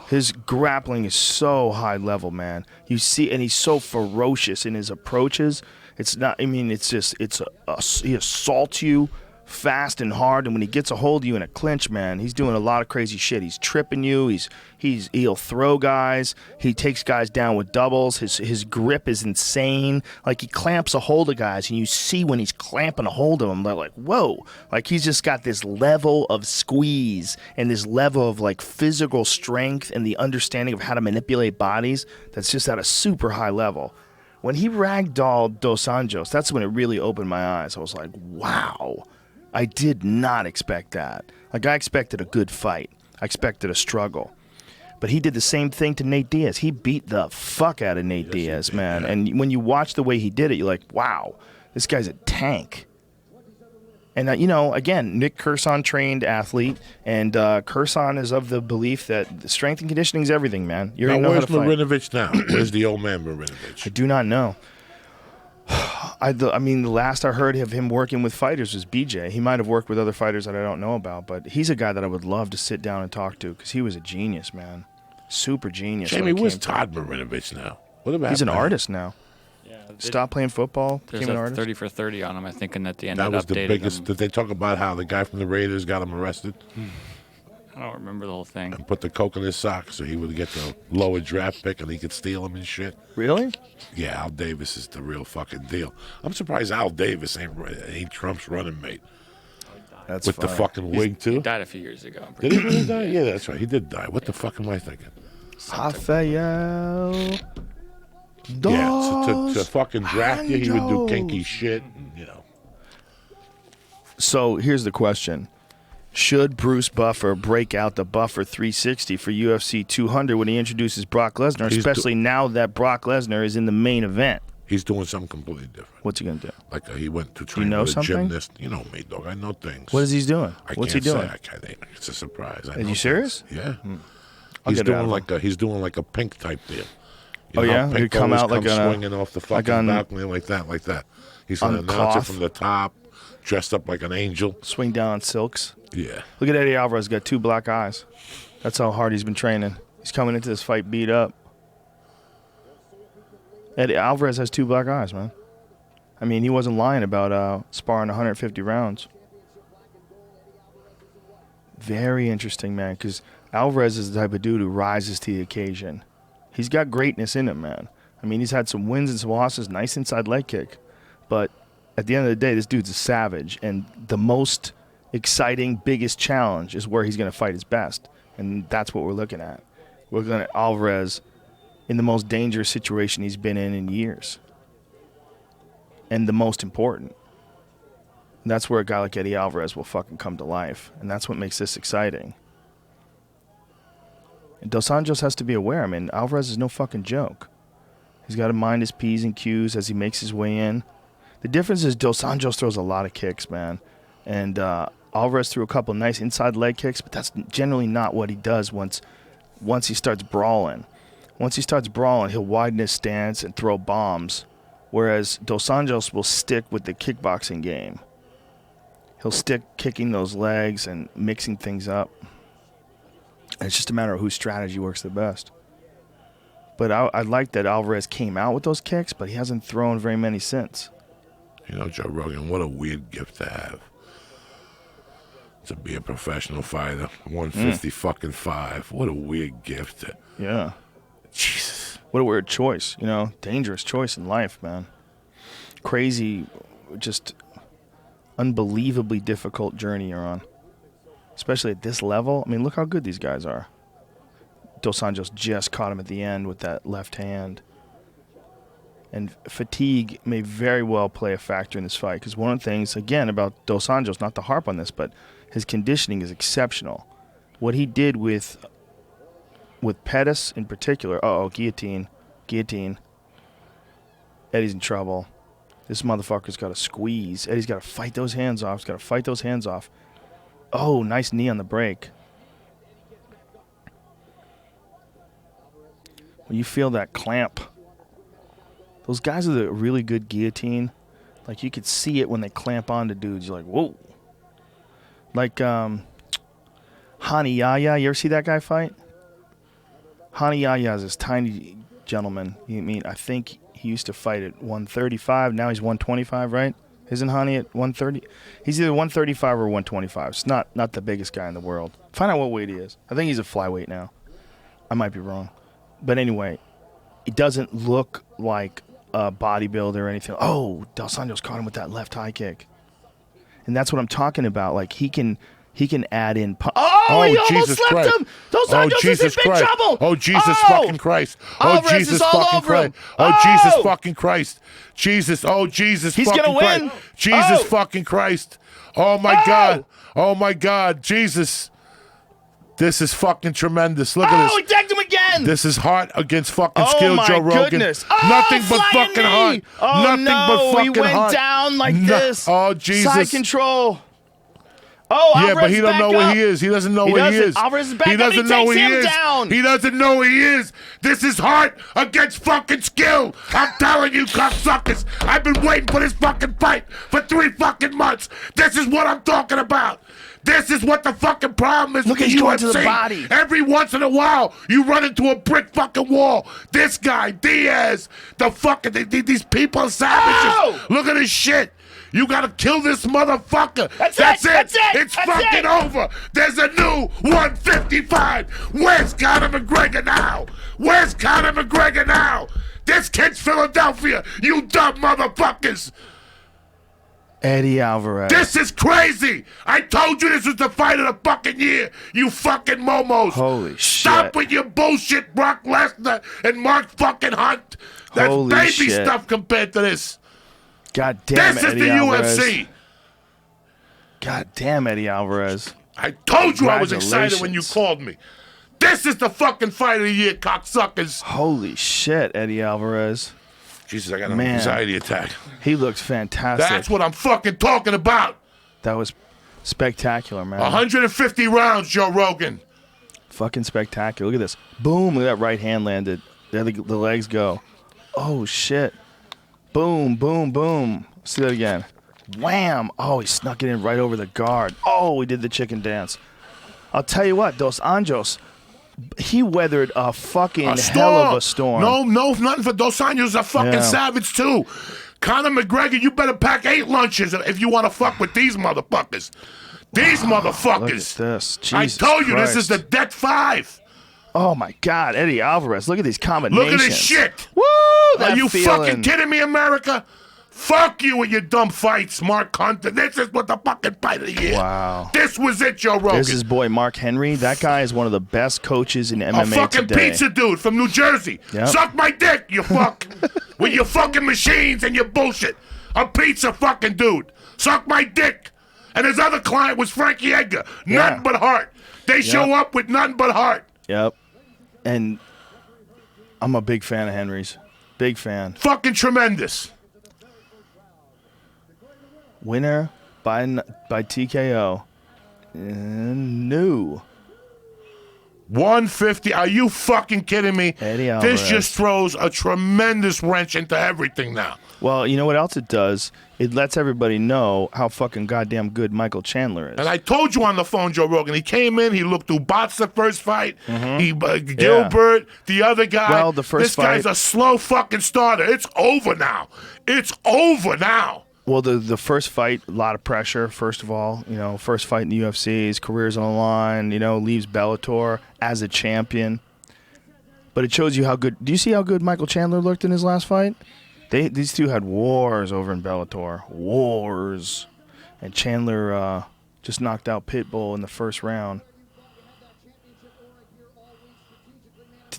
His grappling is so high level, man. You see, and he's so ferocious in his approaches. It's not, I mean, it's just, he assaults you fast and hard, and when he gets a hold of you in a clinch, man, he's doing a lot of crazy shit. He's tripping you. He'll throw guys. He takes guys down with doubles. His grip is insane. Like, he clamps a hold of guys, and you see when he's clamping a hold of them, they're like, whoa. Like, he's just got this level of squeeze and this level of physical strength and the understanding of how to manipulate bodies that's just at a super high level. When he ragdolled Dos Anjos, that's when it really opened my eyes. I was like, wow. I did not expect that. I expected a good fight. I expected a struggle. But he did the same thing to Nate Diaz. He beat the fuck out of Nate Diaz, man. Yeah. And when you watch the way he did it, you're like, wow, this guy's a tank. And, again, Nick Curson trained athlete, and Curson is of the belief that strength and conditioning is everything, man. You already know how to fight. Where's Marinovich now? Where's the old man Marinovich? I do not know. The last I heard of him working with fighters was BJ. He might have worked with other fighters that I don't know about, but he's a guy that I would love to sit down and talk to because he was a genius, man. Super genius. Jamie, where's Todd Marinovich now? He's an artist now. Stopped playing football, There's became an a artist. 30 for 30 on him, I think, and at the end That it was the updated biggest. him. Did they talk about how the guy from the Raiders got him arrested I don't remember the whole thing. and put the coke in his sock so he would get the lower draft pick and he could steal him and shit? Really? Yeah, Al Davis is the real fucking deal. I'm surprised Al Davis ain't Trump's running mate That's with the funny. fucking wig He too. died a few years ago. Did he really die? Yeah, that's right. He did die. What the fuck am I thinking? Rafael. Yeah, so to fucking draft you, he would do Anjos. kinky shit. You know. So here's the question. Should Bruce Buffer break out the Buffer 360 for UFC 200 when he introduces Brock Lesnar, He's especially now that Brock Lesnar is in the main event? He's doing something completely different. What's he going to do? Like he went to train know with a something? gymnast. You know me, dog. I know things. What is he doing? I What's he can't doing? say. I can't. It's a surprise. Are you serious? Yeah. I'll He's get it out doing of like he's doing like a Pink type deal. You Oh, know how yeah? Pink He'd come always out like comes on a- swinging off the like fucking on- balcony like that. He's gonna on announce it cloth. from the top, dressed up like an angel. Swing down on silks. Yeah. Look at Eddie Alvarez. Got 2 black eyes. That's how hard he's been training. He's coming into this fight beat up. Eddie Alvarez has 2 black eyes, man. I mean, he wasn't lying about sparring 150 rounds. Very interesting, man, because Alvarez is the type of dude who rises to the occasion. He's got greatness in him, man. I mean, he's had some wins and some losses, nice inside leg kick. But at the end of the day, this dude's a savage. And the most exciting, biggest challenge is where he's going to fight his best. And that's what we're looking at. We're looking at Alvarez in the most dangerous situation he's been in years. And the most important. And that's where a guy like Eddie Alvarez will fucking come to life. And that's what makes this exciting. And Dos Anjos has to be aware. I mean, Alvarez is no fucking joke. He's got to mind his P's and Q's as he makes his way in. The difference is Dos Anjos throws a lot of kicks, man. And Alvarez threw a couple nice inside leg kicks, but that's generally not what he does once he starts brawling. Once he starts brawling, he'll widen his stance and throw bombs, whereas Dos Anjos will stick with the kickboxing game. He'll stick kicking those legs and mixing things up. And it's just a matter of whose strategy works the best. But I like that Alvarez came out with those kicks, but he hasn't thrown very many since. You know, Joe Rogan, what a weird gift to have. To be a professional fighter. 150 fucking 5. What a weird gift. Yeah. Jesus. What a weird choice, you know? Dangerous choice in life, man. Crazy, just unbelievably difficult journey you're on. Especially at this level. I mean, look how good these guys are. Dos Anjos just caught him at the end with that left hand. And fatigue may very well play a factor in this fight. Because one of the things, again, about Dos Anjos, not to harp on this, but his conditioning is exceptional. What he did with Pettis in particular. Guillotine. Eddie's in trouble. This motherfucker's got to squeeze. Eddie's got to fight those hands off. Oh, nice knee on the break. When you feel that clamp, those guys with a really good guillotine, like you could see it when they clamp onto dudes. You're like, whoa. Like Hani Yahya, you ever see that guy fight? Hani Yahya is this tiny gentleman. I think he used to fight at 135. Now he's 125, right? Isn't Hani at 130? He's either 135 or 125. It's not the biggest guy in the world. Find out what weight he is. I think he's a flyweight now. I might be wrong. But anyway, he doesn't look like a bodybuilder or anything. Oh, Dos Anjos caught him with that left high kick. And that's what I'm talking about. Like, he can add in. He almost Jesus left Christ. him. Dos Anjos is in big Christ. trouble. Oh, Jesus fucking Christ. Oh, Alvarez Jesus is all fucking over Christ. him. Oh, Jesus fucking Christ. Jesus. Oh, Jesus He's fucking gonna Christ. win. Jesus Oh. fucking Christ. Oh, my God. Oh, my God. Jesus. This is fucking tremendous. Look at He this. tagged him again. This is heart against fucking Oh, skill, my Joe Rogan. goodness. Nothing but flying fucking knee. heart. Oh, Nothing no. but fucking He went heart. down like this. Oh, Jesus. Side control. Oh, Yeah, Alvarez but he is don't back know where up. he is. He doesn't know He where he doesn't. is. Alvarez is back he up. doesn't He know takes where he him is. down. He doesn't know where he is. This is heart against fucking skill. I'm telling you, cocksuckers. I've been waiting for this fucking fight for 3 fucking months. This is what I'm talking about. This is what the fucking problem is. Look, with he's the going to the UFC. body. Every once in a while, you run into a brick fucking wall. This guy, Diaz, these people are savages. Oh! Look at this shit. You gotta kill this motherfucker. That's it. It's fucking over. There's a new 155. Where's Conor McGregor now? This kid's Philadelphia. You dumb motherfuckers. Eddie Alvarez. This is crazy. I told you this was the fight of the fucking year. You fucking momos. Holy shit. Stop with your bullshit, Brock Lesnar and Mark fucking Hunt. That's Holy baby shit. stuff compared to this. God damn This Eddie is the Alvarez. UFC. God damn Eddie Alvarez. I told you I was excited when you Congratulations. called me. This is the fucking fight of the year, cocksuckers. Holy shit, Eddie Alvarez. Jesus, I got an Man. anxiety attack. He looked fantastic. That's what I'm fucking talking about. That was spectacular, man. 150 rounds, Joe Rogan. Fucking spectacular. Look at this. Boom. Look at that right hand landed. There the legs go. Oh, shit. Boom, boom, boom. See that again. Wham. Oh, he snuck it in right over the guard. Oh, he did the chicken dance. I'll tell you what, Dos Anjos, he weathered a fucking hell of a storm. No, nothing for Dos Anjos. A fucking Yeah. savage, too. Conor McGregor, you better pack 8 lunches if you want to fuck with these motherfuckers. These motherfuckers. Look at this. I Jesus told you, this Christ. is the Death 5. Oh, my God. Eddie Alvarez. Look at these combinations. Look at this shit. Woo! Are That you feeling. fucking kidding me, America? Fuck you with your dumb fights, Mark Hunter. This is what the fucking fight of the year. Wow. This was it, Joe Rogan. There's his boy, Mark Henry. That guy is one of the best coaches in MMA A fucking today. pizza dude from New Jersey. Yep. Suck my dick, you fuck. With your fucking machines and your bullshit. A pizza fucking dude. Suck my dick. And his other client was Frankie Edgar. Yeah. Nothing but heart. They show up with nothing but heart. Yep. And I'm a big fan of Henry's. Big fan. Fucking tremendous. Winner by TKO. No. 150. Are you fucking kidding me? Eddie Alvarez. This just throws a tremendous wrench into everything now. Well, you know what else it does? It lets everybody know how fucking goddamn good Michael Chandler is. And I told you on the phone, Joe Rogan, he came in, he looked through Bots the first fight, Gilbert, the other guy. Well, the first this guy's fight- a slow fucking starter. It's over now. It's over now. Well, the first fight, a lot of pressure, first of all. You know, first fight in the UFC, his career's on the line, you know, leaves Bellator as a champion. But it shows you how good. Do you see how good Michael Chandler looked in his last fight? These two had wars over in Bellator. Wars. And Chandler just knocked out Pitbull in the first round.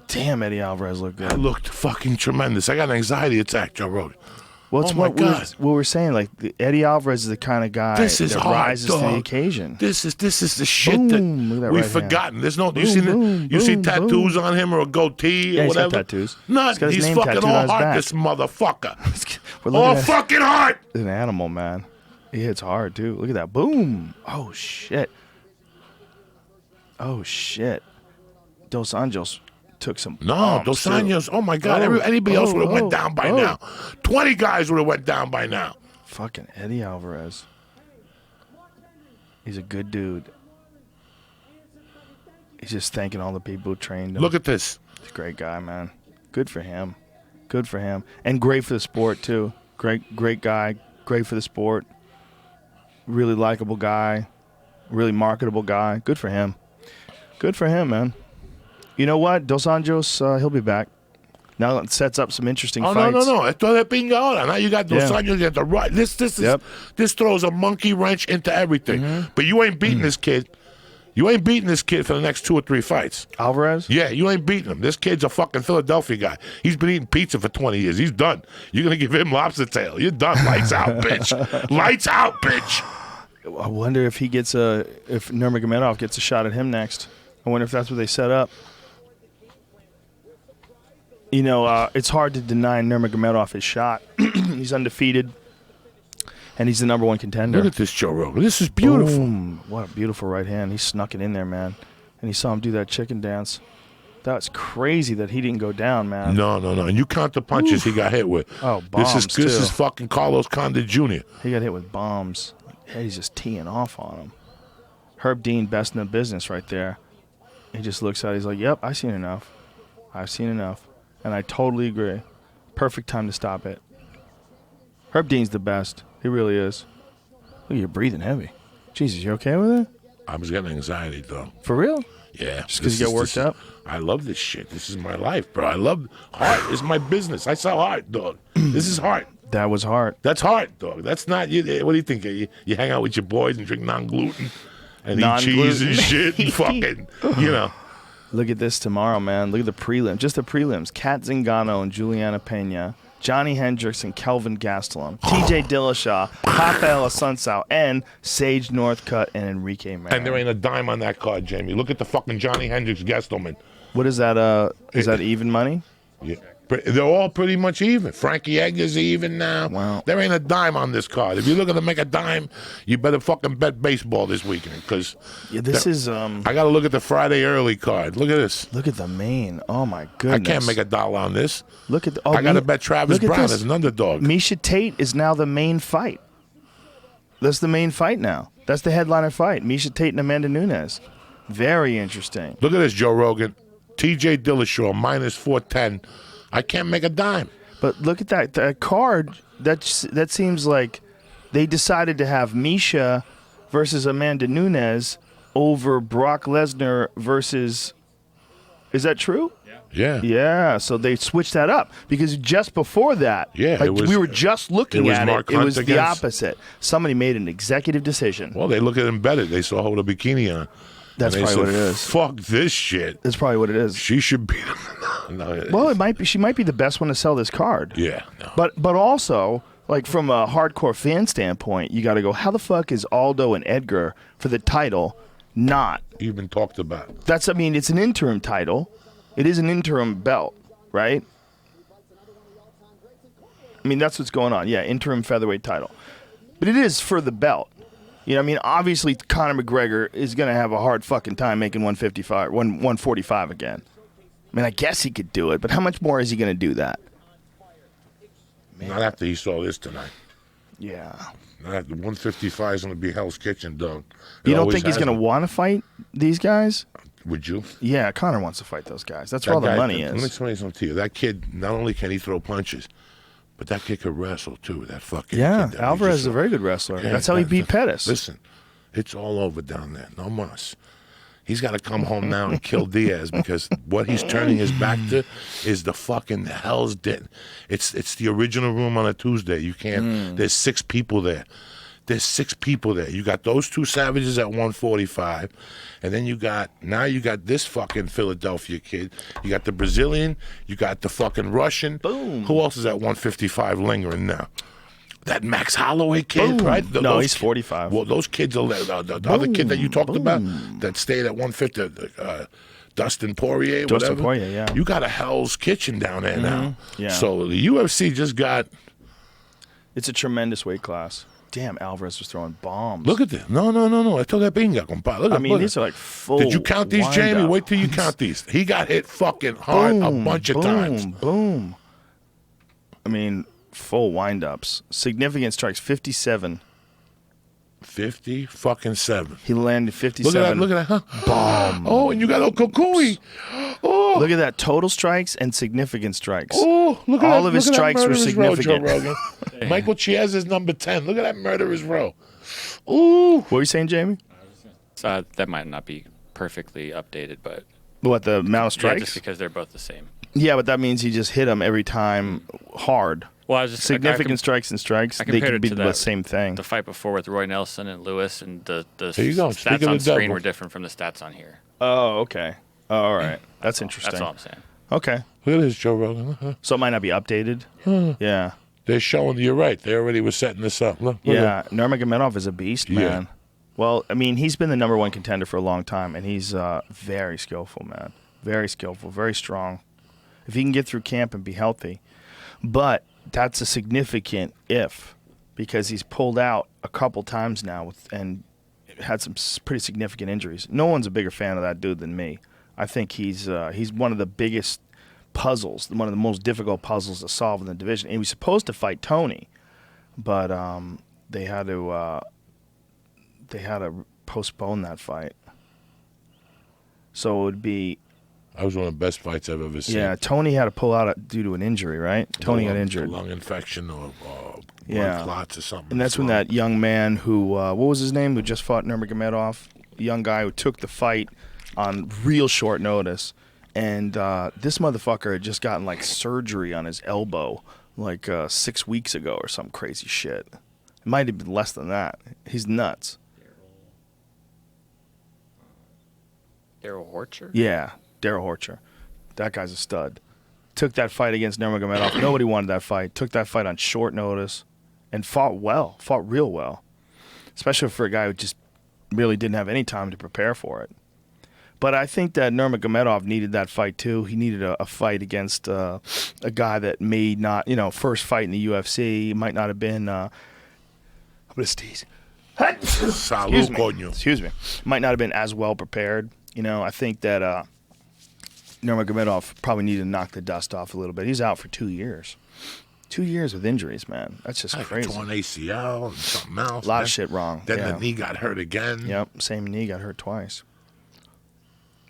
Damn, Eddie Alvarez looked good. That looked fucking tremendous. I got an anxiety attack, Joe Rogan. Well, it's Oh my what God. we're saying. Like Eddie Alvarez is the kind of guy This is that hard, rises to the dog. occasion. This is the shit Boom. that Look at that we've right hand. forgotten. There's no. Boom, You see boom, you see boom, tattoos boom. on him or a goatee Yeah, or he's got whatever. tattoos. None. He's got his He's name fucking tattooed on all his heart. back. This motherfucker. We're looking All at fucking heart. an animal, man. He hits hard too. Look at that. Boom. Oh shit. Oh shit. Dos Anjos took some. No, bombs, Dos too. Anjos. Oh my God! Oh, Anybody else would have oh, went down by oh. now. 20 guys would have went down by now. Fucking Eddie Alvarez. He's a good dude. He's just thanking all the people who trained him. Look at this. He's a great guy, man. Good for him. Good for him. And great for the sport, too. Great guy. Great for the sport. Really likable guy. Really marketable guy. Good for him. Good for him, man. You know what? Dos Anjos, he'll be back. Now it sets up some interesting Oh fights. no! Esto de pinga ahora. Now you got Dos Yeah. Anjos at the right. Yep. This throws a monkey wrench into everything. But you ain't beating this kid. You ain't beating this kid for the next 2 or 3 fights. Alvarez? Yeah, you ain't beating him. This kid's a fucking Philadelphia guy. He's been eating pizza for 20 years. He's done. You're gonna give him lobster tail. You're done. Lights out, bitch. Lights out, bitch. I wonder if he gets if Nurmagomedov gets a shot at him next. I wonder if that's what they set up. You know, it's hard to deny Nurmagomedov his shot. He's undefeated, and he's the #1 contender. Look at this, Joe Rogan. This is beautiful. Boom. What a beautiful right hand. He snuck it in there, man. And he saw him do that chicken dance. That's crazy that he didn't go down, man. No. And you count the punches he got hit with. Oh, This bombs, is too. fucking Carlos Condit Jr. He got hit with bombs. He's just teeing off on him. Herb Dean, best in the business right there. He just looks at it. He's like, yep, I've seen enough. I've seen enough. And I totally agree. Perfect time to stop it. Herb Dean's the best. He really is. Look, you're breathing heavy. Jesus, you okay with it? I was getting anxiety, though. For real? Yeah. Just because you get worked up? I love this shit. This is my life, bro. I love heart. Is my business. I sell heart, dog. This is heart. That was hard. That's heart, dog. That's not you. What do you think? You hang out with your boys and drink non-gluten and eat cheese and shit and fucking, you know. Look at this tomorrow, man. Look at the prelims. Just the prelims. Kat Zingano and Juliana Pena. Johnny Hendricks and Kelvin Gastelum. TJ Dillashaw. Rafael Assunção. And Sage Northcutt and Enrique Marin. And there ain't a dime on that card, Jamie. Look at the fucking Johnny Hendricks Gastelman. What is that? Is that even money? Yeah. They're all pretty much even. Frankie Edgar's even now. Wow. There ain't a dime on this card. If you're looking to make a dime, you better fucking bet baseball this weekend. Because this is. I got to look at the Friday early card. Look at this. Look at the main. Oh my goodness. I can't make $1 on this. Look at. I got to bet Travis Brown as an underdog. Miesha Tate is now the main fight. That's the main fight now. That's the headliner fight. Miesha Tate and Amanda Nunes. Very interesting. Look at this, Joe Rogan. TJ Dillashaw minus 410. I can't make a dime. But look at that card. That seems like they decided to have Miesha versus Amanda Nunes over Brock Lesnar versus. Is that true? Yeah. Yeah. So they switched that up because just before that, we were just looking at it. It was the opposite. Somebody made an executive decision. Well, they look at him better. They saw her with a bikini on. That's probably what it is. Fuck this shit. That's probably what it is. She should be. Well, it might be. She might be the best one to sell this card. Yeah. No. But also, like from a hardcore fan standpoint, you got to go. How the fuck is Aldo and Edgar for the title not even talked about? I mean, it's an interim title. It is an interim belt, right? I mean, that's what's going on. Yeah, interim featherweight title, but it is for the belt. You know, I mean, obviously Conor McGregor is going to have a hard fucking time making 145 again. I mean, I guess he could do it, but how much more is he going to do that? Not after he saw this tonight. Yeah. Not after 155 is going to be Hell's Kitchen, dog. You don't think he's going to want to fight these guys? Would you? Yeah, Conor wants to fight those guys. That's where all the money is. Let me explain something to you. That kid, not only can he throw punches, but that kid could wrestle, too. That fucking kid. Alvarez is a very good wrestler. Yeah, that's how he beat Pettis. Listen, it's all over down there. No mas. He's got to come home now and kill Diaz because what he's turning his back to is the fucking Hell's Den. It's the original room on a Tuesday. You can't. There's 6 people there. There's 6 people there. You got those 2 savages at 145, and then you got this fucking Philadelphia kid. You got the Brazilian. You got the fucking Russian. Boom. Who else is at 155 lingering now? That Max Holloway kid, Boom. right? No, he's 45. Well, those kids are the other kid that you talked about that stayed at 150. Dustin Poirier, whatever. Dustin Poirier, yeah. You got a Hell's Kitchen down there now. Yeah. So the UFC just got. It's a tremendous weight class. Damn, Alvarez was throwing bombs. Look at this. No. I told that binga, compadre. Look I at mean, these are like full. Did you count these, Jamie? wind-up. Wait till you count these. He got hit fucking hard a bunch of times. Boom. I mean, full wind-ups. Significant strikes, 57. 50 fucking 7. He landed 57. Look at that. Huh? Bomb. Oh, and you got Okokui. Oh. Look at that. Total strikes and significant strikes. Oh, look at All that, of his look at that strikes were murderer's row, significant. Joe Rogan. Michael Chiesa is number 10. Look at that murderer's row. Ooh. What were you saying, Jamie? That might not be perfectly updated, but What, the amount of yeah, strikes? just because they're both the same. Yeah, but that means he just hit him every time hard. Well, I was just Significant strikes and strikes, I they compared could it be to the same thing. The fight before with Roy Nelson and Lewis, and the There you go. Speak stats of on the screen devil. were different from the stats on here. Oh, okay. Oh, all right. That's interesting. That's all I'm saying. Okay. Look at this, Joe Rogan. So it might not be updated. Yeah. They're showing you're right. They already were setting this up. Look Yeah. Nurmagomedov is a beast, Yeah. man. Well, I mean, he's been the number 1 contender for a long time, and he's very skillful, man. Very skillful, very strong. If he can get through camp and be healthy. But that's a significant if, because he's pulled out a couple times now and had some pretty significant injuries. No one's a bigger fan of that dude than me. I think he's one of the biggest puzzles, one of the most difficult puzzles to solve in the division. And he was supposed to fight Tony, but they had to postpone that fight. So it would be. That was one of the best fights I've ever seen. Yeah, Tony had to pull out due to an injury, right? Tony got injured. Lung infection or Yeah. blood clots or something. And that's when that young man who, what was his name, who just fought Nurmagomedov, the young guy who took the fight on real short notice. And this motherfucker had just gotten like surgery on his elbow like 6 weeks ago or some crazy shit. It might have been less than that. He's nuts. Daryl Horcher? Yeah, Daryl Horcher. That guy's a stud. Took that fight against Nurmagomedov. Nobody wanted that fight. Took that fight on short notice and fought well, fought real well. Especially for a guy who just really didn't have any time to prepare for it. But I think that Nurmagomedov needed that fight too. He needed a fight against a guy that may not, first fight in the UFC, might not have been, I'm going to sneeze. Excuse me. Might not have been as well prepared. I think that Nurmagomedov probably needed to knock the dust off a little bit. He's out for 2 years. 2 years with injuries, man. That's just crazy. Torn ACL and something else. A lot of shit wrong. Then the knee got hurt again. Yep, same knee got hurt twice.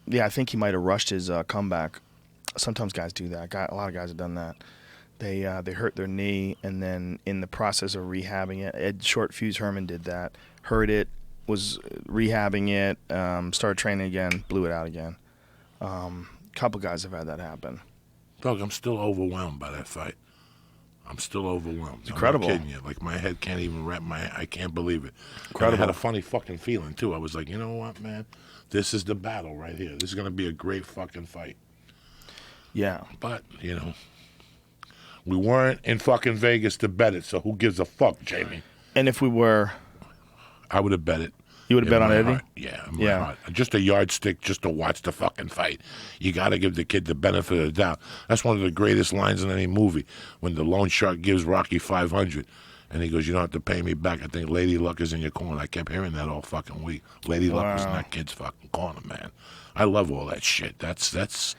Yeah, I think he might have rushed his comeback. Sometimes guys do that. A lot of guys have done that. They hurt their knee, and then in the process of rehabbing it, Short Fuse Herman did that. Hurt it, was rehabbing it, started training again, blew it out again. Couple guys have had that happen. Doug, I'm still overwhelmed by that fight. I'm still overwhelmed. It's incredible. I'm not kidding you. Like, my head can't even wrap I can't believe it. Incredible. And I had a funny fucking feeling, too. I was like, you know what, man? This is the battle right here. This is going to be a great fucking fight. Yeah. But, we weren't in fucking Vegas to bet it, so who gives a fuck, Jamie? And if we were... I would have bet it. You would have bet on Eddie? Heart. Yeah, in my heart. Just a yardstick just to watch the fucking fight. You got to give the kid the benefit of the doubt. That's one of the greatest lines in any movie, when the loan shark gives Rocky $500, and he goes, you don't have to pay me back. I think Lady Luck is in your corner. I kept hearing that all fucking week. Lady Luck was in that kid's fucking corner, man. I love all that shit. That's.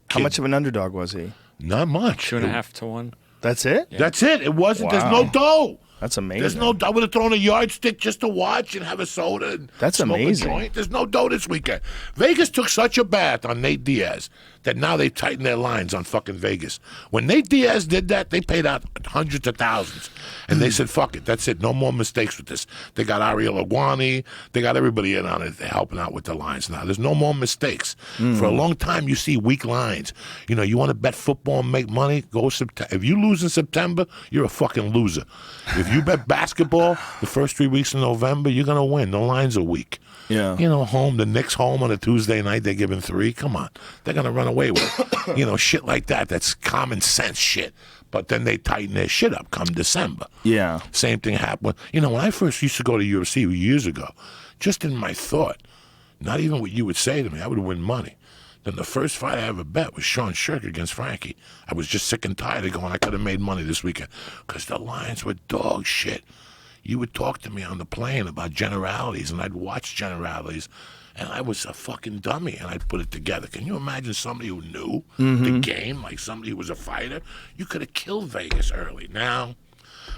How much of an underdog was he? Not much. 2.5 to 1. That's it? Yeah. That's it. It wasn't. Wow. There's no dough. That's amazing. There's no. I would have thrown a yardstick just to watch and have a soda and That's smoke amazing. a joint. There's no dough this weekend. Vegas took such a bath on Nate Diaz that now they've tightened their lines on fucking Vegas. When Nate Diaz did that, they paid out hundreds of thousands. And they said, fuck it, that's it. No more mistakes with this. They got Ariel Agwani. They got everybody in on it. They're helping out with the lines now. There's no more mistakes. For a long time, you see weak lines. You want to bet football and make money? Go September. If you lose in September, you're a fucking loser. If you bet basketball the first 3 weeks in November, you're going to win. The lines are weak. Yeah. The Knicks home on a Tuesday night, they're giving 3. Come on. They're going to run away with it. Shit like that. That's common sense shit. But then they tighten their shit up come December. Yeah. Same thing happened. When I first used to go to UFC years ago, just in my thought, not even what you would say to me, I would win money. Then the first fight I ever bet was Sean Shirk against Frankie. I was just sick and tired of going, I could have made money this weekend. Because the lines were dog shit. You would talk to me on the plane about generalities, and I'd watch generalities, and I was a fucking dummy, and I'd put it together. Can you imagine somebody who knew the game, like somebody who was a fighter? You could have killed Vegas early. Now,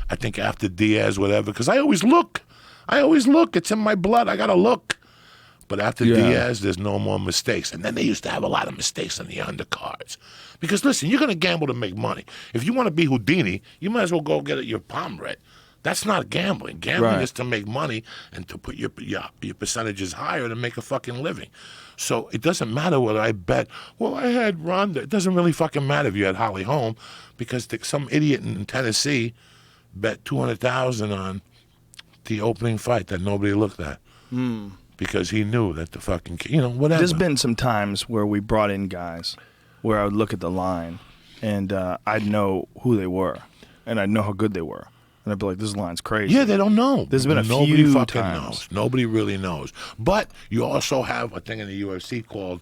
I think after Diaz, whatever, because I always look. It's in my blood. I got to look. But after Diaz, there's no more mistakes. And then they used to have a lot of mistakes on the undercards. Because, listen, you're going to gamble to make money. If you want to be Houdini, you might as well go get your palm read. That's not gambling. Gambling is to make money and to put your percentages higher to make a fucking living. So it doesn't matter whether I bet, well, I had Ronda. It doesn't really fucking matter if you had Holly Holm, because some idiot in Tennessee bet $200,000 on the opening fight that nobody looked at. Because he knew that the fucking, whatever. There's been some times where we brought in guys where I would look at the line and I'd know who they were and I'd know how good they were. And I'd be like, this line's crazy. Yeah, they don't know. There's been Nobody few fucking times. knows. Nobody really knows. But you also have a thing in the UFC called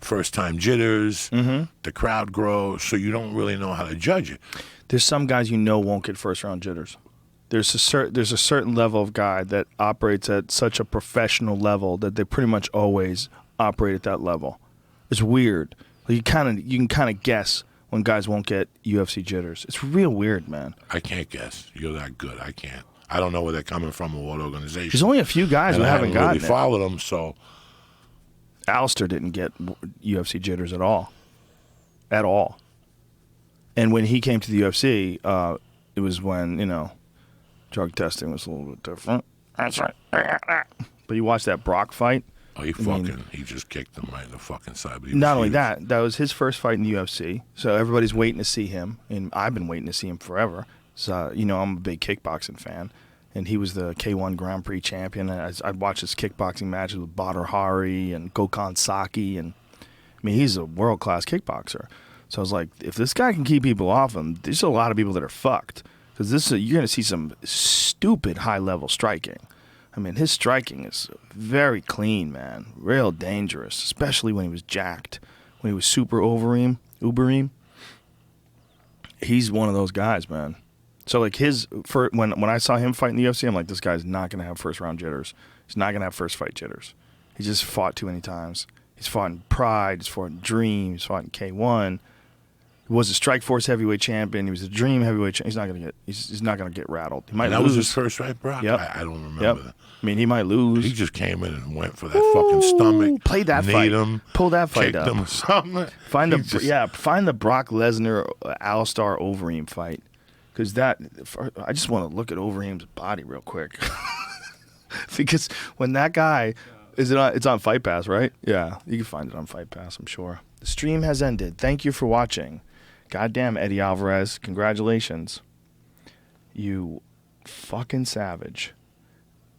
first-time jitters. The crowd grows, so you don't really know how to judge it. There's some guys won't get first-round jitters. There's a certain level of guy that operates at such a professional level that they pretty much always operate at that level. It's weird. You can kind of guess when guys won't get UFC jitters. It's real weird, man. I can't guess. You're that good. I can't. I don't know where they're coming from or what organization. There's only a few guys and who I haven't gotten really it. followed them, so Alistair didn't get UFC jitters at all. At all. And when he came to the UFC, it was when, drug testing was a little bit different. That's right. But you watch that Brock fight. oh, he just kicked him right in the fucking side. But Not only that was his first fight in the UFC. So everybody's waiting to see him. And I've been waiting to see him forever. So, I'm a big kickboxing fan. And he was the K1 Grand Prix champion. And I'd watch his kickboxing matches with Badr Hari and Gokhan Saki. And he's a world-class kickboxer. So I was like, if this guy can keep people off him, there's a lot of people that are fucked. Because you're going to see some stupid high-level striking. His striking is very clean, man. Real dangerous, especially when he was jacked. When he was super Uberim. He's one of those guys, man. So, like, when I saw him fight in the UFC, I'm like, this guy's not going to have first-round jitters. He's not going to have first-fight jitters. He just fought too many times. He's fought in Pride. He's fought in Dream. He's fought in K1. He was a Strikeforce heavyweight champion. He was a Dream heavyweight champion. He's not gonna get rattled. He might lose. that was his first fight, Brock? Yep. I don't remember Yep. that. He might lose. He just came in and went for that fucking stomach. Played that kneed fight. him, Pull that fight kicked up. him or something. Find the Brock Lesnar Alistar Overeem fight, because I just want to look at Overeem's body real quick, because when that guy it's on Fight Pass, right? Yeah, you can find it on Fight Pass, I'm sure. The stream has ended. Thank you for watching. Goddamn, Eddie Alvarez, congratulations. You fucking savage.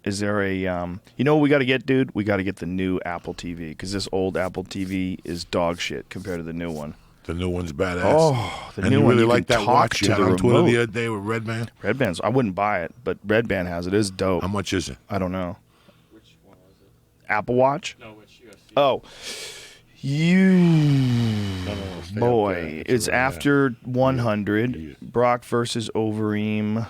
Is there a, you know what we got to get, dude? We got to get the new Apple TV, because this old Apple TV is dog shit compared to the new one. The new one's badass. Oh, the and new you one. really You like can that talk watch to you had the on Twitter remote. the other day with Redman? Redban's, I wouldn't buy it, but Redban has it. It's dope. How much is it? I don't know. Which one was it? Apple Watch? No, which UFC? Oh. Stay Boy, up there. it's right after there. 100. Yeah. Brock versus Overeem.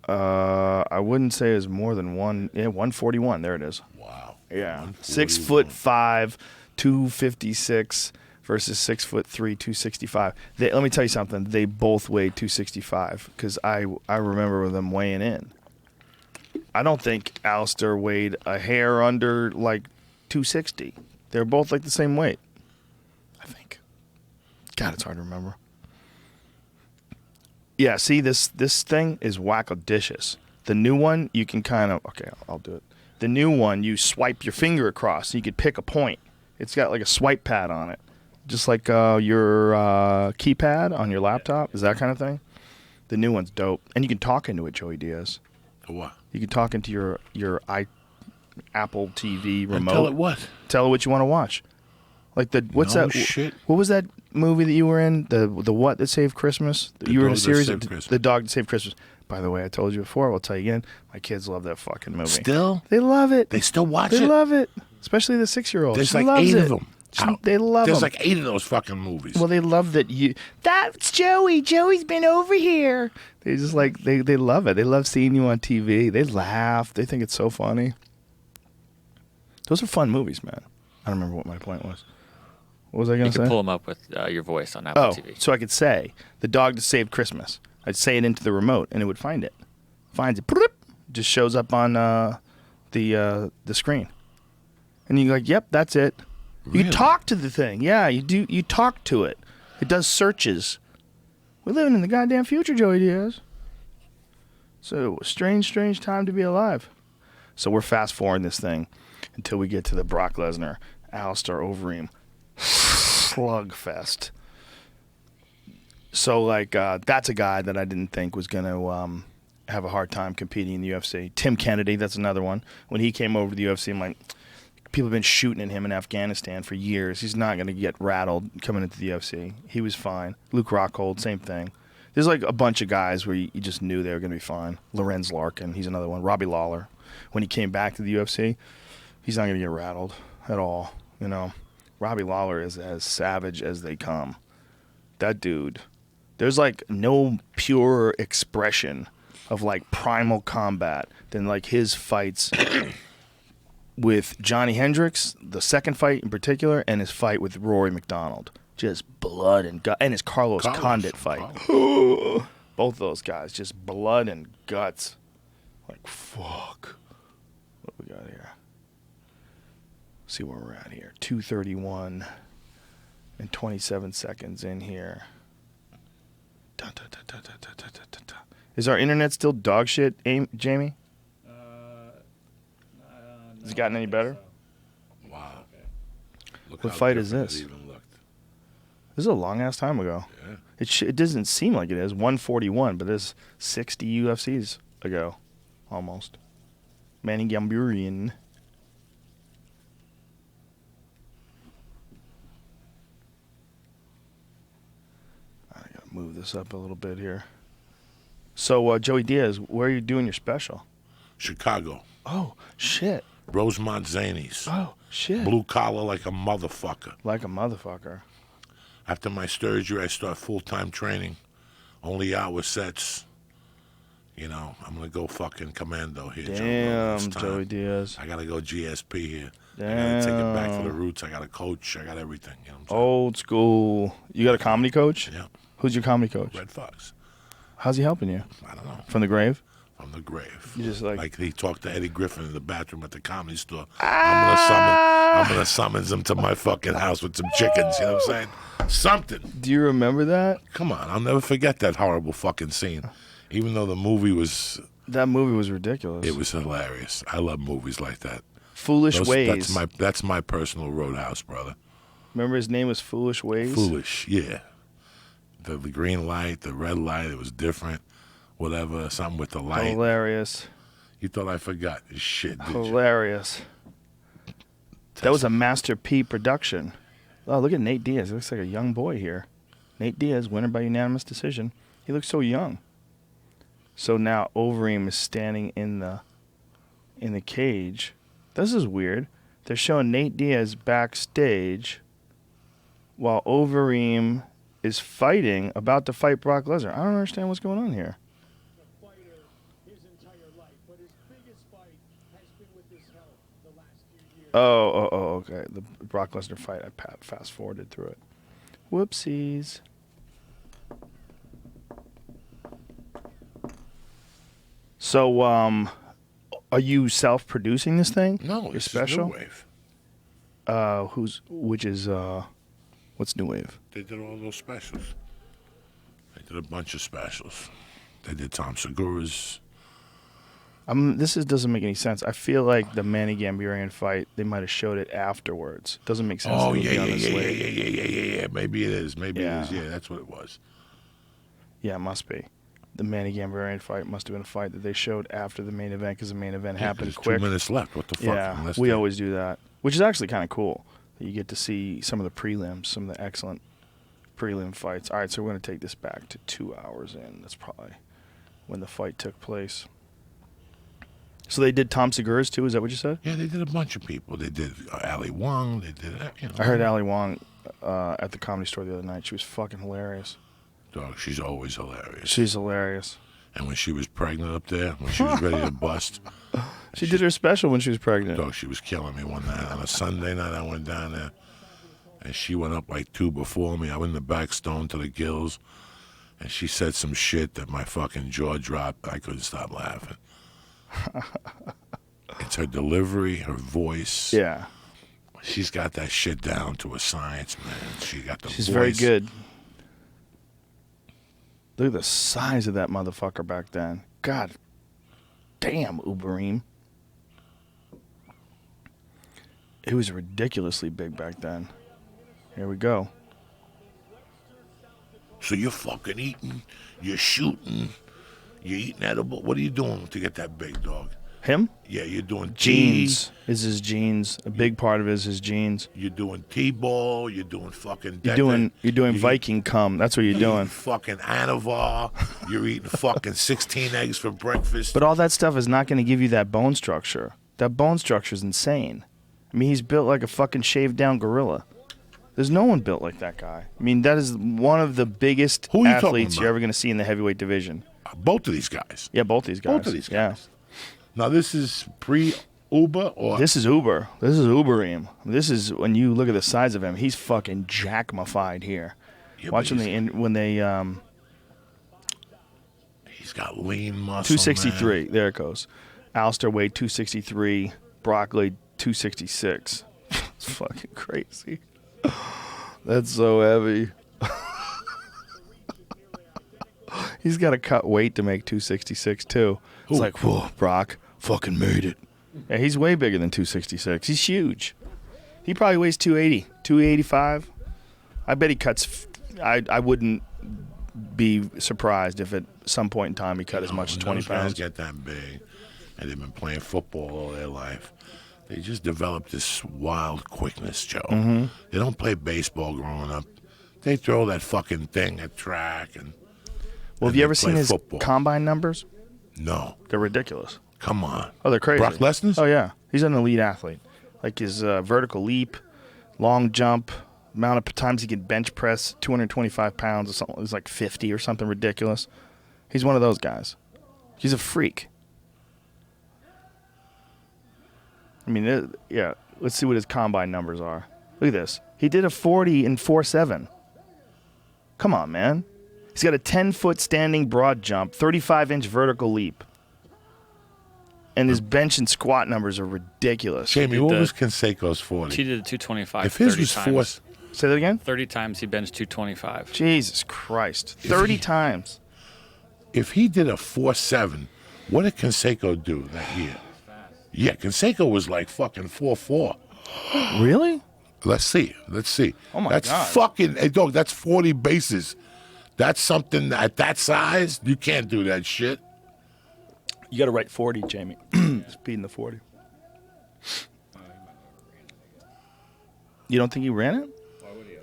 I wouldn't say it's more than one. Yeah, 141. There it is. Wow. Yeah. 141. 6'5", 256 versus 6'3", 265. Let me tell you something. They both weigh 265, because I remember them weighing in. I don't think Alistair weighed a hair under like 260. They're both like the same weight, I think. God, it's hard to remember. Yeah, see, this thing is wackodicious. The new one, you can kind of... Okay, I'll do it. The new one, you swipe your finger across, and you could pick a point. It's got like a swipe pad on it, just like your keypad on your laptop. Is that kind of thing? The new one's dope. And you can talk into it, Joey Diaz. What? You can talk into your Apple TV remote. Tell it what? Tell it what you want to watch. Like what's No that? shit. What was that movie that you were in? The What That Saved Christmas? You were in a Dog That series Saved of Christmas. The Dog That Saved Christmas. By the way, I told you before. I'll tell you again. My kids love that fucking movie. Still? They love it. They still watch They it? love it. Especially the 6-year-old. There's She like loves 8 it. of them. They love There's them. like 8 of those fucking movies. Well, they love that you. That's Joey. Joey's been over here. They just like they love it. They love seeing you on TV. They laugh. They think it's so funny. Those are fun movies, man. I don't remember what my point was. What was I going You to can say? pull them up with your voice on Apple Oh, TV. so I could say The Dog That Saved Christmas. I'd say it into the remote, and it would find it. Finds it. Bloop, just shows up on the screen, and you're like, "Yep, that's it." You Really? talk to the thing. Yeah, you do. You talk to it. It does searches. We're living in the goddamn future, Joey Diaz. So strange time to be alive. So we're fast forwarding this thing until we get to the Brock Lesnar, Alistair Overeem slugfest. So like that's a guy that I didn't think was gonna have a hard time competing in the UFC. Tim Kennedy, that's another one. When he came over to the UFC, I'm like, people have been shooting at him in Afghanistan for years. He's not going to get rattled coming into the UFC. He was fine. Luke Rockhold, same thing. There's like a bunch of guys where you just knew they were going to be fine. Lorenz Larkin, he's another one. Robbie Lawler, when he came back to the UFC, he's not going to get rattled at all. You know, Robbie Lawler is as savage as they come. That dude, there's like no pure expression of like primal combat than like his fights with Johnny Hendricks, the second fight in particular, and his fight with Rory McDonald. Just blood and gut. And his Carlos Condit fight. Both of those guys, just blood and guts. Like, fuck. What we got here? See where we're at here. 2:31 and 27 seconds in here. Dun, dun, dun, dun, dun, dun, dun, dun, dun. Is our internet still dog shit, Jamie? Has it gotten any better? Wow. Look What how fight is different this? it even looked. This is a long ass time ago. Yeah. It doesn't seem like it is. 141, but this 60 UFCs ago, almost. Manny Gamburian. I gotta move this up a little bit here. So, Joey Diaz, where are you doing your special? Chicago. Oh, shit. Rosemont Zanies. Oh, shit. Blue collar like a motherfucker. Like a motherfucker. After my surgery, I start full-time training. Only hour sets. You know, I'm going to go fucking commando here. Damn, Joe. It's time. Joey Diaz. I got to go GSP here. Damn. I got to take it back to the roots. I got to coach. I got everything. You know what I'm saying? Old school. You got a comedy coach? Yeah. Who's your comedy coach? Red Fox. How's he helping you? I don't know. From the grave? From the grave. You just like he talked to Eddie Griffin in the bathroom at the Comedy Store. I'm gonna summons him to my fucking house with some chickens. You know what I'm saying? Something. Do you remember that? Come on, I'll never forget that horrible fucking scene. Even though the movie was, That movie was ridiculous. it was hilarious. I love movies like that. Foolish Ways. That's my personal Roadhouse, brother. Remember his name was Foolish Ways? Foolish, yeah. The green light, the red light, it was different. Whatever, something with the light. Hilarious. You thought I forgot this shit, did you? Hilarious. That was a Master P production. Oh, look at Nate Diaz. He looks like a young boy here. Nate Diaz, winner by unanimous decision. He looks so young. So now Overeem is standing in the cage. This is weird. They're showing Nate Diaz backstage while Overeem is about to fight Brock Lesnar. I don't understand what's going on here. Fighter his entire life, but his biggest fight has been with his health the last few years. Oh, okay. The Brock Lesnar fight, I fast forwarded through it. Whoopsies. So, are you self-producing this thing? No, Your it's special? New Wave. What's New Wave? They did all those specials. They did a bunch of specials. They did Tom Segura's. Doesn't make any sense. I feel like the Manny Gamburian fight, they might have showed it afterwards. Doesn't make sense. Oh, that it would yeah, be on yeah, the yeah, yeah, slate. yeah. Maybe it is. Maybe Yeah. it is. Yeah, that's what it was. Yeah, it must be. The Manny Gamburian fight must have been a fight that they showed after the main event because the main event happened There's quick. 2 minutes left. What the fuck? Yeah, Unless we they- always do that, which is actually kind of cool. You get to see some of the prelims, some of the excellent prelim fights. All right, so we're going to take this back to 2 hours in. That's probably when the fight took place. So they did Tom Segura's too, is that what you said? Yeah, they did a bunch of people. They did Ali Wong. They did, I heard Ali Wong at the Comedy Store the other night. She was fucking hilarious. Dog, she's always hilarious. She's hilarious. And when she was pregnant up there, when she was ready to bust, She did her special when she was pregnant. dog, she was killing me one night. On a Sunday night, I went down there, and she went up like 2 before me. I went in the back, stoned to the gills, and she said some shit that my fucking jaw dropped. I couldn't stop laughing. It's her delivery, her voice. Yeah. She's got that shit down to a science, man. She got the She's voice. very good. Look at the size of that motherfucker back then. God damn, Uberim. It was ridiculously big back then. Here we go. So you're fucking eating, you're shooting, you're eating edible. What are you doing to get that big, dog? Him? Yeah, you're doing Jeans. Is his jeans. A big part of it is his jeans. You're doing T-ball. You're doing fucking. You're doing Viking cum. That's what you're doing. Fucking Anavar. You're eating fucking 16 eggs for breakfast. But all that stuff is not going to give you that bone structure. That bone structure is insane. I mean, he's built like a fucking shaved down gorilla. There's no one built like that guy. I mean, that is one of the biggest Who are you talking athletes you're about? ever going to see in the heavyweight division. Both of these guys. Yeah, both these guys. Both of these Yeah. guys. Now this is pre-Uber or This is Uber. This is Uberim. This is when you look at the size of him. He's fucking jackmified here. Yeah, Watch but when they He's got lean muscle. 263. Man. There it goes. Alistair weighed 263. Brock weighed 266. It's fucking crazy. That's so heavy. He's got to cut weight to make 266 too. It's like, whoa, Brock fucking made it. Yeah, he's way bigger than 266. He's huge. He probably weighs 280, 285. I bet he cuts. I wouldn't be surprised if at some point in time he cut as much as 20 those guys pounds. get that big, and they've been playing football all their life. They just develop this wild quickness, Joe. Mm-hmm. They don't play baseball growing up. They throw that fucking thing at track and. Well, have and you they ever seen play his football. combine numbers? No. They're ridiculous. Come on. Oh, they're crazy. Brock Lesnar's? Oh, yeah. He's an elite athlete. Like his vertical leap, long jump, amount of times he can bench press 225 pounds or something. It's like 50 or something ridiculous. He's one of those guys. He's a freak. I mean, yeah. Let's see what his combine numbers are. Look at this. He did a 40 in 4.7. Come on, man. He's got a 10-foot standing broad jump, 35-inch vertical leap. And his bench and squat numbers are ridiculous. Jamie, what was Canseco's 40? He did a 225 If his 30 was times. Say that again? 30 times he benched 225. Jesus Christ. 30 times. If he did a 4.7, what did Canseco do that year? Yeah, Canseco was like fucking 4.4. Really? Let's see. Oh, my that's God. fucking, hey, dog, that's 40 bases. That's something at that size, you can't do that shit. You got to write 40, Jamie. Speeding the 40. You don't think he ran it?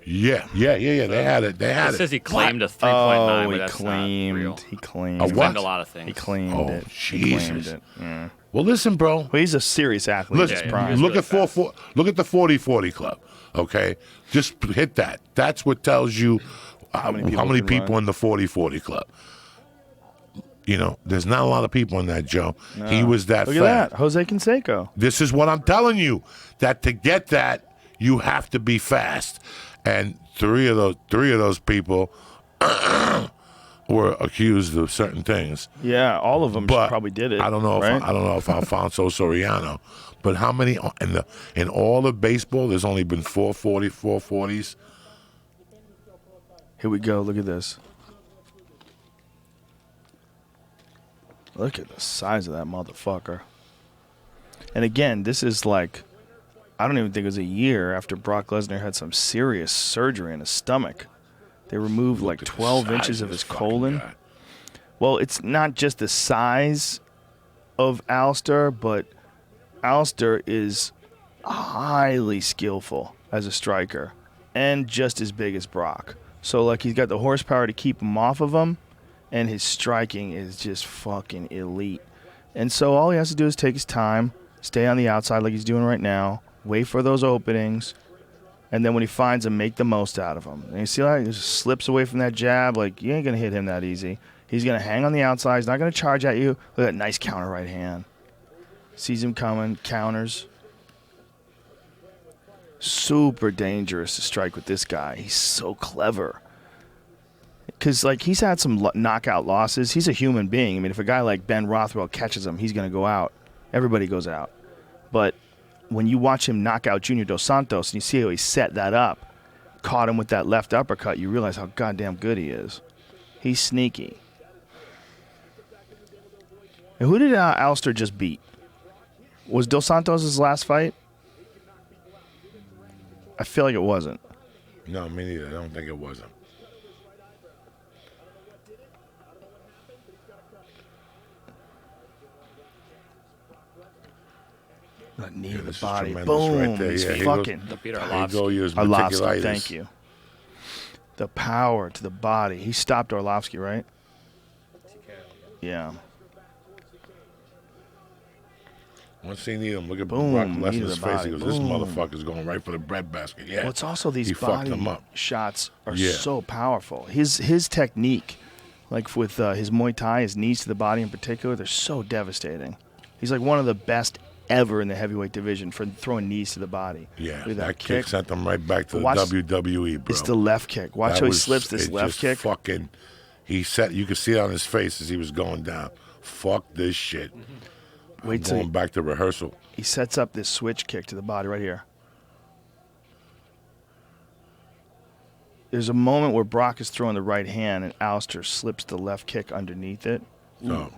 Yeah. They had it. It says he claimed a 3.9, Oh, but he that's not real. claimed. He claimed. A He what? claimed a lot of things. He claimed Oh, it. He claimed Jesus. it. Yeah. Well, listen, bro. Well, he's a serious athlete. Listen, in his prime. He's look really at look at the 40-40 club. Okay, just hit that. That's what tells you how many can people run. in the 40-40 club. You know, there's not a lot of people in that, Joe. He was that Look fat. at that. Jose Canseco. This is what I'm telling you. That to get that, you have to be fast. And three of those people were accused of certain things. Yeah, all of them But probably did it. I don't know. Right? I don't know if Alfonso Soriano. But how many in all of baseball? There's only been 440s. Here we go. Look at this. Look at the size of that motherfucker. And again, this is like, I don't even think it was a year after Brock Lesnar had some serious surgery in his stomach. They removed like Look at the 12 size inches of of his this fucking colon. guy. Well, it's not just the size of Alistair, but Alistair is highly skillful as a striker and just as big as Brock. So, like, he's got the horsepower to keep him off of him, and his striking is just fucking elite. And so all he has to do is take his time, stay on the outside like he's doing right now, wait for those openings, and then when he finds them, make the most out of them. And you see how he just slips away from that jab? Like, you ain't going to hit him that easy. He's going to hang on the outside. He's not going to charge at you. Look at that nice counter right hand. Sees him coming, counters. Super dangerous to strike with this guy. He's so clever. Because, like, he's had some knockout losses. He's a human being. I mean, if a guy like Ben Rothwell catches him, he's going to go out. Everybody goes out. But when you watch him knock out Junior Dos Santos and you see how he set that up, caught him with that left uppercut, you realize how goddamn good he is. He's sneaky. And who did Alistair just beat? Was Dos Santos his last fight? I feel like it wasn't. No, me neither. I don't think it wasn't. That knee to the this is body. tremendous Boom. right there. He's Yeah, here fucking. The Peter There you go. Arlovsky. Use Arlovsky, meticulitis. thank you. The power to the body. He stopped Arlovsky, right? Yeah. Once he need him, look at Boom, Brock knee to Lesnar's the face. body. He goes, "This Boom. motherfucker's going right for the breadbasket." Yeah. Well, it's also these He fucked body him up. shots are Yeah. so powerful. His technique, like with his Muay Thai, his knees to the body in particular, they're so devastating. He's like one of the best ever in the heavyweight division for throwing knees to the body. Yeah, Look at that kick sent him right back to the Watch- WWE, bro. It's the left kick. Watch That how he was- slips this it left just kick. Fucking, He said, you could see it on his face as he was going down. Fuck this shit. Wait Going back to rehearsal. he sets up this switch kick to the body right here. There's a moment where Brock is throwing the right hand and Alistair slips the left kick underneath it. No,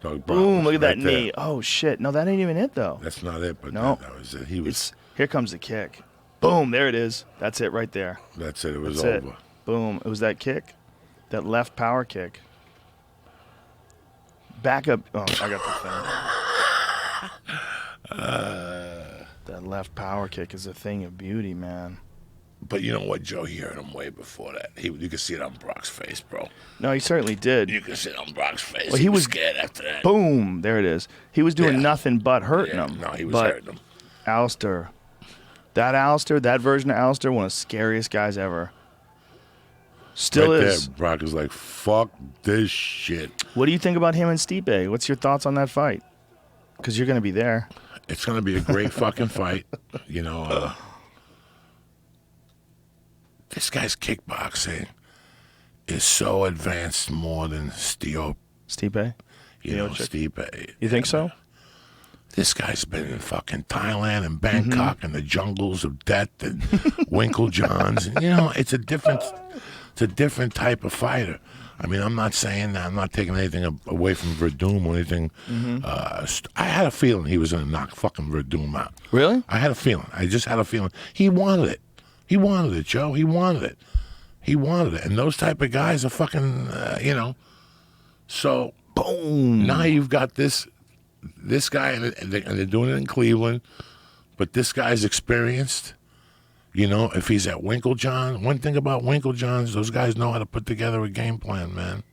Boom, look at that right there. knee. Oh, shit. No, that ain't even it, though. That's not it, but No. that was it. He was. Here comes the kick. Boom, there it is. That's it right there. That's it. It was That's over. it. Boom. It was that kick. That left power kick. Back up. Oh, I got the thing. That left power kick is a thing of beauty, man. But you know what, Joe? He hurt him way before that. You could see it on Brock's face, bro. No, he certainly did. You could see it on Brock's face. Well, he was scared after that. Boom. There it is. He was doing Yeah. nothing but hurting Yeah, him. no, he was but hurting him. Alistair, that version of Alistair, one of the scariest guys ever. Still Right is. there, Brock was like, fuck this shit. What do you think about him and Stipe? What's your thoughts on that fight? Because you're going to be there. It's going to be a great fucking fight. You know, this guy's kickboxing is so advanced more than Stipe? You know, Stipe? Stipe. You think so? This guy's been in fucking Thailand and Bangkok and the jungles of death and Winklejohns. And, you know, it's a different type of fighter. I mean, I'm not saying that. I'm not taking anything away from Verdum or anything. I had a feeling he was going to knock fucking Verdum out. Really? I had a feeling. I just had a feeling. He wanted it. He wanted it, Joe. He wanted it. He wanted it. And those type of guys are fucking, you know. So, boom. Now you've got this guy, and they're doing it in Cleveland, but this guy's experienced. You know, if he's at Winklejohn, one thing about Winklejohns, those guys know how to put together a game plan, man.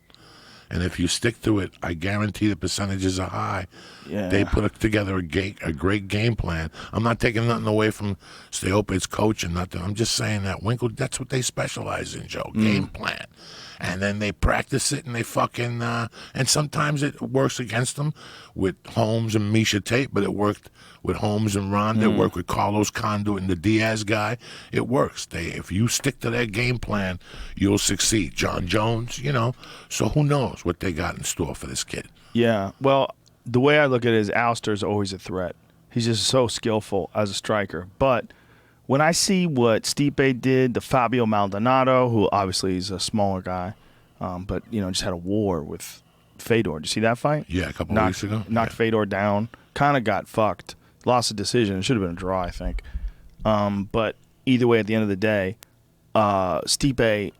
And if you stick to it, I guarantee the percentages are high. Yeah. They put together a great game plan. I'm not taking nothing away from Steope's coach and nothing. I'm just saying that that's what they specialize in, Joe. Game plan. And then they practice it and they fucking, and sometimes it works against them with Holmes and Misha Tate, but it worked with Holmes and Ronda. It worked with Carlos Condit and the Diaz guy. It works. If you stick to their game plan, you'll succeed. John Jones, you know. So who knows what they got in store for this kid. Yeah. Well, the way I look at it is Alistair's always a threat. He's just so skillful as a striker. But when I see what Stipe did, the Fabio Maldonado, who obviously is a smaller guy, but, you know, just had a war with Fedor. Did you see that fight? Yeah, a couple of weeks ago. Knocked Fedor down. Kind of got fucked. Lost a decision. It should have been a draw, I think. But either way, at the end of the day, Stipe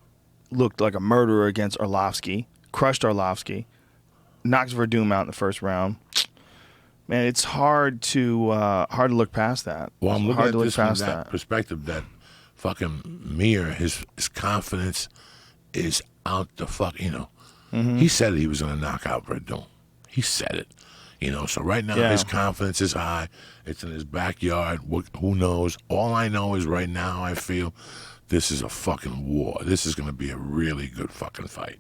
looked like a murderer against Arlovsky, crushed Arlovsky, knocks Verdum out in the first round. Man, it's hard to look past that. Well, I'm It's looking hard at to look this from past that perspective that fucking Mir, his confidence is out the fuck, you know. He said he was going to knock out Verdum. He said it. You know, so right now his confidence is high. It's in his backyard. Who knows? All I know is right now I feel this is a fucking war. This is going to be a really good fucking fight.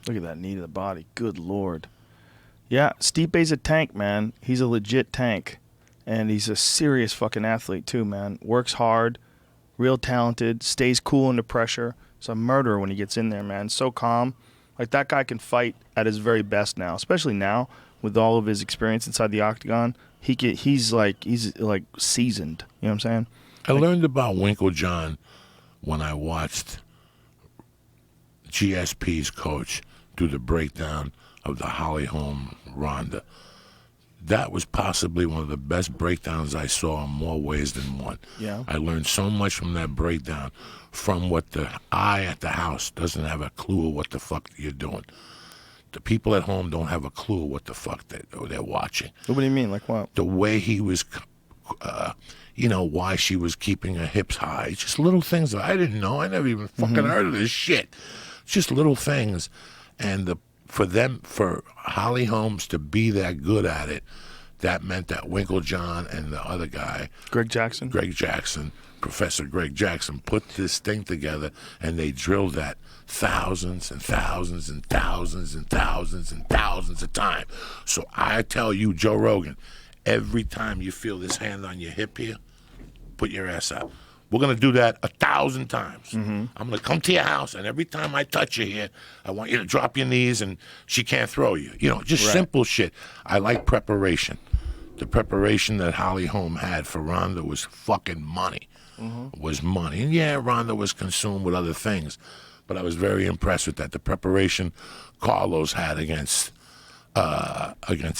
Look at that knee to the body. Good Lord. Yeah, Stipe's a tank, man. He's a legit tank. And he's a serious fucking athlete, too, man. Works hard, real talented, stays cool under pressure. He's a murderer when he gets in there, man. So calm. Like, that guy can fight at his very best now, especially now with all of his experience inside the octagon. He's like seasoned. You know what I'm saying? I learned about Winklejohn when I watched GSP's coach do the breakdown of the Holly Holm Ronda. That was possibly one of the best breakdowns I saw in more ways than one. Yeah. I learned so much from that breakdown, from what the eye at the house doesn't have a clue of what the fuck you're doing. The people at home don't have a clue of what the fuck they're watching. What do you mean? Like what? The way he was, you know, why she was keeping her hips high. Just little things that I didn't know. I never even fucking heard of this shit. Just little things. And for Holly Holmes to be that good at it, that meant that Winklejohn and the other guy, Greg Jackson, Professor Greg Jackson, put this thing together, and they drilled that thousands and thousands and thousands and thousands and thousands of times. So I tell you, Joe Rogan, every time you feel this hand on your hip here, put your ass up. We're going to do that 1,000 times. I'm going to come to your house, and every time I touch you here, I want you to drop your knees, and she can't throw you. You know, just simple shit. I like preparation. The preparation that Holly Holm had for Ronda was fucking money. Was money. And yeah, Ronda was consumed with other things, but I was very impressed with that. The preparation Carlos had against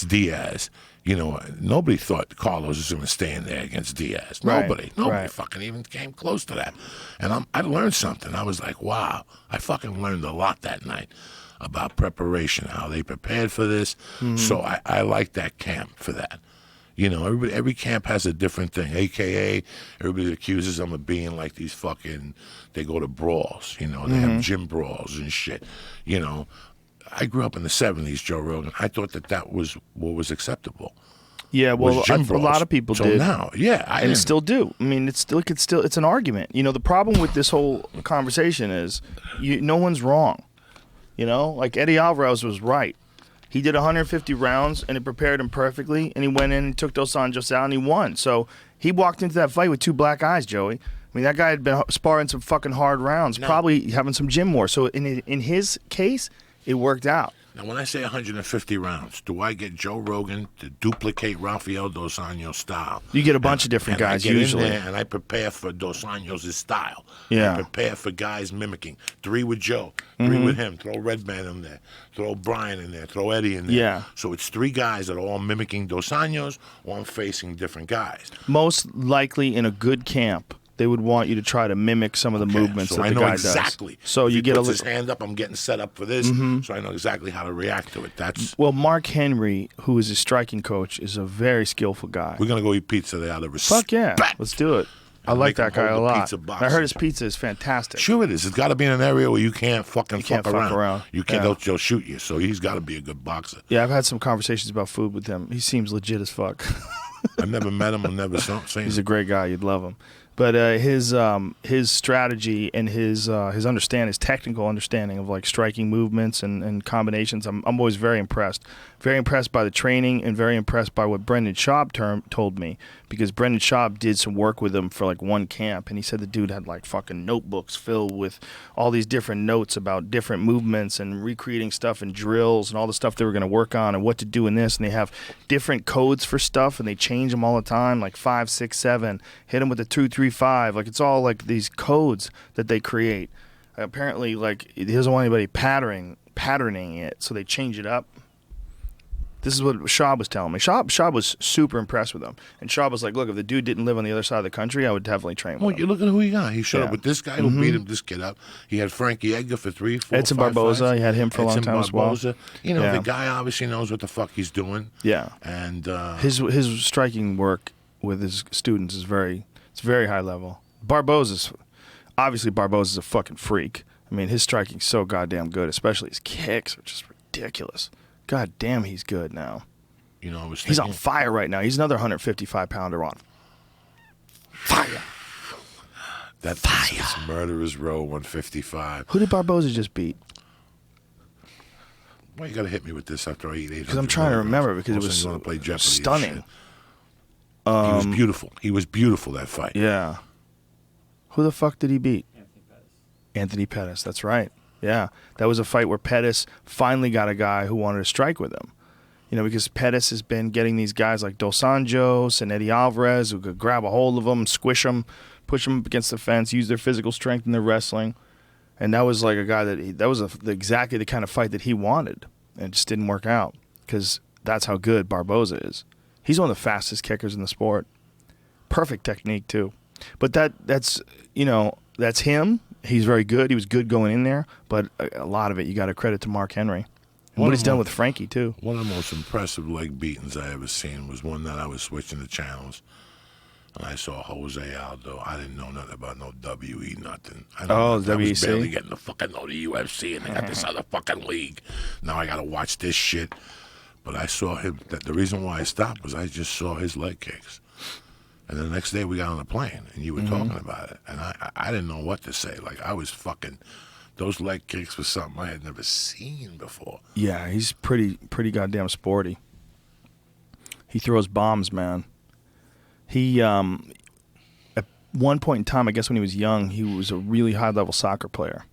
Diaz. You know, nobody thought Carlos was going to stay in there against Diaz. Nobody fucking even came close to that. And I learned something. I was like, wow, I fucking learned a lot that night about preparation, how they prepared for this. So I like that camp for that. You know, every camp has a different thing. AKA, everybody accuses them of being like these fucking, they go to brawls, you know, they have gym brawls and shit, you know. I grew up in the 70s, Joe Rogan. I thought that was what was acceptable. Yeah, well, was gym a brawls. lot of people So did. now, yeah, I and didn't. still do. I mean, it's an argument. You know, the problem with this whole conversation is no one's wrong. You know, like Eddie Alvarez was right. He did 150 rounds, and it prepared him perfectly, and he went in and took Dos Anjos out, and he won. So he walked into that fight with 2 black eyes, Joey. I mean, that guy had been sparring some fucking hard rounds, probably having some gym more. So in his case, it worked out. Now, when I say 150 rounds, do I get Joe Rogan to duplicate Rafael Dos Anjos' style? You get a bunch of different and guys I get usually. in there and I prepare for Dos Anjos' style. Yeah. I prepare for guys mimicking. 3 with Joe, 3 with him. Throw Redman in there. Throw Brian in there. Throw Eddie in there. Yeah. So it's 3 guys that are all mimicking Dos Anjos, or I'm facing different guys. Most likely in a good camp, they would want you to try to mimic some of the movements so that I the know guy exactly. does. So if you he get puts his hand up, I'm getting set up for this, so I know exactly how to react to it. That's Well, Mark Henry, who is his striking coach, is a very skillful guy. we're gonna go eat pizza there out of respect. Fuck yeah, let's do it. I And like make him that guy a hold the lot. pizza box I heard and his shit. pizza is fantastic. Sure it is. It's got to be in an area where you can't fucking can't fuck fuck around. You can't. Yeah. They'll shoot you. So he's got to be a good boxer. Yeah, I've had some conversations about food with him. He seems legit as fuck. I've never met him. I've never seen He's a him. great guy. You'd love him. But his strategy and his understanding, his technical understanding of like striking movements and combinations, I'm always very impressed. Very impressed by the training and very impressed by what Brendan Schaub told me, because Brendan Schaub did some work with him for like one camp, and he said the dude had like fucking notebooks filled with all these different notes about different movements and recreating stuff and drills and all the stuff they were going to work on and what to do in this, and they have different codes for stuff and they change them all the time, like 5, 6, 7, hit them with a 2, 3, 5, like it's all like these codes that they create. Apparently, like he doesn't want anybody patterning it, so they change it up. This is what Schaub was telling me. Schaub was super impressed with him. And Schaub was like, look, if the dude didn't live on the other side of the country, I would definitely train with Well, him. you look at who he got. He showed Yeah. up with this guy who beat him, this kid up. He had Frankie Edgar for 3, 4, Edson 5 Barboza, fights. he had him for a long Edson time as well. Barboza. You know, Yeah. the guy obviously knows what the fuck he's doing. Yeah. And His striking work with his students is very high level. Barboza's a fucking freak. I mean, his striking's so goddamn good, especially his kicks are just ridiculous. God damn, he's good now. you know, I was He's thinking, on fire right now. He's another 155-pounder on fire. That's Murderers Row 155. Who did Barboza just beat? Why you gotta hit me with this after I eat 800? Because I'm trying to remember, because it Also, was you wanna play Jeopardy and stunning. shit. He was beautiful. He was beautiful, that fight. Yeah. Who the fuck did he beat? Anthony Pettis, that's right. Yeah. That was a fight where Pettis finally got a guy who wanted to strike with him. You know, because Pettis has been getting these guys like Dos Anjos and Eddie Alvarez who could grab a hold of them, squish them, push them up against the fence, use their physical strength in their wrestling. And that was like a guy that was exactly the kind of fight that he wanted. And it just didn't work out because that's how good Barboza is. He's one of the fastest kickers in the sport. Perfect technique, too. But that's him. He's very good. He was good going in there. But a lot of it, you got to credit to Mark Henry. And what he's done with Frankie, too. One of the most impressive leg beatings I ever seen was one that I was switching the channels. And I saw Jose Aldo. I didn't know nothing about no WE, nothing. I was WEC? barely getting to fucking know the UFC, and they got this other fucking league. Now I got to watch this shit. But I saw him. The reason why I stopped was I just saw his leg kicks. And the next day we got on a plane, and you were talking about it. And I didn't know what to say. Like, I was fucking... Those leg kicks was something I had never seen before. Yeah, he's pretty goddamn sporty. He throws bombs, man. He one point in time, I guess when he was young, he was a really high-level soccer player.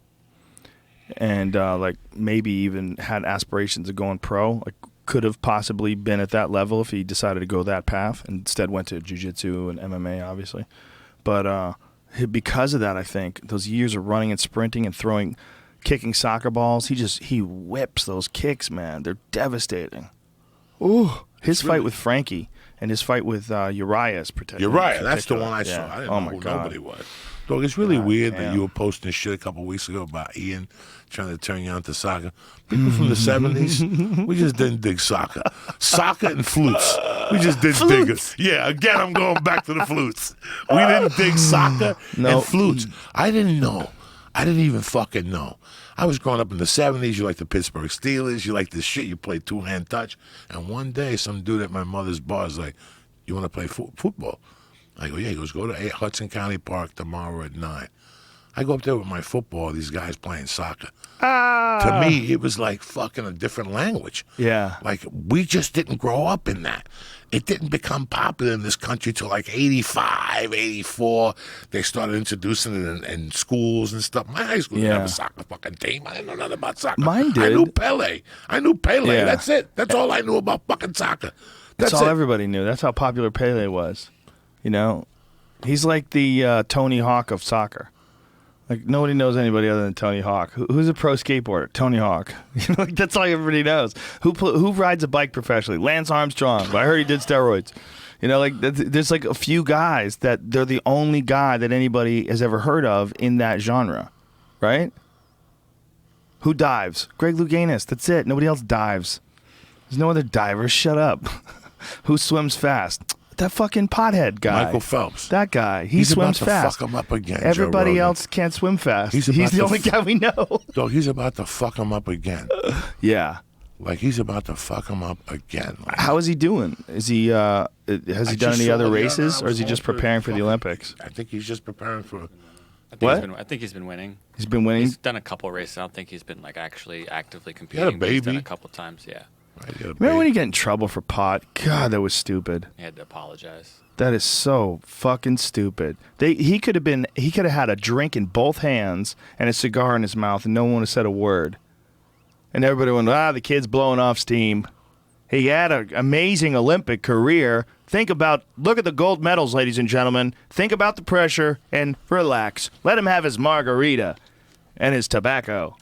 And, like, maybe even had aspirations of going pro. Like, could have possibly been at that level if he decided to go that path. And instead went to jiu-jitsu and MMA, obviously. But because of that, I think, those years of running and sprinting and kicking soccer balls, he whips those kicks, man. They're devastating. Ooh. His fight with Frankie and his fight with Uriah is protected. Uriah, that's the one I saw. I didn't know who nobody was. Dog, it's really weird that you were posting shit a couple weeks ago about Ian trying to turn you on to soccer. People from the 70s, we just didn't dig soccer. Soccer and flutes. We just didn't dig it. Yeah, again, I'm going back to the flutes. We didn't dig soccer and flutes. I didn't know. I didn't even fucking know. I was growing up in the 70s. You like the Pittsburgh Steelers. You like this shit. You play two-hand touch. And one day, some dude at my mother's bar is like, you want to play football? I go, yeah. He goes, go to Hudson County Park tomorrow at 9. I go up there with my football, these guys playing soccer. To me, it was like fucking a different language. Yeah. Like, we just didn't grow up in that. It didn't become popular in this country till like 85, 84. They started introducing it in schools and stuff. My high school didn't have a soccer fucking team. I didn't know nothing about soccer. Mine did. I knew Pele. Yeah. That's it. That's all I knew about fucking soccer. That's all everybody knew. That's how popular Pele was. You know? He's like the Tony Hawk of soccer. Like, nobody knows anybody other than Tony Hawk. Who's a pro skateboarder? Tony Hawk. You know, like, that's all everybody knows. Who rides a bike professionally? Lance Armstrong. But I heard he did steroids. You know, like, there's like a few guys that they're the only guy that anybody has ever heard of in that genre, right? Who dives? Greg Louganis. That's it. Nobody else dives. There's no other divers. Shut up. Who swims fast? That fucking pothead guy. Michael Phelps. That guy. He swims about to fast. fuck him up again. Everybody Joe Rogan. else can't swim fast. He's the only guy we know. Dog, he's about to fuck him up again. Yeah. Like, he's about to fuck him up again. Like, how is he doing? Is he has he done any other races, or is he just preparing for the Olympics? I think he's just preparing for. I think he's been winning. He's been winning. He's done a couple races. I don't think he's been like actually actively competing. He had a baby. He's done a couple times. Yeah. Remember when he got in trouble for pot? God, that was stupid. He had to apologize. That is so fucking stupid. He could have had a drink in both hands and a cigar in his mouth, and no one would have said a word. And everybody went, the kid's blowing off steam. He had an amazing Olympic career. Look at the gold medals, ladies and gentlemen. Think about the pressure and relax. Let him have his margarita and his tobacco.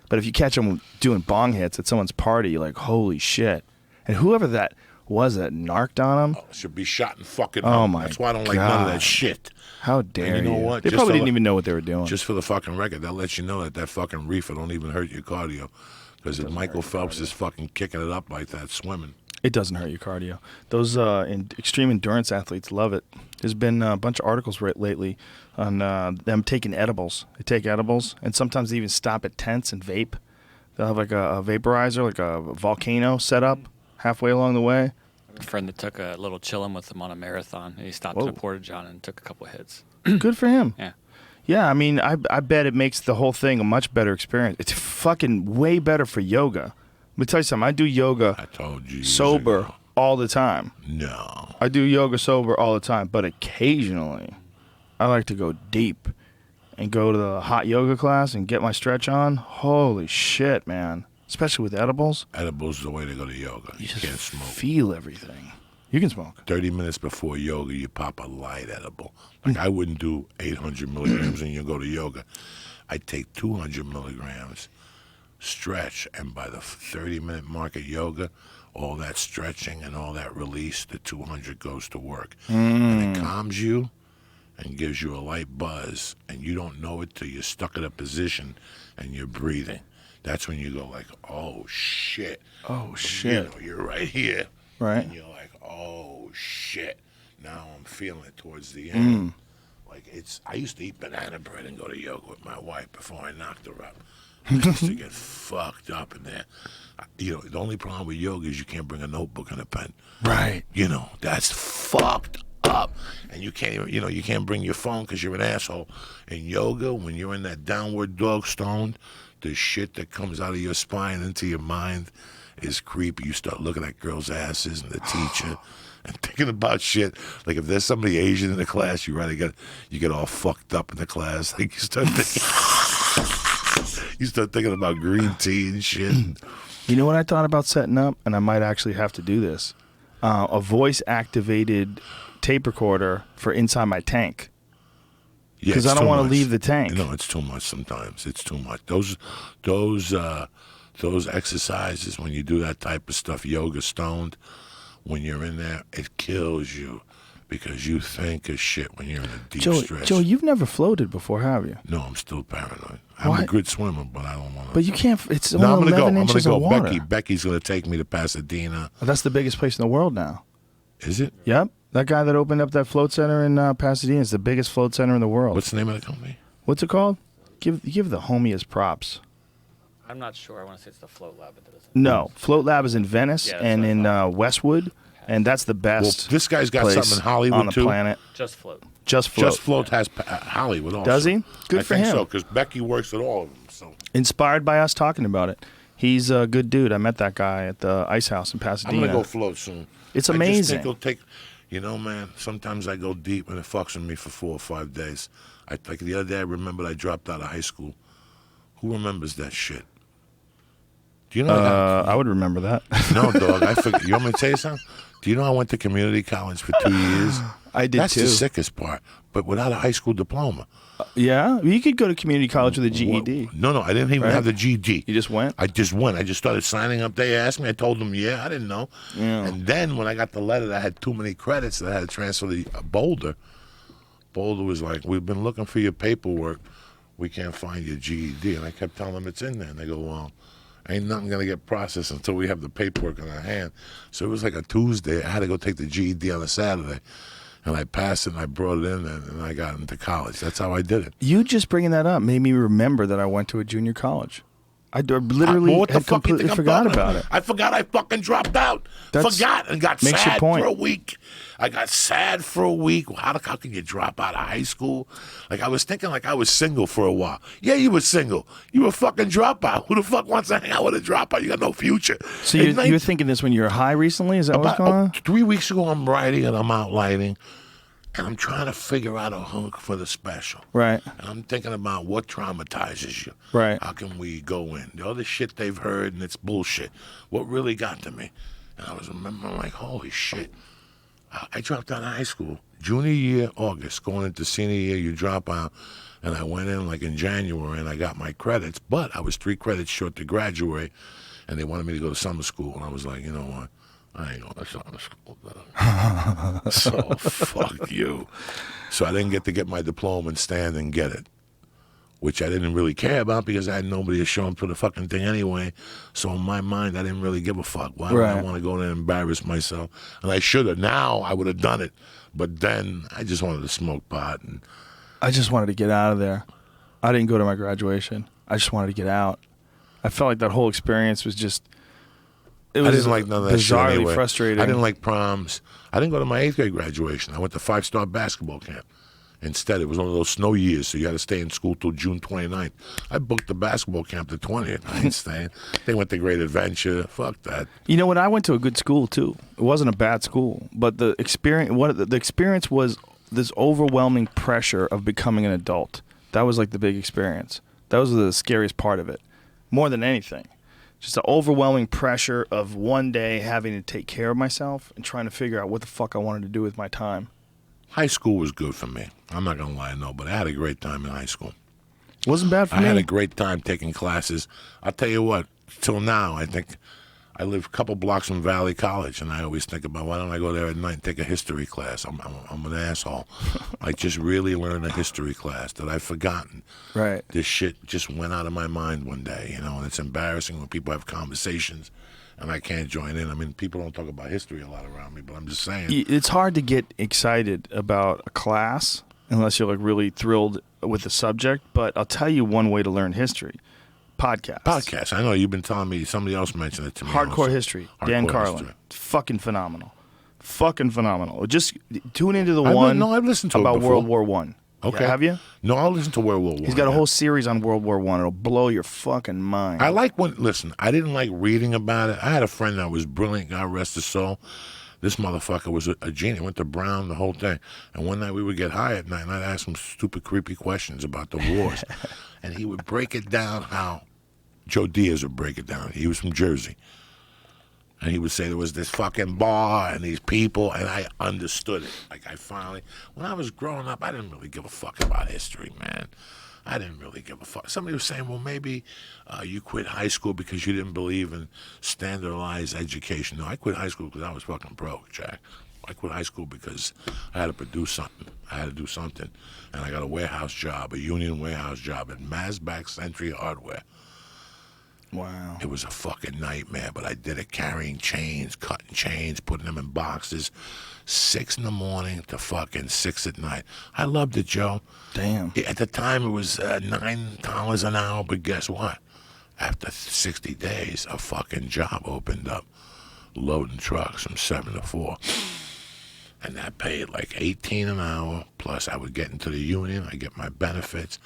But if you catch him doing bong hits at someone's party, you're like, holy shit. And whoever that was that narked on him. Should be shot and fucking Oh, my That's why I don't like none of that shit. How dare you? Know what? They probably didn't even know what they were doing. Just for the fucking record, that lets you know that fucking reefer don't even hurt your cardio. Because if Michael Phelps is fucking kicking it up like that, swimming. It doesn't hurt your cardio. Those extreme endurance athletes love it. There's been a bunch of articles lately on them taking edibles. They take edibles, and sometimes they even stop at tents and vape. They'll have like a vaporizer, like a volcano set up halfway along the way. A friend that took a little chillin' with him on a marathon. He stopped at a porta-john and took a couple of hits. Good for him. Yeah. Yeah, I mean, I bet it makes the whole thing a much better experience. It's fucking way better for yoga. Let me tell you something. I do yoga sober all the time. No. I do yoga sober all the time, but occasionally I like to go deep and go to the hot yoga class and get my stretch on. Holy shit, man. Especially with edibles. Edibles is the way to go to yoga. You just can't smoke. Feel everything. You can smoke. 30 minutes before yoga, you pop a light edible. Like, I wouldn't do 800 milligrams when you go to yoga. I take 200 milligrams, stretch, and by the 30-minute mark of yoga, all that stretching and all that release, the 200 goes to work. And it calms you and gives you a light buzz, and you don't know it till you're stuck in a position and you're breathing. That's when you go like, oh, shit. Oh, shit. You know, you're right here. Right. And you're like, oh, shit. Now I'm feeling it towards the end. Like, I used to eat banana bread and go to yoga with my wife before I knocked her up. I used to get fucked up in there. You know, the only problem with yoga is you can't bring a notebook and a pen. Right. You know, that's fucked up. And you can't even, you can't bring your phone because you're an asshole. In yoga, when you're in that downward dog stone, the shit that comes out of your spine into your mind is creepy. You start looking at girls' asses and the teacher and thinking about shit. Like if there's somebody Asian in the class, you get all fucked up in the class. Like you start thinking about green tea and shit. You know what I thought about setting up, and I might actually have to do this: a voice-activated tape recorder for inside my tank. Yeah, Because I don't want to leave the tank. No, it's too much sometimes. It's too much. Those exercises, when you do that type of stuff, yoga stoned, when you're in there, it kills you because you think of shit when you're in a deep stretch. Joe, you've never floated before, have you? No, I'm still paranoid. I'm Why? a good swimmer, but I don't want to. But you can't. It's No, I'm only gonna go. 11 I'm gonna inches go. of water. Becky's gonna take me to Pasadena. Oh, that's the biggest place in the world now. Is it? Yep. That guy that opened up that float center in Pasadena is the biggest float center in the world. What's the name of the company? What's it called? Give the homie his props. I'm not sure. I want to say it's the Float Lab, but it doesn't. No, Float Lab is in Venice Yeah, that's and what I in thought. Westwood, and that's the Well, best. this guy's got place something in Hollywood on the too. planet. Just Float. Just Float. Just Float has Hollywood also. Does he? Good I for think him. so, because Becky works at all of them. So Inspired by us talking about it. He's a good dude. I met that guy at the Ice House in Pasadena. I'm gonna go float soon. It's I just amazing. think it'll take. You know, man. Sometimes I go deep and it fucks with me for 4 or 5 days. Like the other day, I remembered I dropped out of high school. Who remembers that shit? Do you know that? I would remember that. No, dog. I forget. You want me to tell you something? Do you know I went to community college for 2 years? I did That's too. the sickest part. But without a high school diploma. Yeah, you could go to community college with a GED. No, I didn't even Right? have the GED. You just went? I just went. I just started signing up. They asked me. I told them, yeah, I didn't know. Yeah. And then when I got the letter that I had too many credits that I had to transfer to Boulder, Boulder was like, we've been looking for your paperwork. We can't find your GED. And I kept telling them it's in there. And they go, well, ain't nothing going to get processed until we have the paperwork in our hand. So it was like a Tuesday. I had to go take the GED on a Saturday. And I passed it, and I brought it in, and I got into college. That's how I did it. You just bringing that up made me remember that I went to a junior college. I literally Well, what the had fuck you completely think I'm forgot talking about it. I forgot I fucking dropped out. That's- Forgot and got makes your sad point. for a week. I got sad for a week. How can you drop out of high school? Like, I was thinking like I was single for a while. Yeah, you were single. You were a fucking dropout. Who the fuck wants to hang out with a dropout? You got no future. So you were thinking this when you were high recently? Is that what's going on? 3 weeks ago, I'm writing and I'm out lighting. And I'm trying to figure out a hook for the special. Right. And I'm thinking about what traumatizes you. Right. How can we go in? The other shit they've heard, and it's bullshit. What really got to me? And I was remembering, like, holy shit. I dropped out of high school. Junior year, August. Going into senior year, you drop out. And I went in, like, in January, and I got my credits. But I was 3 credits short to graduate. And they wanted me to go to summer school. And I was like, you know what? I ain't going to summer school. So, fuck you. So I didn't get my diploma and stand and get it, which I didn't really care about because I had nobody to show up for the fucking thing anyway. So in my mind, I didn't really give a fuck. Why would I Right. want to go there and embarrass myself? And I should have. Now I would have done it. But then I just wanted to smoke pot. And I just wanted to get out of there. I didn't go to my graduation. I just wanted to get out. I felt like that whole experience was just... It was I didn't like none of that shit bizarrely anyway. frustrating. I didn't like proms. I didn't go to my 8th grade graduation. I went to 5-star basketball camp. Instead, it was one of those snow years, so you had to stay in school till June 29th. I booked the basketball camp the 20th. I ain't staying. They went to Great Adventure. Fuck that. You know what? I went to a good school too. It wasn't a bad school, but the experience the experience was this overwhelming pressure of becoming an adult. That was like the big experience. That was the scariest part of it, more than anything. Just the overwhelming pressure of one day having to take care of myself and trying to figure out what the fuck I wanted to do with my time. High school was good for me. I'm not going to lie, no, but I had a great time in high school. It wasn't bad for I me. had a great time taking classes. I'll tell you what, till now, I think I live a couple blocks from Valley College, and I always think about why don't I go there at night and take a history class? I'm an asshole. I just really learned a history class that I've forgotten. Right. This shit just went out of my mind one day, and it's embarrassing when people have conversations and I can't join in. I mean, people don't talk about history a lot around me, but I'm just saying. It's hard to get excited about a class unless you're like really thrilled with the subject. But I'll tell you one way to learn history: podcasts. I know you've been telling me. Somebody else mentioned it to me. Hardcore also. History. Dan Hardcore Carlin. History. Fucking phenomenal. Fucking phenomenal. Just tune into the I've one listened to it about before. World War One. Okay. Yeah, have you? No, I'll listen to World War One. He's got a whole series on World War One. It'll blow your fucking mind. I like when. Listen, I didn't like reading about it. I had a friend that was brilliant. God rest his soul. This motherfucker was a genie. Went to Brown, the whole thing. And one night we would get high at night, and I'd ask him stupid, creepy questions about the wars. And he would break it down how Joe Diaz would break it down. He was from Jersey. And he would say there was this fucking bar and these people, and I understood it. Like, I finally, when I was growing up, I didn't really give a fuck about history, man. I didn't really give a fuck. Somebody was saying, well, maybe you quit high school because you didn't believe in standardized education. No, I quit high school because I was fucking broke, Jack. I quit high school because I had to produce something. I had to do something. And I got a warehouse job, a union warehouse job at Masback Century Hardware. Wow. It was a fucking nightmare, but I did it carrying chains, cutting chains, putting them in boxes, 6 in the morning to fucking 6 at night. I loved it, Joe. Damn. At the time, it was $9 an hour, but guess what? After 60 days, a fucking job opened up, loading trucks from 7 to 4. And that paid like $18 an hour, plus I would get into the union, I get my benefits,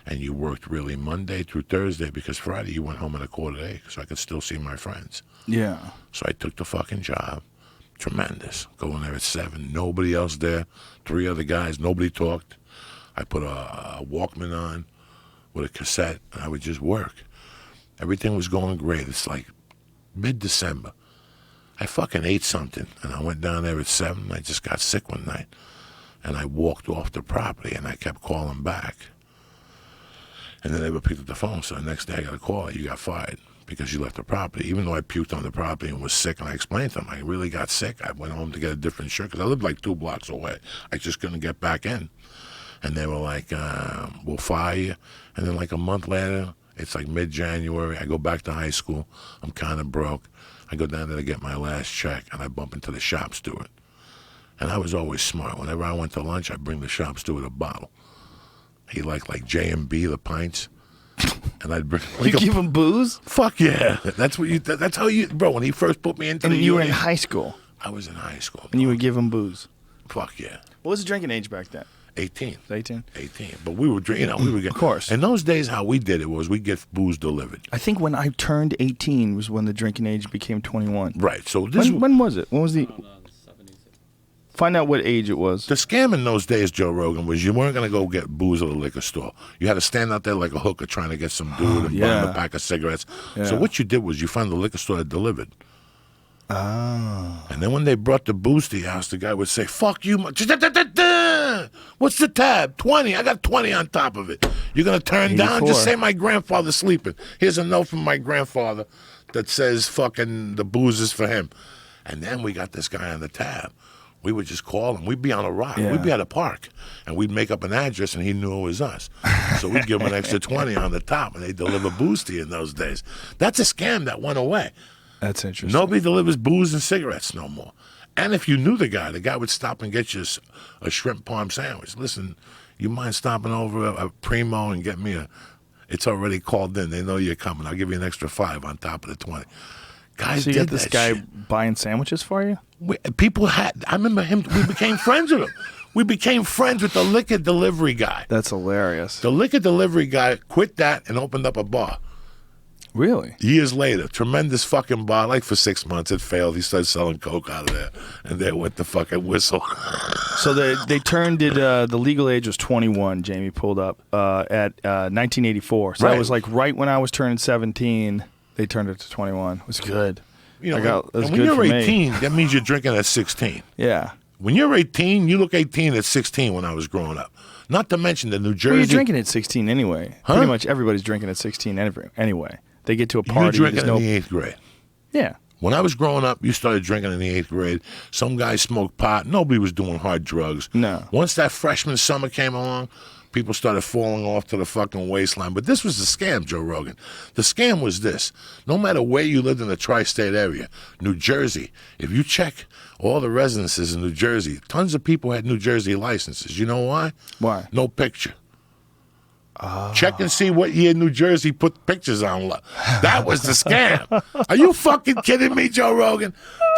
and you worked really Monday through Thursday because Friday you went home at 1:45 so I could still see my friends. Yeah. So I took the fucking job. Tremendous. Going there at 7, nobody else there, 3 other guys, nobody talked. I put a Walkman on with a cassette, and I would just work. Everything was going great. It's like mid-December. I fucking ate something, and I went down there at 7. I just got sick one night, and I walked off the property, and I kept calling back. And then they would pick up the phone, so the next day I got a call, you got fired because you left the property. Even though I puked on the property and was sick, and I explained to them, I really got sick. I went home to get a different shirt because I lived like 2 blocks away. I just couldn't get back in. And they were like, we'll fire you. And then like a month later, it's like mid-January, I go back to high school. I'm kind of broke. I go down there to get my last check, and I bump into the shop steward. And I was always smart. Whenever I went to lunch, I'd bring the shop steward a bottle. He liked like J&B, the pints. And I'd bring You give him booze? Fuck yeah. That's how you, bro, when he first put me into And the you were in union, high school, I was in high school. and you would give him booze. Fuck yeah. What was the drinking age back then? 18. 18? 18. But we were drinking, we would get. Of course. In those days, how we did it was we get booze delivered. I think when I turned 18 was when the drinking age became 21. Right. So this When was it? When was the... Find out what age it was. The scam in those days, Joe Rogan, was you weren't going to go get booze at a liquor store. You had to stand out there like a hooker trying to get some dude and buy him a pack of cigarettes. Yeah. So what you did was you found the liquor store that delivered. Oh. And then when they brought the booze to your house, the guy would say, fuck you. What's the tab? 20. I got 20 on top of it. You're going to turn down? 84. Just say my grandfather's sleeping. Here's a note from my grandfather that says fucking the booze is for him. And then we got this guy on the tab. We would just call him. We'd be on a rock. Yeah. We'd be at a park. And we'd make up an address, and he knew it was us. So we'd give him an extra 20 on the top, and they'd deliver booze to you in those days. That's a scam that went away. That's interesting. Nobody delivers booze and cigarettes no more. And if you knew the guy would stop and get you a shrimp parm sandwich. Listen, you mind stopping over a Primo and get me it's already called in. They know you're coming. I'll give you an extra 5 on top of the 20. Guys So you did got this that guy shit. buying sandwiches for you? I remember him, we became friends with him. We became friends with the liquor delivery guy. That's hilarious. The liquor delivery guy quit that and opened up a bar. Really? Years later, tremendous fucking bar. Like for 6 months, it failed. He started selling coke out of there, and there went the fucking whistle. So they turned it. The legal age was 21. Jamie pulled up at 1984. So Right. that was like right when I was turning 17. They turned it to 21. It was good. You know, That's and when good you're for me. 18, that means you're drinking at 16. Yeah. When you're 18, you look 18 at 16 when I was growing up. Not to mention the New Jersey. Well, you're drinking at 16 anyway. Huh? Pretty much everybody's drinking at 16 anyway. They get to a You're party. drinking there's in the 8th grade. Yeah. When I was growing up, you started drinking in the 8th grade. Some guys smoked pot. Nobody was doing hard drugs. No. Once that freshman summer came along, people started falling off to the fucking waistline. But this was the scam, Joe Rogan. The scam was this. No matter where you lived in the tri-state area, New Jersey, if you check all the residences in New Jersey, tons of people had New Jersey licenses. You know why? Why? No picture. Check and see what year New Jersey put pictures on. That was the scam. Are you fucking kidding me, Joe Rogan?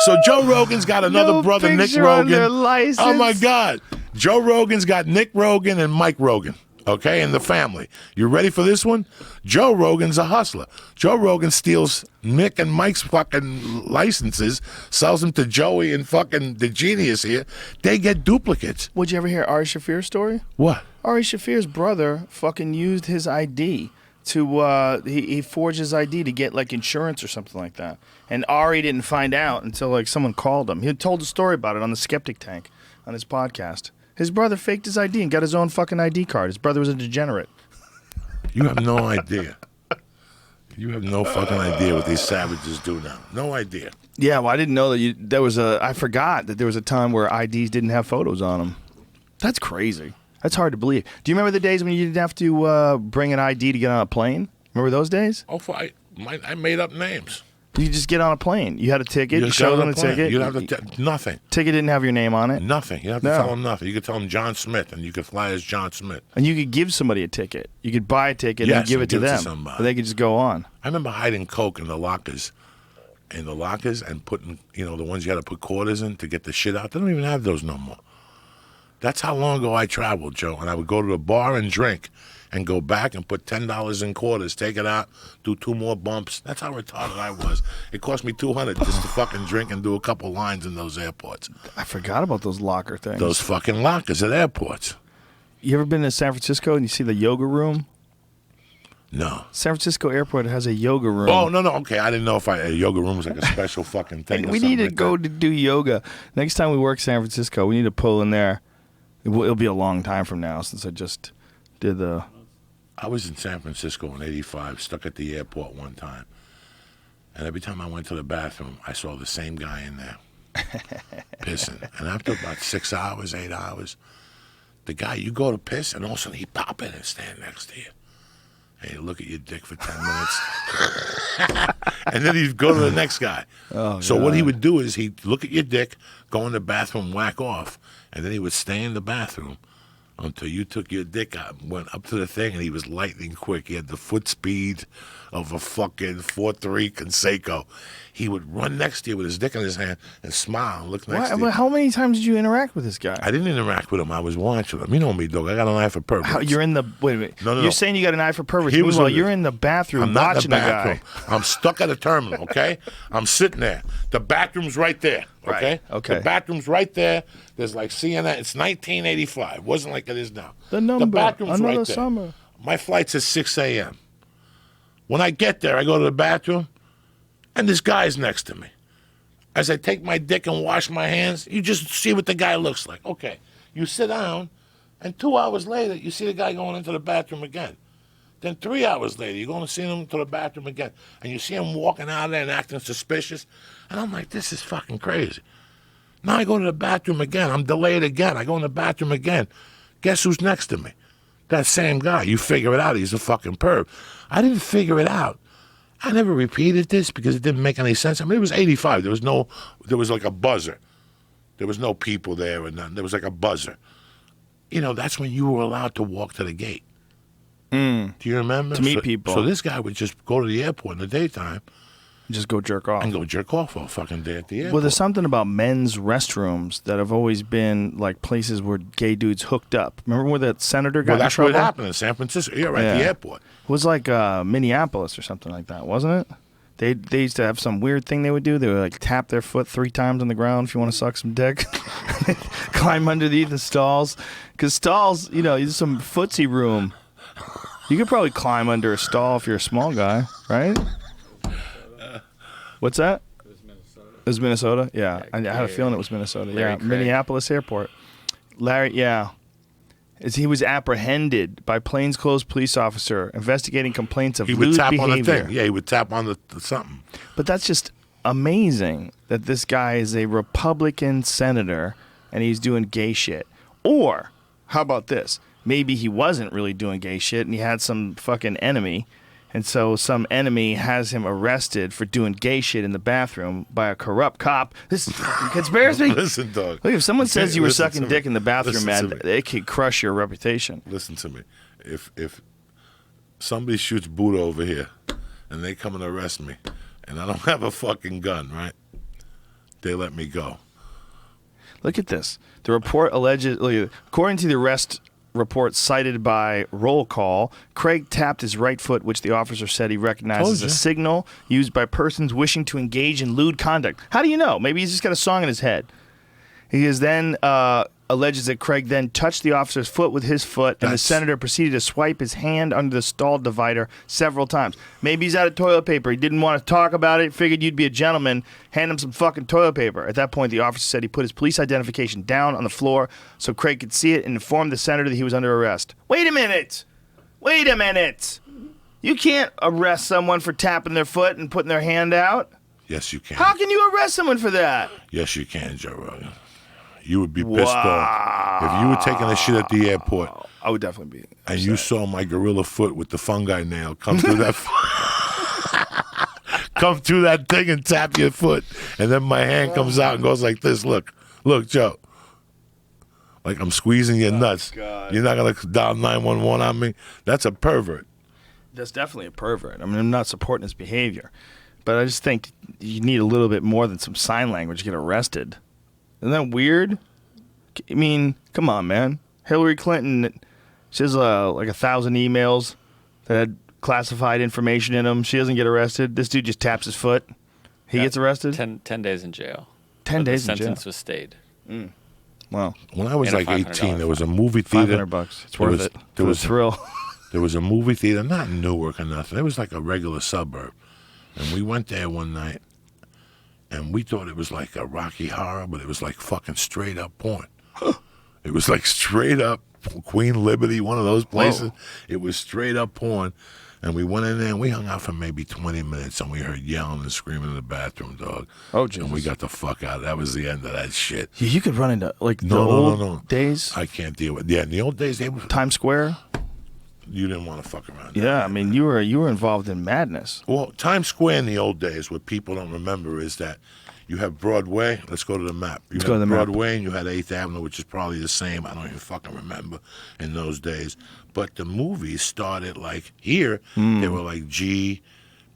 So Joe Rogan's got another No brother, Nick picture on Rogan. their license. Oh my God. Joe Rogan's got Nick Rogan and Mike Rogan. Okay, in the family. You ready for this one? Joe Rogan's a hustler. Joe Rogan steals Nick and Mike's fucking licenses, sells them to Joey and fucking the genius here. They get duplicates. Would you ever hear Ari Shaffir's story? What? Ari Shaffir's brother fucking used his ID to he forged his ID to get like insurance or something like that. And Ari didn't find out until like someone called him. He had told a story about it on the Skeptic Tank on his podcast. His brother faked his ID and got his own fucking ID card. His brother was a degenerate. You have no idea. You have no fucking idea what these savages do now. No idea. Yeah, well, I didn't know that I forgot that there was a time where IDs didn't have photos on them. That's crazy. That's hard to believe. Do you remember the days when you didn't have to bring an ID to get on a plane? Remember those days? Oh, I made up names. You just get on a plane. You had a ticket. You showed them the ticket. You'd have to nothing. Ticket didn't have your name on it. Nothing. You have to tell them nothing. You could tell them John Smith, and you could fly as John Smith. And you could give somebody a ticket. You could buy a ticket and give it to them. Somebody. They could just go on. I remember hiding coke in the lockers, and putting, the ones you got to put quarters in to get the shit out. They don't even have those no more. That's how long ago I traveled, Joe. And I would go to the bar and drink and go back and put $10 in quarters, take it out, do 2 more bumps. That's how retarded I was. It cost me $200 just to fucking drink and do a couple lines in those airports. I forgot about those locker things. Those fucking lockers at airports. You ever been to San Francisco and you see the yoga room? No. San Francisco Airport has a yoga room. Oh, no. Okay, I didn't know if a yoga room was like a special fucking thing. We need to go to do yoga. Next time we work San Francisco, we need to pull in there. It'll be a long time from now since I just did the... I was in San Francisco in '85, stuck at the airport one time. And every time I went to the bathroom, I saw the same guy in there pissing. And after about 6 hours, 8 hours, the guy, you go to piss, and all of a sudden he'd pop in and stand next to you. And he'd look at your dick for 10 minutes. And then he'd go to the next guy. So what he would do is he'd look at your dick, go in the bathroom, whack off, and then he would stay in the bathroom until you took your dick out and went up to the thing, and he was lightning quick. He had the foot speed of a fucking 4.3 CoCo. He would run next to you with his dick in his hand and smile and look next to you. How many times did you interact with this guy? I didn't interact with him. I was watching him. You know me, dog. I got an eye for perverts. You're in the... Wait a minute. No. You're saying you got an eye for perverts. Meanwhile, you're in the bathroom watching the guy. I'm stuck at a terminal, okay? I'm sitting there. The bathroom's right there, okay? Right. Okay. The bathroom's right there. There's like CNN. It's 1985. It wasn't like it is now. The number. The bathroom's Another right there. summer. My flight's at 6 a.m. When I get there, I go to the bathroom, and this guy's next to me. As I take my dick and wash my hands, you just see what the guy looks like. Okay, you sit down, and 2 hours later, you see the guy going into the bathroom again. Then 3 hours later, you're going to see him to the bathroom again, and you see him walking out of there and acting suspicious. And I'm like, this is fucking crazy. Now I go to the bathroom again. I'm delayed again. I go in the bathroom again. Guess who's next to me? That same guy. You figure it out. He's a fucking perv. I didn't figure it out. I never repeated this because it didn't make any sense. I mean, it was 85. There was like a buzzer. There was no people there or nothing. There was like a buzzer. That's when you were allowed to walk to the gate. Do you remember? To meet people. So this guy would just go to the airport in the daytime. Just go jerk off. And go jerk off all fucking day at the airport. Well, there's something about men's restrooms that have always been like places where gay dudes hooked up. Remember where that senator got in that's trouble? what happened in San Francisco. Yeah, right at the airport. It was like Minneapolis or something like that, wasn't it? They used to have some weird thing they would do. They would like tap their foot 3 times on the ground if you want to suck some dick. Climb underneath the stalls. Because stalls, there's some footsie room. You could probably climb under a stall if you're a small guy, right? What's that? It was Minnesota. Yeah, I had a feeling it was Minnesota. Yeah, Minneapolis Airport. Larry, yeah. He was apprehended by plainclothes police officer investigating complaints of lewd behavior. He would tap on the thing. Yeah, he would tap on the something. But that's just amazing that this guy is a Republican senator and he's doing gay shit. Or, how about this? Maybe he wasn't really doing gay shit and he had some fucking enemy. And so some enemy has him arrested for doing gay shit in the bathroom by a corrupt cop. This is fucking conspiracy. Listen, dog. Look, if someone says you were sucking dick in the bathroom, man, it could crush your reputation. Listen to me. If somebody shoots Buddha over here and they come and arrest me and I don't have a fucking gun, right? They let me go. Look at this. The report allegedly, according to the arrest report cited by Roll Call, Craig tapped his right foot, which the officer said he recognized Told as a you. signal used by persons wishing to engage in lewd conduct. How do you know? Maybe he's just got a song in his head. He is then alleges that Craig then touched the officer's foot with his foot, and the senator proceeded to swipe his hand under the stall divider several times. Maybe he's out of toilet paper. He didn't want to talk about it, figured you'd be a gentleman, hand him some fucking toilet paper. At that point, the officer said he put his police identification down on the floor so Craig could see it and informed the senator that he was under arrest. Wait a minute! Wait a minute! You can't arrest someone for tapping their foot and putting their hand out. Yes, you can. How can you arrest someone for that? Yes, you can, Joe Rogan. You would be pissed off if you were taking a shit at the airport. I would definitely be. And you saw my gorilla foot with the fungi nail come through that come through that thing and tap your foot. And then my hand comes out and goes like this. Look, Joe. Like I'm squeezing your nuts. God. You're not going to dial 911 on me? That's a pervert. That's definitely a pervert. I mean, I'm not supporting his behavior. But I just think you need a little bit more than some sign language to get arrested. Isn't that weird? I mean, come on, man. Hillary Clinton, she has like 1,000 emails that had classified information in them. She doesn't get arrested. This dude just taps his foot. He gets arrested? 10 days in jail. 10 days in The jail. sentence was stayed. Wow. When I was And a like $500 18, there was a movie theater. $500. It's There worth was- it. there For the was- thrill. There was a movie theater, not in Newark or nothing. It was like a regular suburb. And we went there one night, and we thought it was like a Rocky Horror, but it was like fucking straight up porn. It was like straight up Queen Liberty, one of those places. Whoa. It was straight up porn. And we went in there and we hung out for maybe 20 minutes, and we heard yelling and screaming in the bathroom, dog. Oh, And we Jesus. got the fuck out. That was the end of that shit. You could run into, like, the No, old no. days. I can't deal with. Yeah, in the old days, they were, Times Square. you didn't want to fuck around. Yeah, I mean, you were involved in madness. Well, Times Square in the old days, what people don't remember is that you have Broadway. Let's go to the map. You Let's had go to the map. Broadway, and you had 8th Avenue, which is probably the same. I don't even fucking remember in those days. But the movies started like here. They were like G,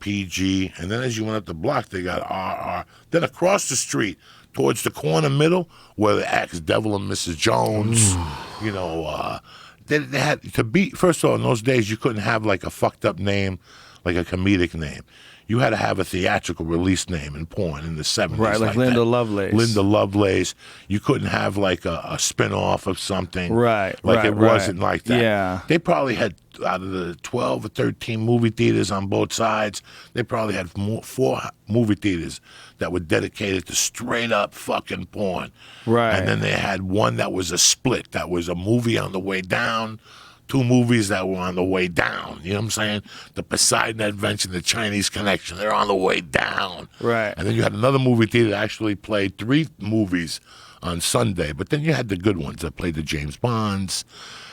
PG, and then as you went up the block, they got RR. Then across the street, towards the corner middle, where the acts Devil and Mrs. Jones, you know, they had to be. First of all, in those days, you couldn't have like a fucked up name, like a comedic name. You had to have a theatrical release name in porn in the 70s. Right, like Linda that. Lovelace. Linda Lovelace. You couldn't have like a spin-off of something. Right, Like right, it wasn't right. like that. Yeah. They probably had, out of the 12 or 13 movie theaters on both sides, they probably had 4 movie theaters that were dedicated to straight up fucking porn. Right. And then they had one that was a split. That was a movie on the way down, 2 movies that were on the way down. You know what I'm saying? The Poseidon Adventure, the Chinese Connection, they're on the way down. Right. And then you had another movie theater that actually played 3 movies on Sunday. But then you had the good ones that played the James Bonds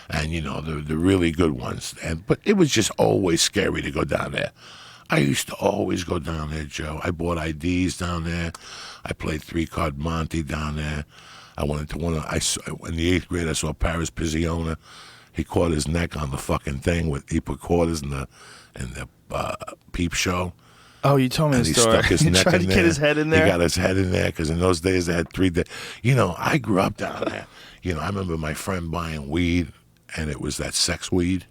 and, you know, the really good ones. But it was just always scary to go down there. I used to always go down there, Joe. I bought IDs down there. I played 3-card Monte down there. I went into in the 8th grade, I saw Paris Pizziona. He caught his neck on the fucking thing. He put quarters in the peep show. Oh, you told me And the he story. stuck his He neck tried in to there. get his head in there. He got his head in there because in those days they had 3 days. You know, I grew up down there. You know, I remember my friend buying weed, and it was that sex weed.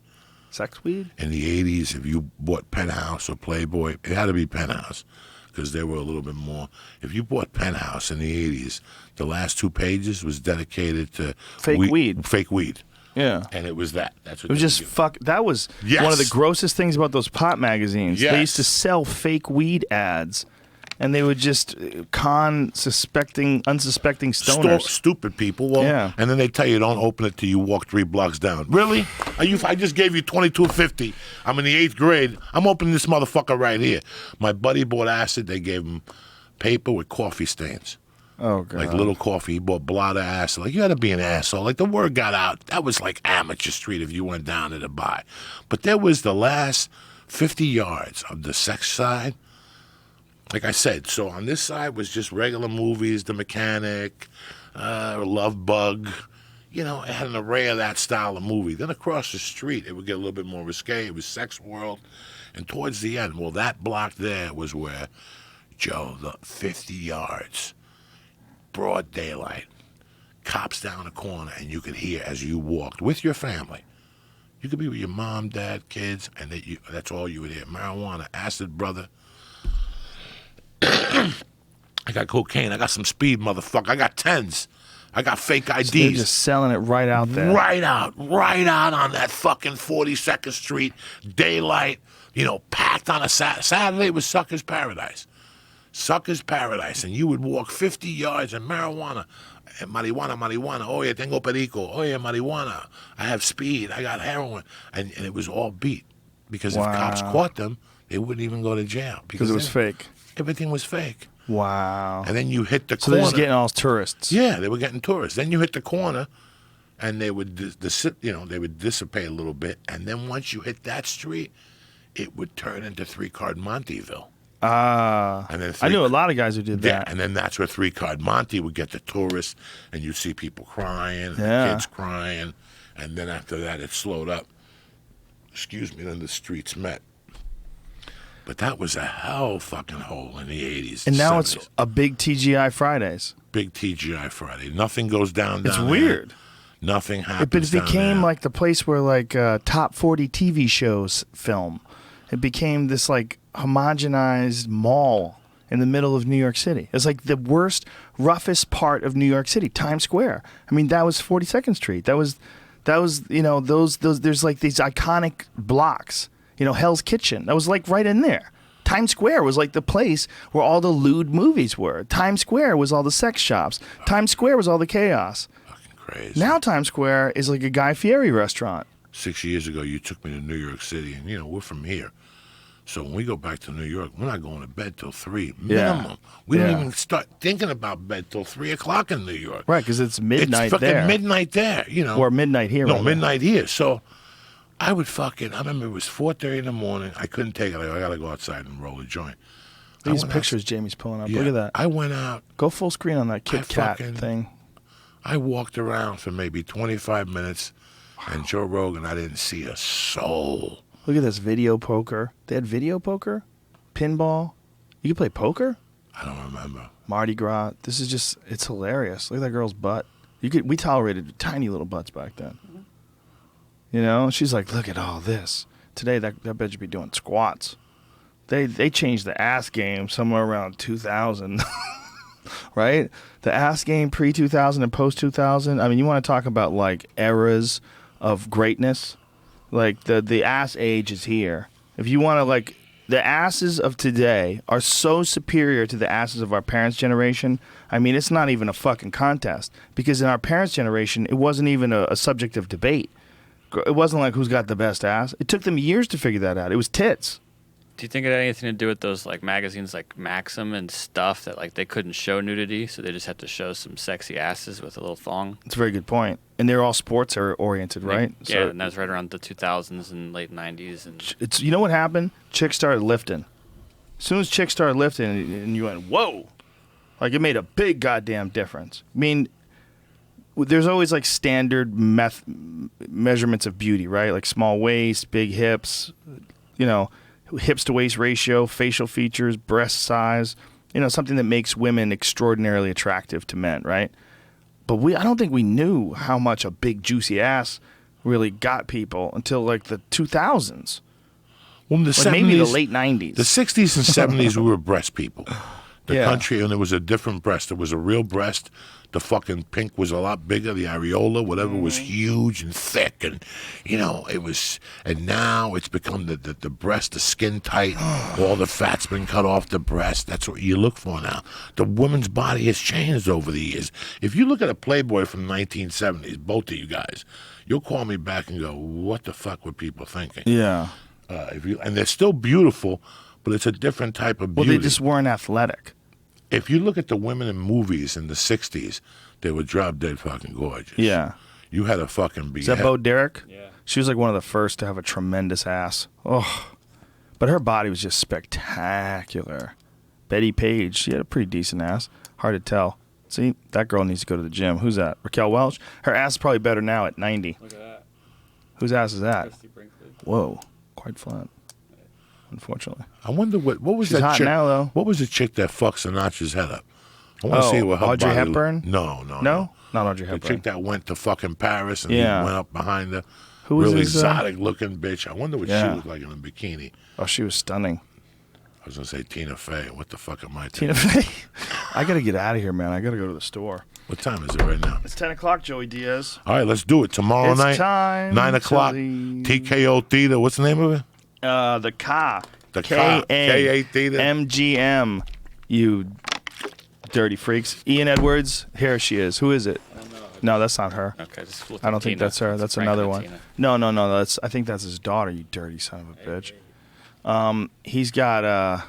Sex weed? In the 80s, if you bought Penthouse or Playboy, it had to be Penthouse because they were a little bit more. If you bought Penthouse in the 80s, the last 2 pages was dedicated to Fake weed. Fake weed. Yeah. And it was that. That's what It was they just would give. fuck. That was Yes. one of the grossest things about those pop magazines. They Yes. used to sell fake weed ads, and they would just con unsuspecting stoners. Stupid people. Well, Yeah. And then they tell you don't open it till you walk 3 blocks down. Really? I just gave you $22.50. I'm in the 8th grade. I'm opening this motherfucker right here. My buddy bought acid. They gave him paper with coffee stains. Oh god. Like little coffee. He bought blotter acid. Like, you had to be an asshole. Like, the word got out. That was like amateur street if you went down there to buy. But there was the last 50 yards of the sex side. Like I said, so on this side was just regular movies, The Mechanic, Love Bug. You know, it had an array of that style of movie. Then across the street, it would get a little bit more risque. It was Sex World. And towards the end, well, that block there was where, Joe, the 50 yards, broad daylight, cops down the corner, and you could hear as you walked with your family. You could be with your mom, dad, kids, and that's all you would hear. Marijuana, acid, brother. I got cocaine. I got some speed, motherfucker. I got 10s. I got fake IDs. So they're just selling it right out there. Right out on that fucking 42nd Street, daylight, packed on a Saturday was Sucker's Paradise. Sucker's Paradise. And you would walk 50 yards and marijuana. Marijuana. Oh, yeah, tengo perico. Oh, yeah, marijuana. I have speed. I got heroin. And it was all beat. Because if cops caught them, they wouldn't even go to jail. Because it was fake. Everything was fake. Wow. And then you hit the So corner. they're just getting all tourists. Yeah, they were getting tourists. Then you hit the corner, and they would, they would dissipate a little bit. And then once you hit that street, it would turn into 3-Card Monteville. And then I knew a lot of guys who did Yeah, that. and then that's where 3-Card Monte would get the tourists, and you'd see people crying, and kids crying, and then after that it slowed up. Then the streets met. But that was a hell fucking hole in the 80s. And now 70s. it's a big TGI Fridays. Big TGI Friday. Nothing goes down It's there. weird. Nothing happens. But it down became there. like the place where like top 40 TV shows film. It became this like homogenized mall in the middle of New York City. It's like the worst, roughest part of New York City, Times Square. I mean, that was 42nd Street. That was those there's like these iconic blocks. Hell's Kitchen. That was like right in there. Times Square was like the place where all the lewd movies were. Times Square was all the sex shops. Times Square was all the chaos. Fucking crazy. Now Times Square is like a Guy Fieri restaurant. 6 years ago, you took me to New York City, and we're from here. So when we go back to New York, we're not going to bed till 3 minimum. We don't even start thinking about bed till 3 o'clock in New York. Right, because it's midnight it's fucking there. midnight there, Or midnight here. No, right midnight here. So I remember it was 4:30 in the morning. I couldn't take it. I got to go outside and roll a joint. These pictures Jamie's pulling up. Yeah, Look at that. I went out. Go full screen on that Kit Kat thing. I walked around for maybe 25 minutes, and Joe Rogan, I didn't see a soul. Look at this video poker. They had video poker? Pinball? You could play poker? I don't remember. Mardi Gras. This is just, it's hilarious. Look at that girl's butt. We tolerated tiny little butts back then. She's like, look at all this. Today, that bitch would be doing squats. They changed the ass game somewhere around 2000, right? The ass game pre-2000 and post-2000. I mean, you want to talk about like eras of greatness? Like the ass age is here. If you want to the asses of today are so superior to the asses of our parents' generation. I mean, it's not even a fucking contest because in our parents' generation, it wasn't even a subject of debate. It wasn't like who's got the best ass. It took them years to figure that out. It was tits. Do you think it had anything to do with those like magazines like Maxim and stuff that like they couldn't show nudity, so they just had to show some sexy asses with a little thong? It's a very good point. And they're all sports oriented, right? Yeah, so, and that was right around the 2000s and late 90s. And it's what happened? Chicks started lifting. As soon as chicks started lifting, and you went, whoa, like it made a big goddamn difference. I mean, there's always like standard measurements of beauty, right? Like small waist, big hips, hips to waist ratio, facial features, breast size, something that makes women extraordinarily attractive to men, right? But I don't think we knew how much a big juicy ass really got people until like the 2000s. Well, the 70s, maybe the late 90s. The 60s and 70s, we were breast people. The Yeah. country, and there was a different breast. There was a real breast. The fucking pink was a lot bigger. The areola, whatever, was huge and thick, and it was. And now it's become the breast, the skin tight. All the fat's been cut off the breast. That's what you look for now. The woman's body has changed over the years. If you look at a Playboy from 1970s, both of you guys, you'll call me back and go, "What the fuck were people thinking?" Yeah. And they're still beautiful, but it's a different type of beauty. Well, they just weren't athletic. If you look at the women in movies in the 60s, they were drop dead fucking gorgeous. Yeah. You had a fucking Is that Bo Derek? Yeah. She was like one of the first to have a tremendous ass. Oh. But her body was just spectacular. Betty Page, she had a pretty decent ass. Hard to tell. See, that girl needs to go to the gym. Who's that? Raquel Welch? Her ass is probably better now at 90. look at that. Whose ass is that? Christy Brinkley. Whoa. Quite flat. Unfortunately. I wonder what was She's that hot chick? now, though. What was the chick that fucked Sinatra's head up? I want to Oh, see what her Audrey body- Hepburn? No. No? Not Audrey The Hepburn. chick that went to fucking Paris and Yeah. he went up behind her. Who was really this, exotic looking bitch. I wonder what she Yeah. looked like in a bikini. Oh, she was stunning. I was gonna say Tina Fey. What the fuck am I Tina thinking? Fey. I got to get out of here, man. I got to go to the store. What time is it right now? It's 10 o'clock, Joey Diaz. All right, let's do it tomorrow It's night. time 9 o'clock. to leave. TKO Theater. What's the name of it? The Ka. The Ka. K.A. Theater. MGM. You dirty freaks. Ian Edwards. Here she is. Who is it? No, that's not her. Okay, just flip I don't think Tina. that's her. That's Franklin another and one. Tina. No. I think that's his daughter. You dirty son of a bitch. He's got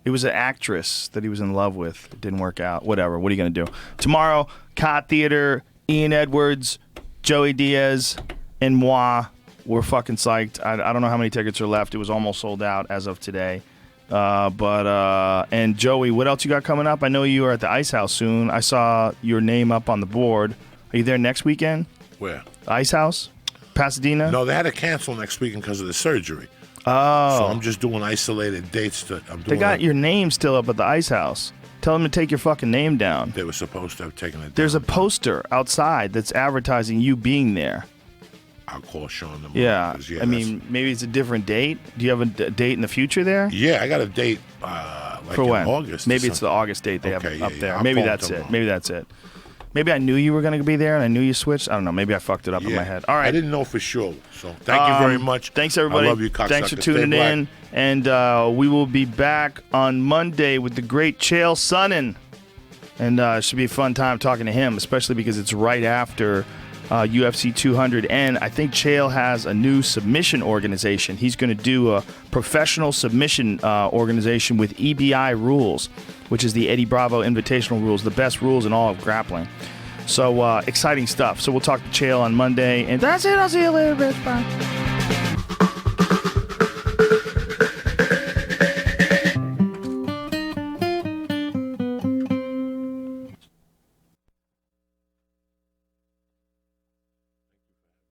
it was an actress that he was in love with. It didn't work out. Whatever. What are you gonna do? Tomorrow, Cot Theater. Ian Edwards, Joey Diaz, and moi. We're fucking psyched. I don't know how many tickets are left. It was almost sold out as of today. And Joey, what else you got coming up? I know you are at the Ice House soon. I saw your name up on the board. Are you there next weekend? Where? Ice House? Pasadena? No, they had to cancel next week because of the surgery. Oh. So I'm just doing isolated dates. They got your name still up at the Ice House. Tell them to take your fucking name down. They were supposed to have taken it down. There's a poster outside that's advertising you being there. I'll call Sean tomorrow. Yeah. 'cause, I mean, maybe it's a different date. Do you have a date in the future there? Yeah, I got a date like For in when? August. or Maybe it's the something. August date they Okay, have yeah, up yeah. there. I'll Maybe call that's tomorrow. it. Maybe that's it. Maybe I knew you were going to be there and I knew you switched. I don't know. Maybe I fucked it up in Yeah. my head. All right. I didn't know for sure. So thank you very much. Thanks, everybody. I love you, cocksucker. Thanks for Stay tuning black. in. And we will be back on Monday with the great Chael Sonnen. And it should be a fun time talking to him, especially because it's right after UFC 200. And I think Chael has a new submission organization. He's going to do a professional submission organization with EBI rules, which is the Eddie Bravo Invitational rules, the best rules in all of grappling. So exciting stuff. So we'll talk to Chael on Monday. And that's it. I'll see you later, bitch. Bye.